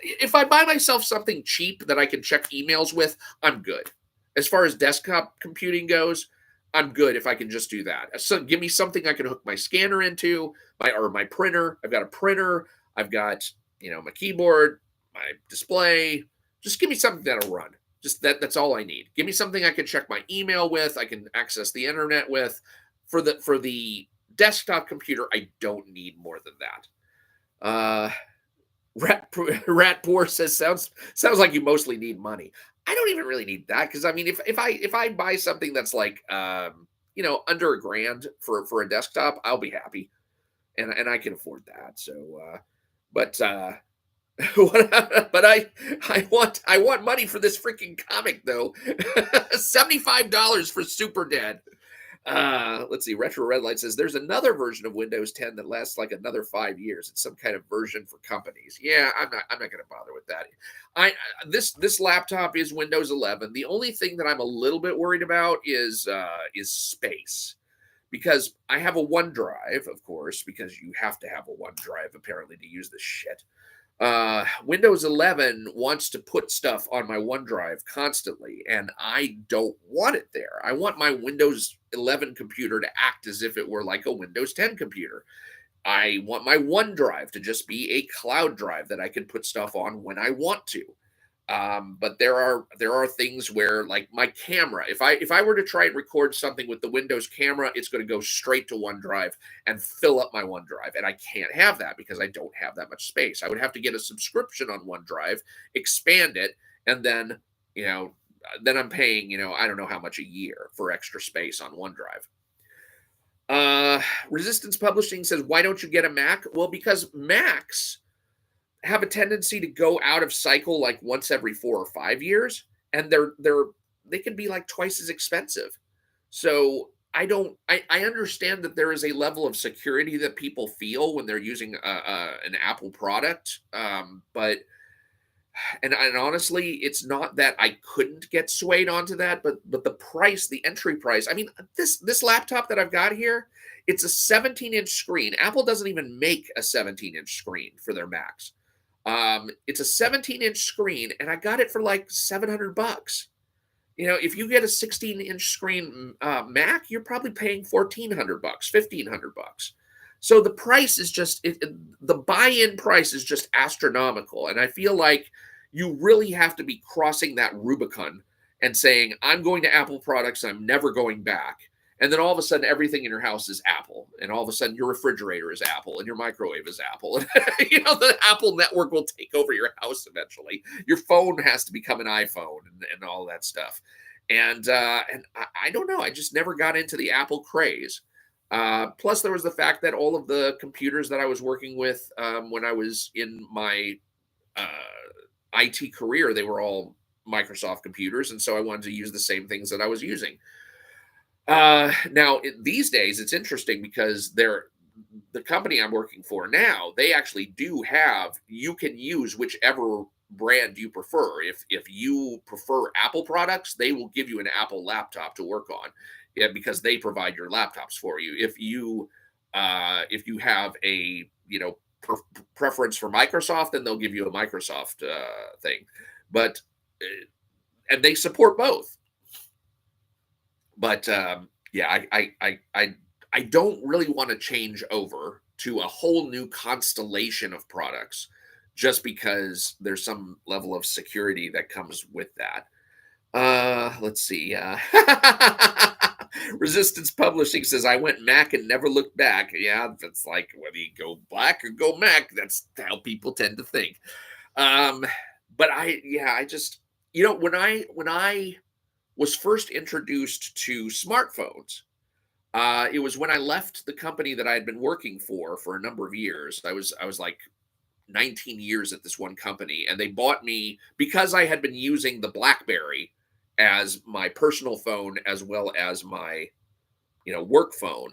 if I buy myself something cheap that I can check emails with, I'm good. As far as desktop computing goes, I'm good if I can just do that. So give me something I can hook my scanner into, my printer. I've got a printer. I've got, my keyboard, my display. Just give me something that'll run. Just that's all I need. Give me something I can check my email with, I can access the internet with. For the desktop computer, I don't need more than that. Rat Poor says sounds like you mostly need money. I don't even really need that because I mean, if I buy something that's like under a grand for a desktop, I'll be happy, and I can afford that. So, but but I want money for this freaking comic though. $75 for Super Dead. Let's see. Retro Red Light says there's another version of Windows 10 that lasts like another 5 years. It's some kind of version for companies. Yeah, I'm not going to bother with that. This laptop is Windows 11. The only thing that I'm a little bit worried about is space, because I have a OneDrive, of course, because you have to have a OneDrive apparently to use this shit. Windows 11 wants to put stuff on my OneDrive constantly, and I don't want it there. I want my Windows 11 computer to act as if it were like a Windows 10 computer. I want my OneDrive to just be a cloud drive that I can put stuff on when I want to. But there are things where, like my camera, if I were to try and record something with the Windows camera, it's going to go straight to OneDrive and fill up my OneDrive, and I can't have that because I don't have that much space. I would have to get a subscription on OneDrive, expand it, and then then I'm paying I don't know how much a year for extra space on OneDrive. Resistance Publishing says, why don't you get a Mac? Well, because Macs have a tendency to go out of cycle like once every 4 or 5 years, and they can be like twice as expensive. So I understand that there is a level of security that people feel when they're using an Apple product, but honestly, it's not that I couldn't get swayed onto that, but the price, the entry price. I mean, this laptop that I've got here, it's a 17-inch screen. Apple doesn't even make a 17-inch screen for their Macs. It's a 17-inch screen, and I got it for like $700. If you get a 16-inch screen Mac, you're probably paying $1,400, $1,500. So the price is the buy-in price is just astronomical, and I feel like you really have to be crossing that Rubicon and saying, "I'm going to Apple products, I'm never going back." And then all of a sudden, everything in your house is Apple, and all of a sudden, your refrigerator is Apple, and your microwave is Apple, and the Apple network will take over your house eventually. Your phone has to become an iPhone, and all that stuff. And I don't know. I just never got into the Apple craze. Plus, there was the fact that all of the computers that I was working with when I was in my IT career, they were all Microsoft computers, and so I wanted to use the same things that I was using. Now, these days, it's interesting because the company I'm working for now, they actually do have, you can use whichever brand you prefer. If you prefer Apple products, they will give you an Apple laptop to work on, yeah, because they provide your laptops for you. If you have a preference for Microsoft, then they'll give you a Microsoft thing. But and they support both. But yeah, I don't really want to change over to a whole new constellation of products just because there's some level of security that comes with that. Let's see. Resistance Publishing says, I went Mac and never looked back. Yeah, that's like whether you go black or go Mac. That's how people tend to think. But I just, when I was first introduced to smartphones, it was when I left the company that I had been working for a number of years. I was like 19 years at this one company, and they bought me because I had been using the BlackBerry as my personal phone as well as my work phone.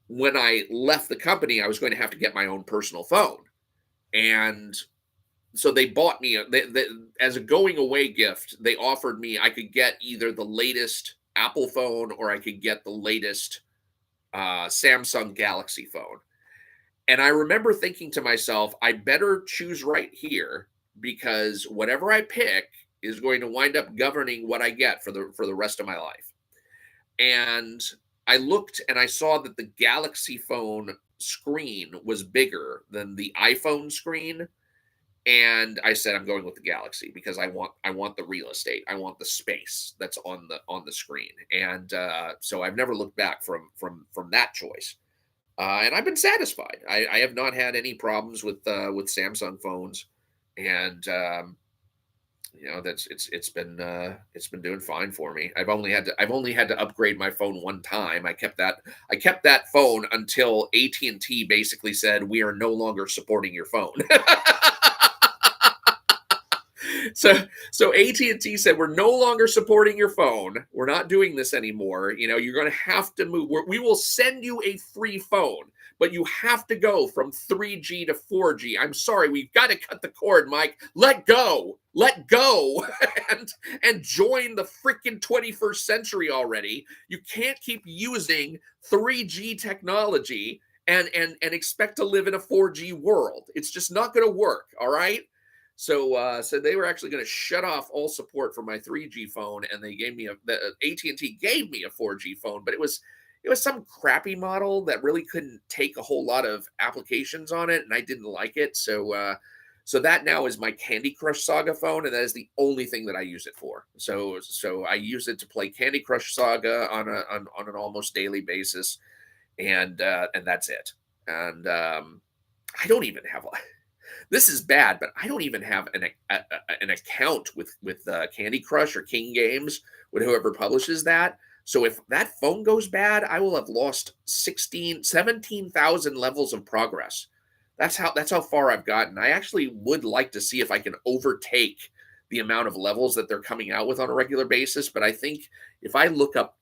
When I left the company, I was going to have to get my own personal phone, and so they bought me as a going away gift. They offered me I could get either the latest Apple phone or I could get the latest Samsung Galaxy phone. And I remember thinking to myself, I better choose right here because whatever I pick is going to wind up governing what I get for the rest of my life. And I looked and I saw that the Galaxy phone screen was bigger than the iPhone screen. And I said, I'm going with the Galaxy because I want the real estate. I want the space that's on the screen. And so I've never looked back from that choice. And I've been satisfied. I have not had any problems with Samsung phones, and it's been doing fine for me. I've only had to upgrade my phone one time. I kept that phone until AT&T basically said we are no longer supporting your phone. So AT&T said we're no longer supporting your phone. We're not doing this anymore. You're going to have to move. We will send you a free phone, but you have to go from 3G to 4G. I'm sorry, we've got to cut the cord, Mike. Let go, and join the freaking 21st century already. You can't keep using 3G technology and expect to live in a 4G world. It's just not going to work. All right. So they were actually going to shut off all support for my 3G phone, and they gave me AT&T gave me a 4G phone, but it was some crappy model that really couldn't take a whole lot of applications on it, and I didn't like it. So that now is my Candy Crush Saga phone, and that is the only thing that I use it for. So I use it to play Candy Crush Saga on an almost daily basis, and that's it. And I don't even have this is bad, but I don't even have an account with Candy Crush or King Games with whoever publishes that. So if that phone goes bad, I will have lost 17,000 levels of progress. That's how far I've gotten. I actually would like to see if I can overtake the amount of levels that they're coming out with on a regular basis. But I think if I look up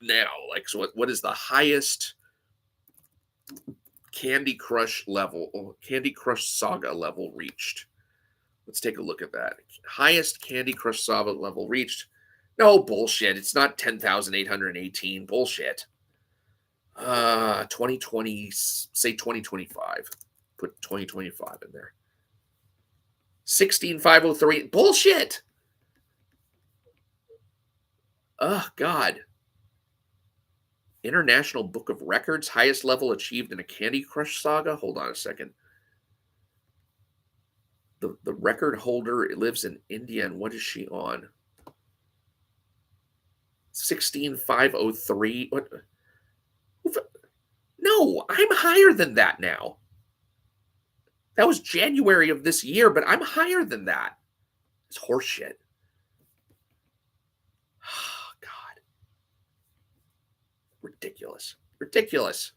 now, like, so what is the highest Candy Crush Saga level reached? Let's take a look at that. Highest Candy Crush Saga level reached. No, bullshit. It's not 10,818. Bullshit. 2020, say 2025. Put 2025 in there. 16503. Bullshit. Oh, God. International Book of Records, highest level achieved in a Candy Crush saga. Hold on a second. The record holder lives in India, and what is she on? 16503. What? No, I'm higher than that now. That was January of this year, but I'm higher than that. It's horseshit. Oh, God. Ridiculous. Ridiculous.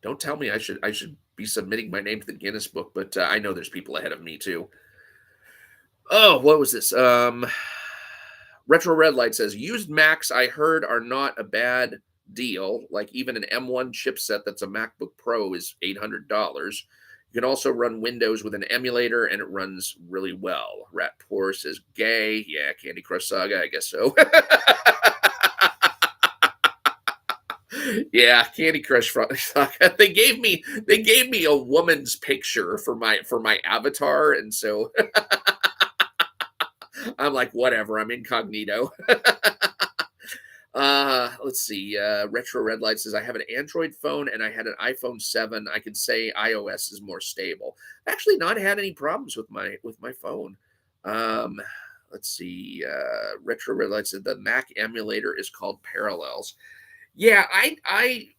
Don't tell me I should be submitting my name to the Guinness Book, but I know there's people ahead of me too. Oh, what was this? Retro Red Light says used Macs I heard are not a bad deal. Like even an M1 chipset that's a MacBook Pro is $800. You can also run Windows with an emulator, and it runs really well. Rat Poor says gay. Yeah, Candy Crush Saga. I guess so. Yeah, Candy Crush Saga. They gave me a woman's picture for my avatar, and so I'm like, whatever. I'm incognito. Let's see. Retro Red Light says I have an Android phone and I had an iPhone 7. I can say iOS is more stable. I've actually not had any problems with my phone. Um, let's see. Retro Red Light said the Mac emulator is called Parallels. Yeah, I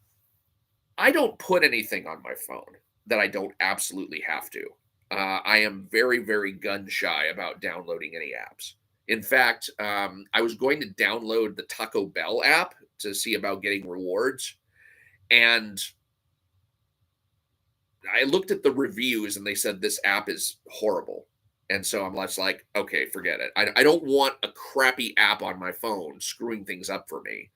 don't put anything on my phone that I don't absolutely have to. I am very, very gun shy about downloading any apps. In fact, I was going to download the Taco Bell app to see about getting rewards, and I looked at the reviews and they said this app is horrible. And so I'm just like, okay, forget it. I don't want a crappy app on my phone screwing things up for me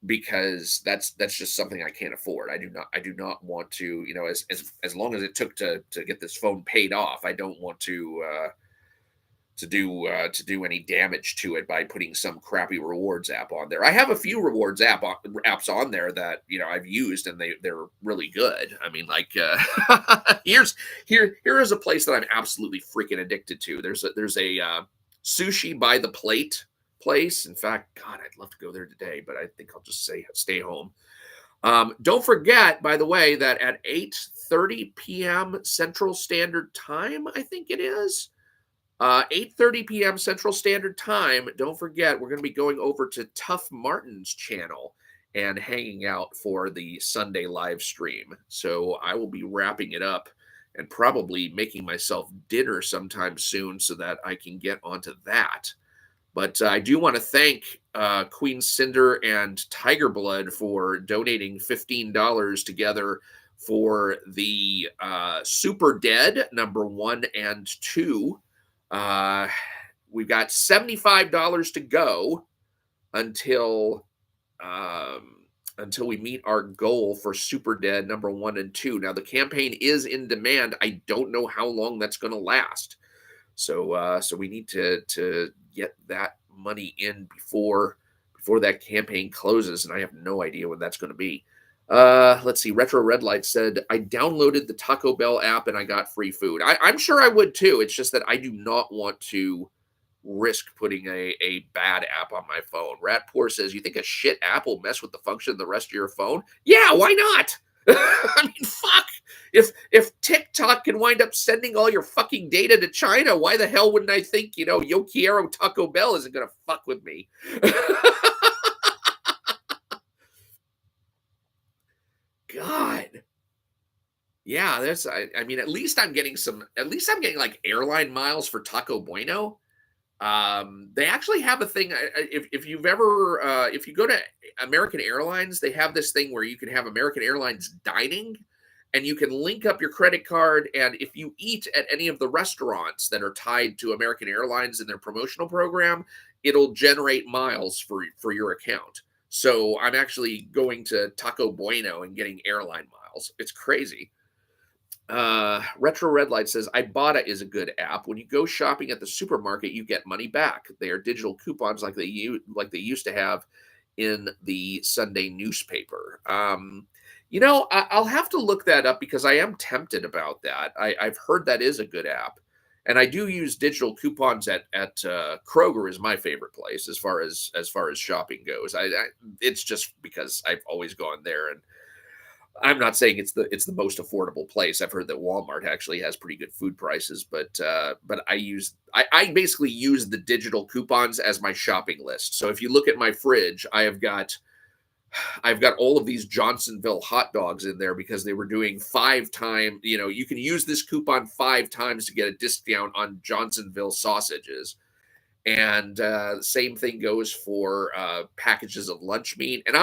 because that's just something I can't afford. I do not want to, as long as it took to get this phone paid off, I don't want to do any damage to it by putting some crappy rewards app on there. I have a few rewards apps on there that I've used, and they're really good. I mean, like here is a place that I'm absolutely freaking addicted to. There's a sushi by the plate place. In fact, God, I'd love to go there today, but I think I'll just stay home. Don't forget, by the way, that at 8:30 p.m. Central Standard Time, I think it is. 8:30 p.m. Central Standard Time. Don't forget, we're going to be going over to Tough Martin's channel and hanging out for the Sunday live stream. So I will be wrapping it up and probably making myself dinner sometime soon so that I can get onto that. But I do want to thank Queen Cinder and Tiger Blood for donating $15 together for the Super Dead #1 and 2. We've got $75 to go until we meet our goal for Super Dead #1 and 2. Now the campaign is in demand. I don't know how long that's going to last. So we need to get that money in before that campaign closes, and I have no idea when that's going to be. Let's see. Retro Red Light said, I downloaded the Taco Bell app and I got free food. I'm sure I would too. It's just that I do not want to risk putting a bad app on my phone. Rat Poor says, you think a shit app will mess with the function of the rest of your phone? Yeah, why not? I mean, fuck. If TikTok can wind up sending all your fucking data to China, why the hell wouldn't I think, Yo Quiero Taco Bell isn't going to fuck with me? God. Yeah, I mean, at least I'm getting like airline miles for Taco Bueno. They actually have a thing. If you go to American Airlines, they have this thing where you can have American Airlines dining, and you can link up your credit card. And if you eat at any of the restaurants that are tied to American Airlines in their promotional program, it'll generate miles for your account. So I'm actually going to Taco Bueno and getting airline miles. It's crazy. Retro Red Light says, Ibotta is a good app. When you go shopping at the supermarket, you get money back. They are digital coupons like they used to have in the Sunday newspaper. I'll have to look that up because I am tempted about that. I've heard that is a good app, and I do use digital coupons at Kroger is my favorite place as far as shopping goes. It's just because I've always gone there, and I'm not saying it's the most affordable place. I've heard that Walmart actually has pretty good food prices, but I basically use the digital coupons as my shopping list. So if you look at my fridge, I've got all of these Johnsonville hot dogs in there because they were doing 5 times. You can use this coupon 5 times to get a discount on Johnsonville sausages. And same thing goes for packages of lunch meat. And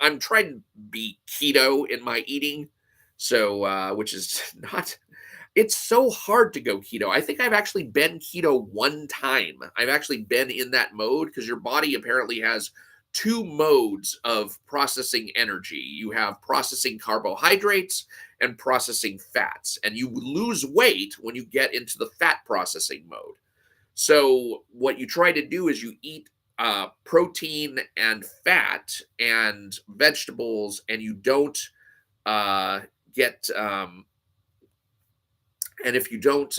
I'm trying to be keto in my eating, so which is not. It's so hard to go keto. I think I've actually been keto one time. I've actually been in that mode because your body apparently has two modes of processing energy. You have processing carbohydrates and processing fats, and you lose weight when you get into the fat processing mode. So what you try to do is you eat protein and fat and vegetables, and you don't get and if you don't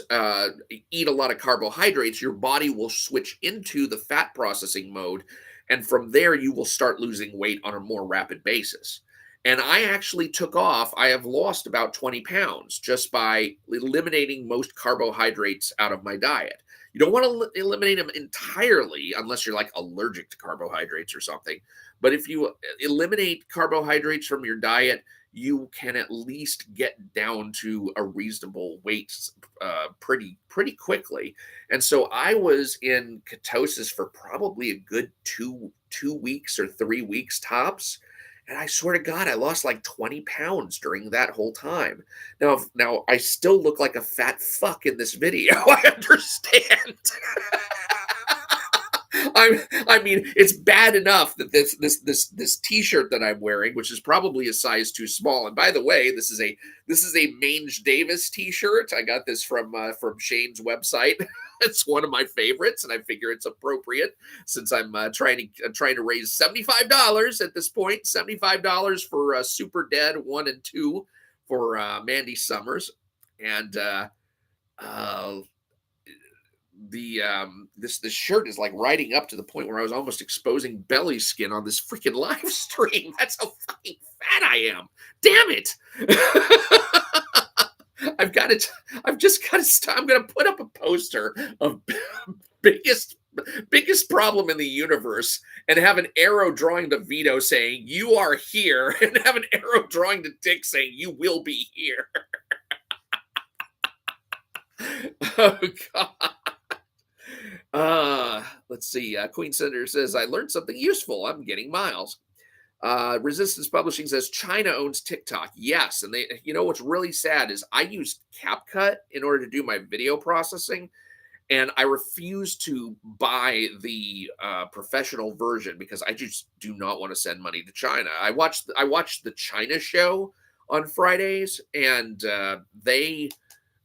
eat a lot of carbohydrates, your body will switch into the fat processing mode. And from there, you will start losing weight on a more rapid basis. And I actually took off. I have lost about 20 pounds just by eliminating most carbohydrates out of my diet. You don't want to eliminate them entirely unless you're like allergic to carbohydrates or something. But if you eliminate carbohydrates from your diet, you can at least get down to a reasonable weight pretty quickly. And so I was in ketosis for probably a good two weeks or 3 weeks tops. And I swear to God, I lost like 20 pounds during that whole time. Now I still look like a fat fuck in this video. I understand. I mean, it's bad enough that this T-shirt that I'm wearing, which is probably a size too small. And by the way, this is a Mange Davis T-shirt. I got this from Shane's website. It's one of my favorites, and I figure it's appropriate since I'm trying to raise $75 at this point. $75 for Super Dead 1 and 2 for Mandy Summers, and uh, this shirt is like riding up to the point where I was almost exposing belly skin on this freaking live stream. That's how fucking fat I am. Damn it. I've got it. I've just got to stop. I'm going to put up a poster of biggest problem in the universe and have an arrow drawing to Vito saying you are here, and have an arrow drawing to Dick saying you will be here. Oh God. Let's see. Queen Senator says, I learned something useful. I'm getting miles. Resistance Publishing says China owns TikTok. Yes. And what's really sad is I used CapCut in order to do my video processing. And I refuse to buy the professional version because I just do not want to send money to China. I watched the China show on Fridays, and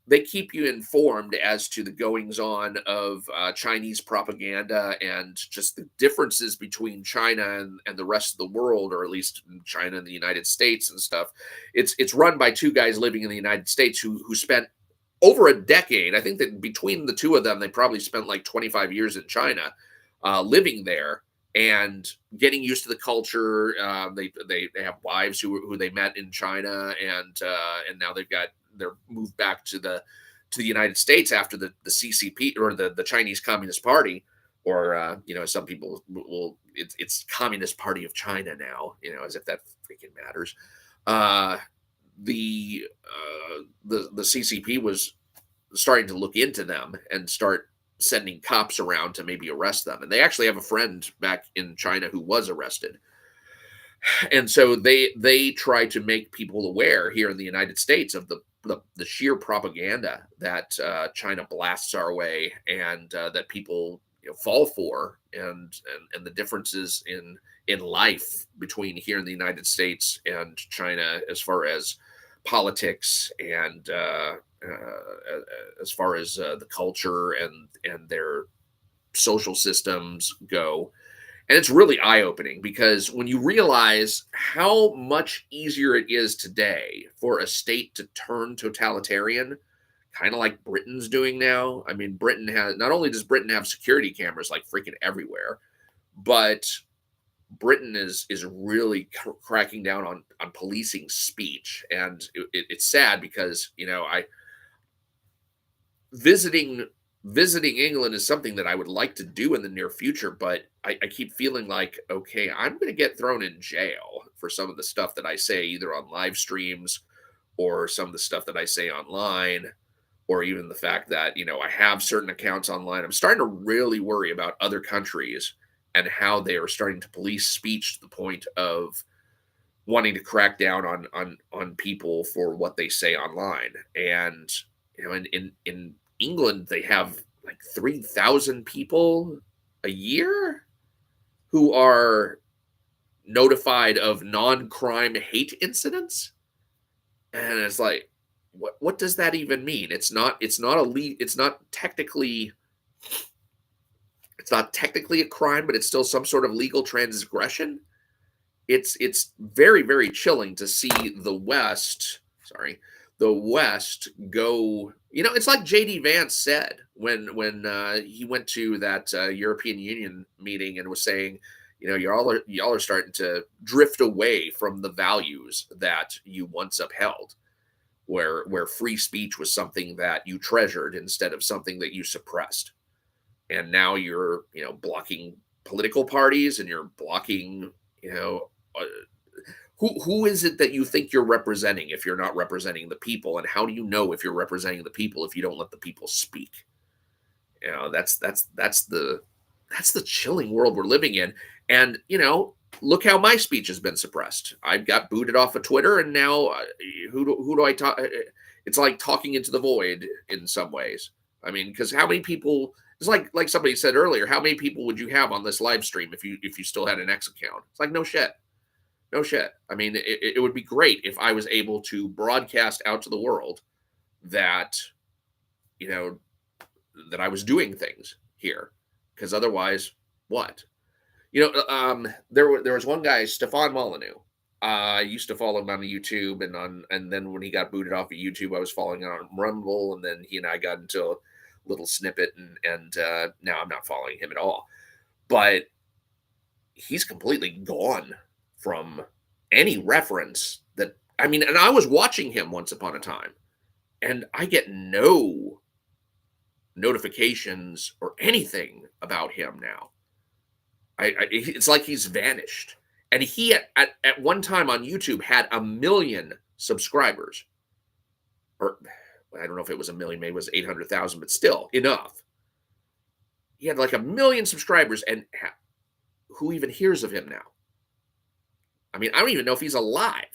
they keep you informed as to the goings on of Chinese propaganda and just the differences between China and the rest of the world, or at least China and the United States and stuff. It's run by two guys living in the United States who spent over a decade. I think that between the two of them, they probably spent like 25 years in China, living there and getting used to the culture. They have wives who they met in China, and now they're moved back to the United States after the CCP, or the Chinese Communist Party, or some people will it's Communist Party of China now, as if that freaking matters. The CCP was starting to look into them and start sending cops around to maybe arrest them. And they actually have a friend back in China who was arrested. And so they try to make people aware here in the United States of the sheer propaganda that China blasts our way, and that people fall for, and the differences in life between here in the United States and China as far as politics, and as far as the culture and their social systems go. And it's really eye-opening because when you realize how much easier it is today for a state to turn totalitarian, kind of like Britain's doing now. I mean, Britain has not only does Britain have security cameras like freaking everywhere, but Britain is really cracking down on policing speech, and it's sad because I visiting visiting England is something that I would like to do in the near future, but I keep feeling like, okay, I'm going to get thrown in jail for some of the stuff that I say, either on live streams or some of the stuff that I say online, or even the fact that, I have certain accounts online. I'm starting to really worry about other countries and how they are starting to police speech to the point of wanting to crack down on people for what they say online. And in England, they have like 3,000 people a year who are notified of non-crime hate incidents. And it's like, what does that even mean? It's not technically a crime, but it's still some sort of legal transgression. It's very, very chilling to see the West go. It's like JD Vance said when he went to that European Union meeting and was saying, y'all are starting to drift away from the values that you once upheld, where free speech was something that you treasured instead of something that you suppressed. And now you're blocking political parties, and you're blocking you know uh, who is it that you think you're representing if you're not representing the people? And how do you know if you're representing the people if you don't let the people speak? That's the chilling world we're living in. And look how my speech has been suppressed. I got booted off of Twitter, and now who do I talk? It's like talking into the void in some ways. I mean, because how many people? It's like somebody said earlier. How many people would you have on this live stream if you still had an X account? It's like, no shit. No shit. I mean, it would be great if I was able to broadcast out to the world that, you know, that I was doing things here. Because otherwise, what? There was one guy, Stefan Molyneux. I used to follow him on YouTube, and then when he got booted off of YouTube, I was following him on Rumble, and then he and I got into a little snippet, and now I'm not following him at all. But he's completely gone from any reference that, I mean, and I was watching him once upon a time, and I get no notifications or anything about him now. It's like he's vanished. And he at one time on YouTube had 1 million subscribers, or I don't know if it was 1 million, maybe it was 800,000, but still enough. He had like 1 million subscribers, and who even hears of him now? I mean, I don't even know if he's alive.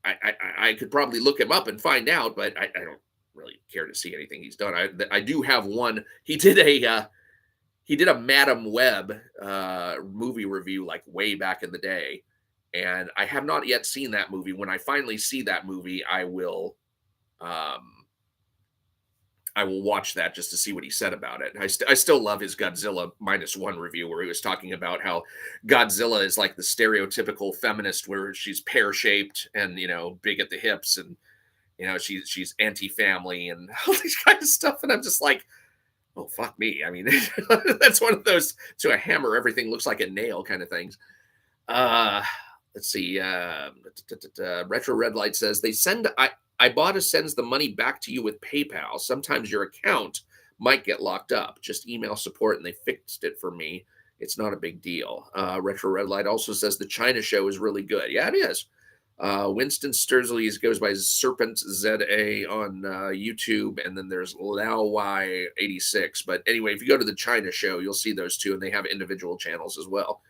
I could probably look him up and find out, but I don't really care to see anything he's done. I do have one. He did a Madam Web movie review like way back in the day, and I have not yet seen that movie. When I finally see that movie, I will watch that just to see what he said about it. I still love his Godzilla -1 review, where he was talking about how Godzilla is like the stereotypical feminist, where she's pear-shaped and big at the hips, and she's anti-family and all these kind of stuff. And I'm just like, oh, fuck me. I mean, that's one of those to a hammer, everything looks like a nail kind of things. Let's see. Retro Red Light says Ibotta sends the money back to you with PayPal. Sometimes your account might get locked up. Just email support and they fixed it for me. It's not a big deal. Retro Red Light also says the China show is really good. Yeah, it is. Winston Stursley goes by Serpent ZA on YouTube, and then there's Lao Y86. But anyway, if you go to the China show, you'll see those two, and they have individual channels as well.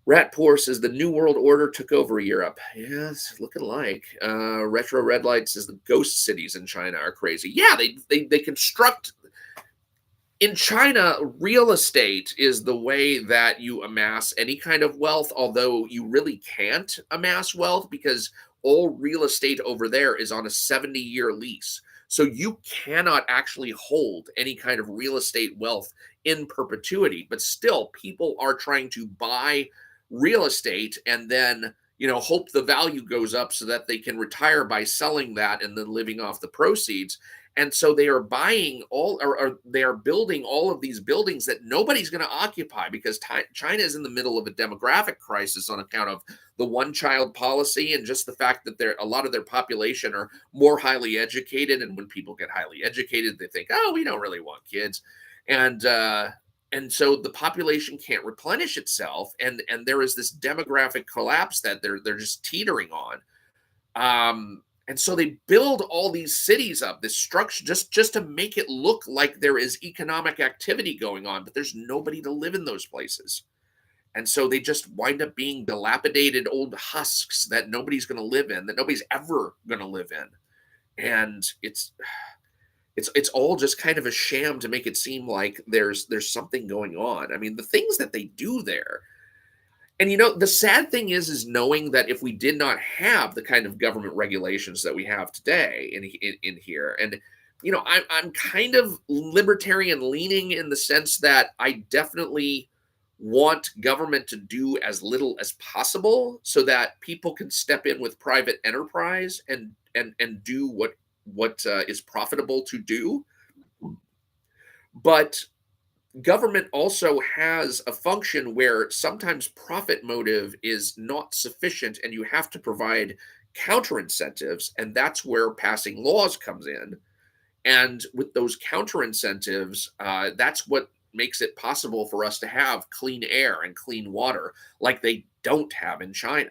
Rat Poor says the New World Order took over Europe. Yes, looking like. Retro Red Light says the ghost cities in China are crazy. Yeah, they construct. In China, real estate is the way that you amass any kind of wealth, although you really can't amass wealth because all real estate over there is on a 70-year lease. So you cannot actually hold any kind of real estate wealth in perpetuity, but still people are trying to buy real estate and then, hope the value goes up so that they can retire by selling that and then living off the proceeds. And so they are buying or they are building all of these buildings that nobody's going to occupy because China is in the middle of a demographic crisis on account of the one child policy and just the fact that a lot of their population are more highly educated. And when people get highly educated, they think, oh, we don't really want kids. And, and so the population can't replenish itself, and there is this demographic collapse that they're just teetering on. And so they build all these cities up, this structure, just to make it look like there is economic activity going on, but there's nobody to live in those places. And so they just wind up being dilapidated old husks that nobody's going to live in, that nobody's ever going to live in. And it's all just kind of a sham to make it seem like there's something going on. I mean, the things that they do there. And the sad thing is knowing that if we did not have the kind of government regulations that we have today in here, and I'm kind of libertarian leaning in the sense that I definitely want government to do as little as possible so that people can step in with private enterprise and do what is profitable to do. But government also has a function where sometimes profit motive is not sufficient and you have to provide counter incentives, and that's where passing laws comes in. And with those counter incentives, that's what makes it possible for us to have clean air and clean water like they don't have in China.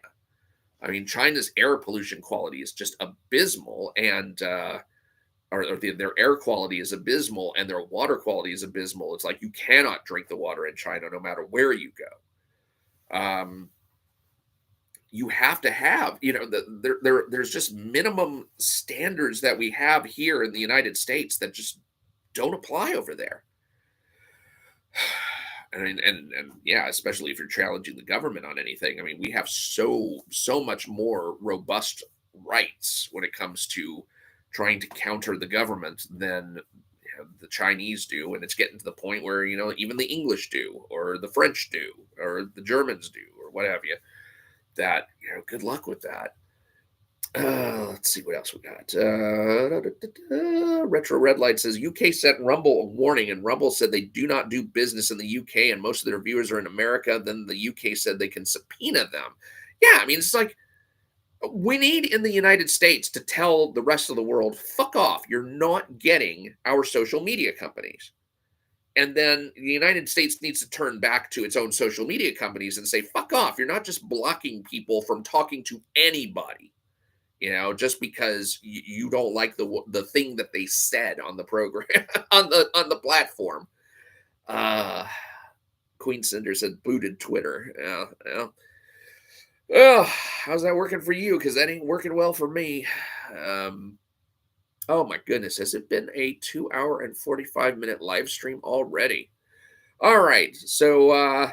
I mean, China's air pollution quality is just abysmal, and their air quality is abysmal, and their water quality is abysmal. It's like you cannot drink the water in China, no matter where you go. You have to have, there's just minimum standards that we have here in the United States that just don't apply over there. And yeah, especially if you're challenging the government on anything. I mean, we have so much more robust rights when it comes to trying to counter the government than the Chinese do, and it's getting to the point where even the English do, or the French do, or the Germans do, or what have you. That good luck with that. Let's see what else we got. Retro Red Light says UK sent Rumble a warning, and Rumble said they do not do business in the UK, and most of their viewers are in America. Then the UK said they can subpoena them. Yeah, I mean, it's like we need in the United States to tell the rest of the world, fuck off. You're not getting our social media companies. And then the United States needs to turn back to its own social media companies and say, fuck off. You're not just blocking people from talking to anybody, just because you don't like the thing that they said on the program, on the platform. Queen Cinder said booted Twitter. Yeah. Oh, how's that working for you? Because that ain't working well for me. Oh my goodness, has it been a 2 hour and 45-minute live stream already? All right, so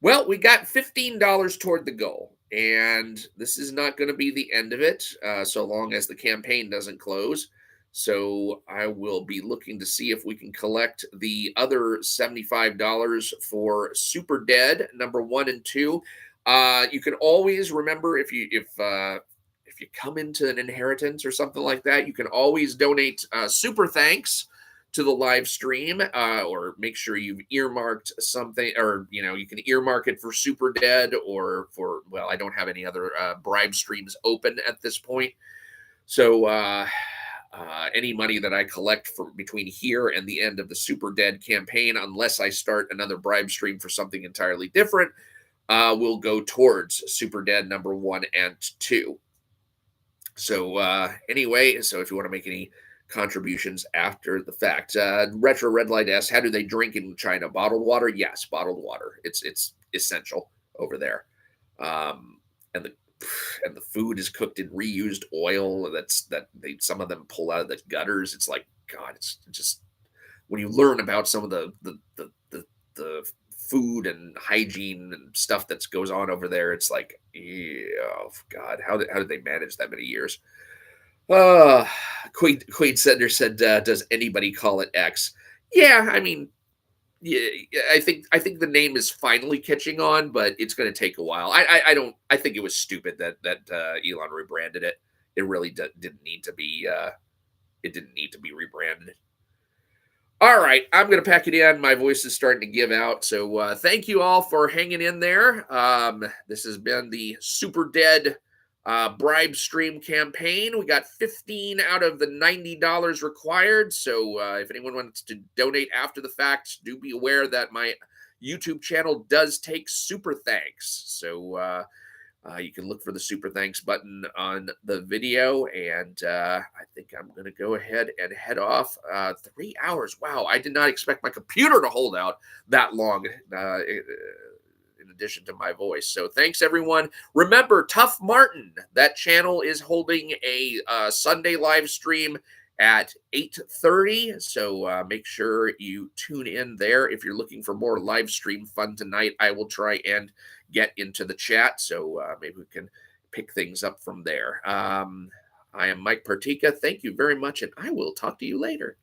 well, we got $15 toward the goal, and this is not going to be the end of it, so long as the campaign doesn't close. So I will be looking to see if we can collect the other $75 for Super Dead number 1 and 2. You can always remember if you come into an inheritance or something like that, you can always donate super thanks to the live stream, or make sure you've earmarked something, or you can earmark it for Super Dead or for, well, I don't have any other bribe streams open at this point. So any money that I collect from between here and the end of the Super Dead campaign, unless I start another bribe stream for something entirely different, will go towards Super Dead number 1 and 2. So anyway, so if you want to make any contributions after the fact, Retro Red Light asks, how do they drink in China? Bottled water? Yes, bottled water. It's essential over there. And the food is cooked in reused oil some of them pull out of the gutters. It's like, God, it's just, when you learn about some of the food and hygiene and stuff that goes on over there, it's like, oh God, how did they manage that many years? Uh, Queen Sender said, "Does anybody call it X?" Yeah, I mean, yeah, yeah, I think the name is finally catching on, but it's going to take a while. I don't. I think it was stupid that Elon rebranded it. It really didn't need to be. It didn't need to be rebranded. All right, I'm going to pack it in. My voice is starting to give out. So thank you all for hanging in there. This has been the Super Dead bribe stream campaign. We got 15 out of the $90 required. So if anyone wants to donate after the fact, do be aware that my YouTube channel does take super thanks. So you can look for the super thanks button on the video. And I think I'm going to go ahead and head off. 3 hours. Wow. I did not expect my computer to hold out that long. In addition to my voice. So thanks everyone. Remember, Tough Martin, that channel is holding a Sunday live stream at 8:30. So make sure you tune in there. If you're looking for more live stream fun tonight, I will try and get into the chat. So maybe we can pick things up from there. I am Mike Partika. Thank you very much, and I will talk to you later.